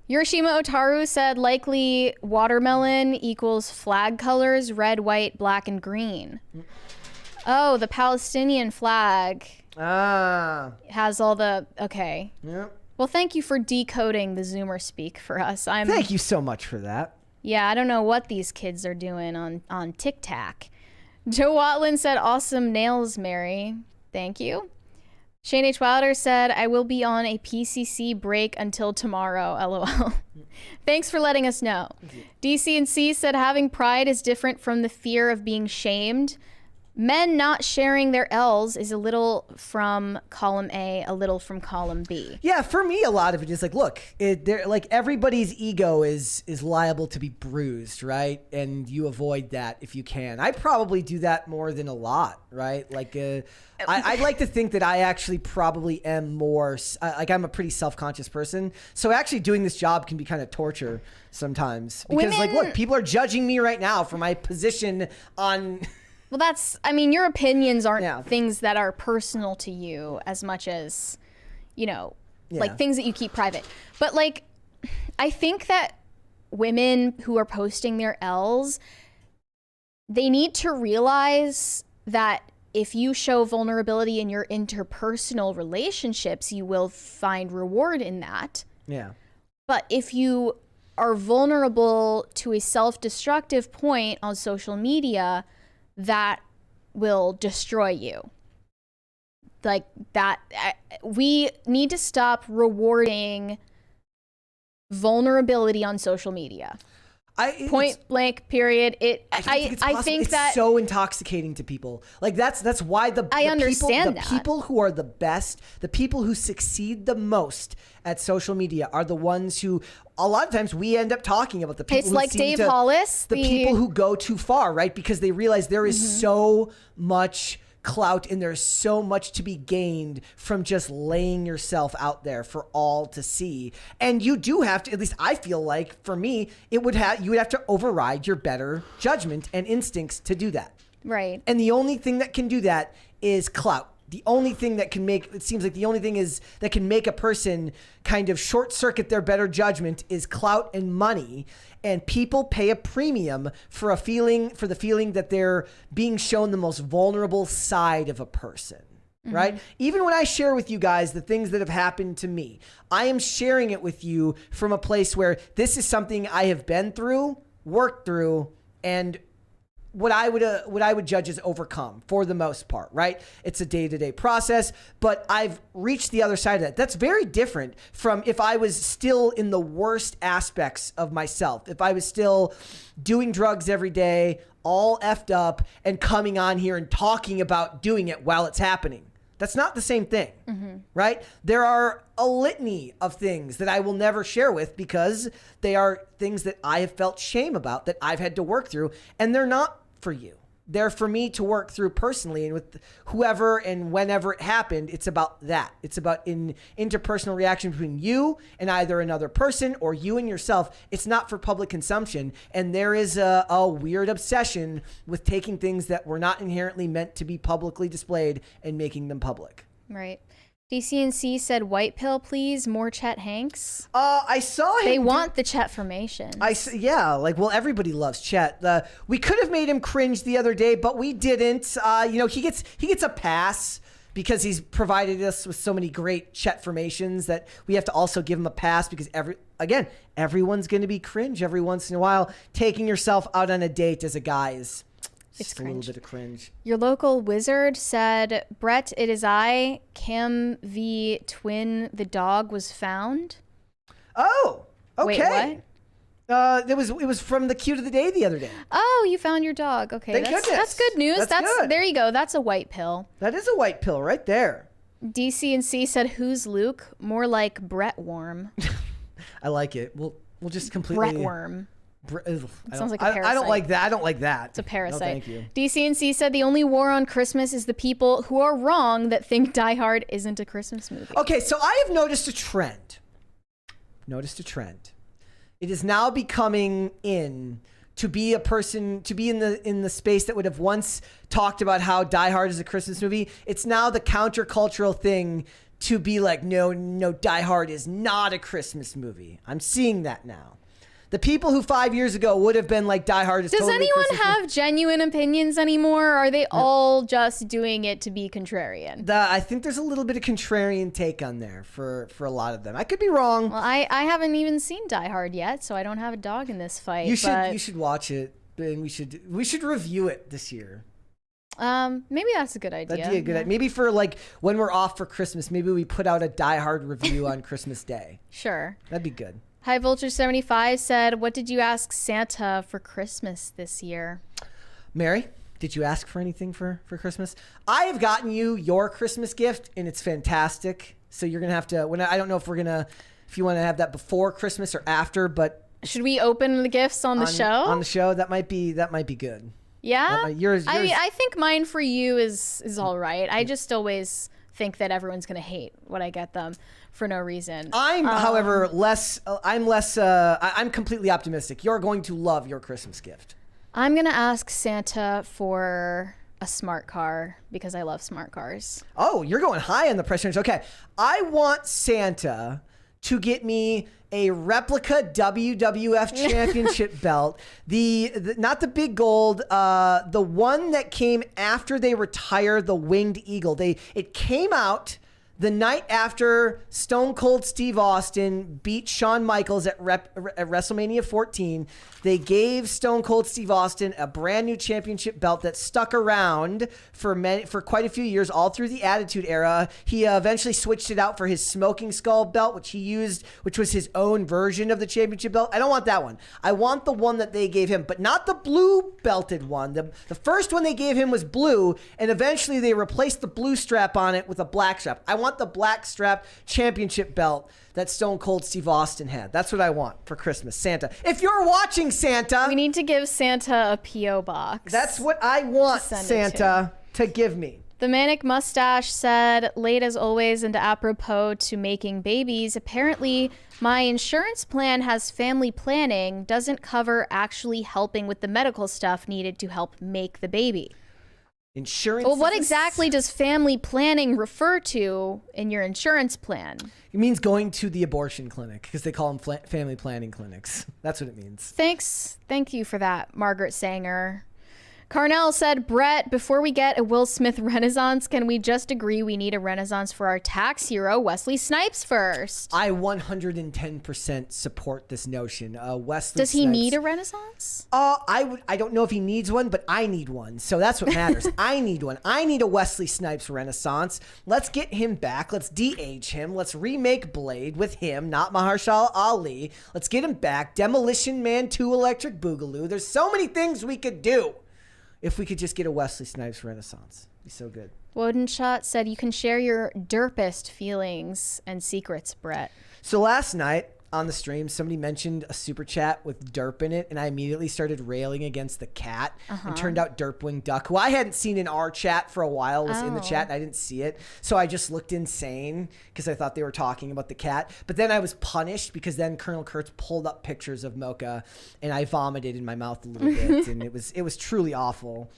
Hiroshima Otaru said likely watermelon equals flag colors, red, white, black, and green. Oh, the Palestinian flag has all the, okay. Yep. Well, thank you for decoding the Zoomer speak for us. Thank you so much for that. Yeah, I don't know what these kids are doing on TikTok. Joe Watland said, awesome nails, Mary. Thank you. Shane H. Wilder said, I will be on a PCC break until tomorrow, LOL. Thanks for letting us know. DC&C said, having pride is different from the fear of being shamed. Men not sharing their L's is a little from column A, a little from column B. Yeah, for me, a lot of it is like, look, everybody's ego is liable to be bruised, right? And you avoid that if you can. I probably do that more than a lot, right? Like, I'd like to think that I actually probably am more, I'm a pretty self-conscious person. So actually doing this job can be kind of torture sometimes. Because look, people are judging me right now for my position on... Well, your opinions aren't things that are personal to you as much as, like things that you keep private. But like, I think that women who are posting their L's, they need to realize that if you show vulnerability in your interpersonal relationships, you will find reward in that. Yeah. But if you are vulnerable to a self-destructive point on social media, that will destroy you. Like that, we need to stop rewarding vulnerability on social media. Point blank, period. I think that it's so intoxicating to people. Like that's why the people who are the best, the people who succeed the most at social media are the ones who a lot of times we end up talking about the people. It's like Dave Hollis, the people who go too far, right? Because they realize there is so much clout and there's so much to be gained from just laying yourself out there for all to see. And you do have to, at least I feel like for me, you would have to override your better judgment and instincts to do that. Right. And the only thing that can do that is clout. The only thing that can make, it seems like the only thing is that can make a person kind of short circuit their better judgment is clout and money. And people pay a premium for the feeling that they're being shown the most vulnerable side of a person. Right? Even when I share with you guys the things that have happened to me, I am sharing it with you from a place where this is something I have been through, worked through, and what I would judge as overcome for the most part, right? It's a day-to-day process, but I've reached the other side of that. That's very different from if I was still in the worst aspects of myself. If I was still doing drugs every day, all effed up, and coming on here and talking about doing it while it's happening. That's not the same thing, right? There are a litany of things that I will never share with because they are things that I have felt shame about, that I've had to work through, and they're not for you. They're for me to work through personally, and with whoever and whenever it happened, it's about that. It's about interpersonal reaction between you and either another person or you and yourself. It's not for public consumption, and there is a weird obsession with taking things that were not inherently meant to be publicly displayed and making them public. Right. DCNC said, white pill, please. More Chet Hanks. I saw him. They want the Chet formation. Everybody loves Chet. We could have made him cringe the other day, but we didn't. He gets a pass because he's provided us with so many great Chet formations that we have to also give him a pass because everyone's going to be cringe every once in a while. Taking yourself out on a date as a guy is just a little bit of cringe. Your local wizard said, Brett, it is I, Kim V. Twin, the dog was found. Oh, okay. Wait, what? It was from the cute of the day the other day. Oh, you found your dog. Okay, that's good news. That's good. There you go. That's a white pill. That is a white pill right there. DCNC said, who's Luke? More like Brett Worm. I like it. We'll just completely... Brett Worm. Sounds like a parasite. I don't like that. I don't like that. It's a parasite. No, thank you. DCNC said the only war on Christmas is the people who are wrong that think Die Hard isn't a Christmas movie. Okay, so I have noticed a trend. It is now becoming in to be a person, to be in the space that would have once talked about how Die Hard is a Christmas movie. It's now the countercultural thing to be like, no, Die Hard is not a Christmas movie. I'm seeing that now. The people who 5 years ago would have been like, Die Hard is Does totally anyone Christmas have movie. genuine opinions anymore? Or are they all just doing it to be contrarian? I think there's a little bit of contrarian take on there for a lot of them. I could be wrong. Well, I haven't even seen Die Hard yet, so I don't have a dog in this fight. You should watch it, and we should review it this year. Maybe that's a good idea. That'd be a good idea. Maybe for like when we're off for Christmas, maybe we put out a Die Hard review on Christmas Day. Sure. That'd be good. High Vulture 75 said, what did you ask Santa for Christmas this year? Mary, did you ask for anything for Christmas? I have gotten you your Christmas gift, and it's fantastic. So you're going to have to, I don't know if you want to have that before Christmas or after, but. Should we open the gifts on the show? On the show, that might be good. Yeah? Yours. I mean, I think mine for you is all right. I just always think that everyone's going to hate what I get them for no reason. I'm, however, I'm completely optimistic. You're going to love your Christmas gift. I'm going to ask Santa for a smart car because I love smart cars. Oh, you're going high on the price range. Okay. I want Santa to get me a replica WWF championship belt. The not the big gold, the one that came after they retired the Winged Eagle. It came out the night after Stone Cold Steve Austin beat Shawn Michaels at WrestleMania 14. They gave Stone Cold Steve Austin a brand new championship belt that stuck around for quite a few years, all through the Attitude Era. He eventually switched it out for his Smoking Skull belt, which he used, which was his own version of the championship belt. I don't want that one. I want the one that they gave him, but not the blue belted one. The first one they gave him was blue, and eventually they replaced the blue strap on it with a black strap. I want the black strap championship belt that Stone Cold Steve Austin had. That's what I want for Christmas. Santa. If you're watching, Santa. We need to give Santa a P.O. box. That's what I want Santa to give me. The Manic Mustache said, late as always and apropos to making babies, apparently my insurance plan has family planning, doesn't cover actually helping with the medical stuff needed to help make the baby. Insurance. Well, what exactly does family planning refer to in your insurance plan? It means going to the abortion clinic because they call them family planning clinics. That's what it means. Thanks. Thank you for that, Margaret Sanger. Carnell said, Brett, before we get a Will Smith renaissance, can we just agree we need a renaissance for our tax hero, Wesley Snipes, first? I 110% support this notion. Wesley Does he Snipes, need a renaissance? I don't know if he needs one, but I need one. So that's what matters. I need one. I need a Wesley Snipes renaissance. Let's get him back. Let's de-age him. Let's remake Blade with him, not Mahershala Ali. Let's get him back. Demolition Man 2 Electric Boogaloo. There's so many things we could do. If we could just get a Wesley Snipes renaissance. It'd be so good. Wodenshot said you can share your derpest feelings and secrets, Brett. So last night on the stream, somebody mentioned a super chat with derp in it, and I immediately started railing against the cat. And turned out Derpwing Duck, who I hadn't seen in our chat for a while, was in the chat, and I didn't see it. So I just looked insane because I thought they were talking about the cat. But then I was punished because then Colonel Kurtz pulled up pictures of Mocha, and I vomited in my mouth a little bit, and it was truly awful.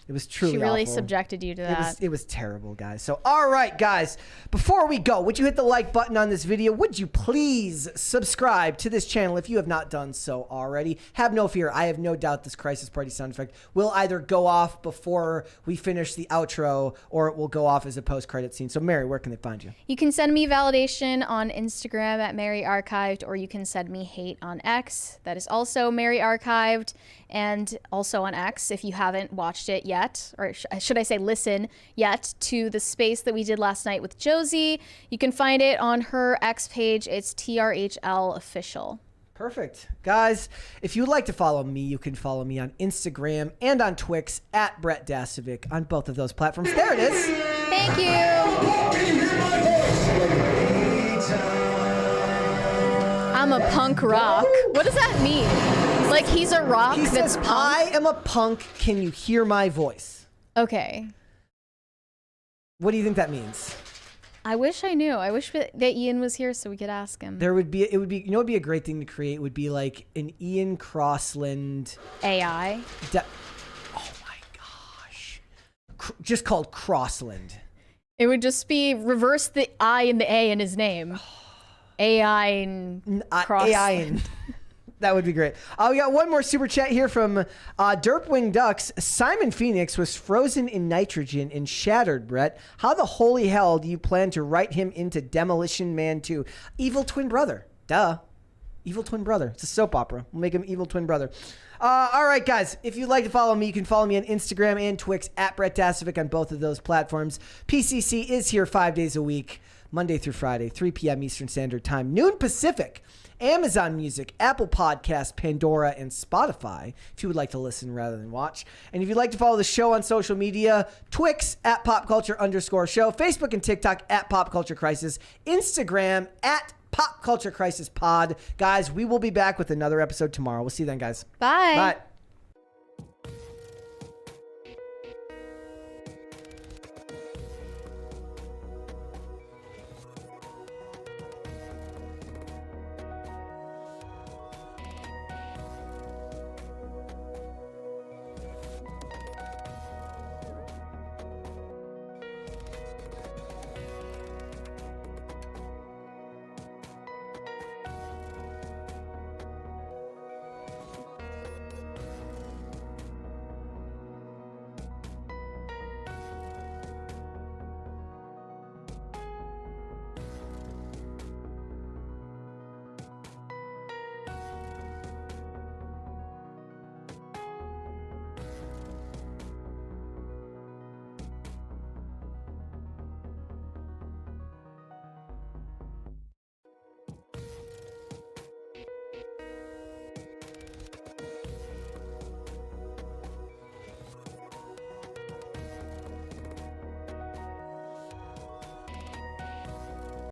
It was truly awful. She really subjected you to that. It was terrible, guys. So, all right, guys, before we go, would you hit the like button on this video? Would you please subscribe to this channel if you have not done so already? Have no fear. I have no doubt this Crisis Party sound effect will either go off before we finish the outro or it will go off as a post-credit scene. So, Mary, where can they find you? You can send me validation on Instagram at Mary Archived, or you can send me hate on X. That is also Mary Archived, and also on X if you haven't watched it yet, or should I say listen yet, to the space that we did last night with Josie. You can find it on her X page. It's TRHL Official. Perfect. Guys, if you would like to follow me, you can follow me on Instagram and on Twix at Brett Dasovic on both of those platforms. There it is. Thank you. I'm a punk rock. What does that mean? Like he's a rock He that's says, punk? I am a punk. Can you hear my voice? Okay. What do you think that means? I wish I knew. I wish that Ian was here so we could ask him. It would be, you know, it'd be a great thing to create would be like an Ian Crossland AI. Oh my gosh. Just called Crossland. It would just be reverse the I and the A in his name. AI and Crossland. AI and that would be great. We got one more super chat here from Derpwing Ducks. Simon Phoenix was frozen in nitrogen and shattered, Brett. How the holy hell do you plan to write him into Demolition Man 2? Evil twin brother. Duh. Evil twin brother. It's a soap opera. We'll make him evil twin brother. All right, guys. If you'd like to follow me, you can follow me on Instagram and Twix at Brett Dasovic on both of those platforms. PCC is here 5 days a week, Monday through Friday, 3 p.m. Eastern Standard Time, noon Pacific. Amazon Music, Apple Podcasts, Pandora, and Spotify, if you would like to listen rather than watch. And if you'd like to follow the show on social media, Twix at popculture_show, Facebook and TikTok at Pop Culture Crisis, Instagram at Pop Culture Crisis Pod. Guys, we will be back with another episode tomorrow. We'll see you then, guys. Bye. Bye.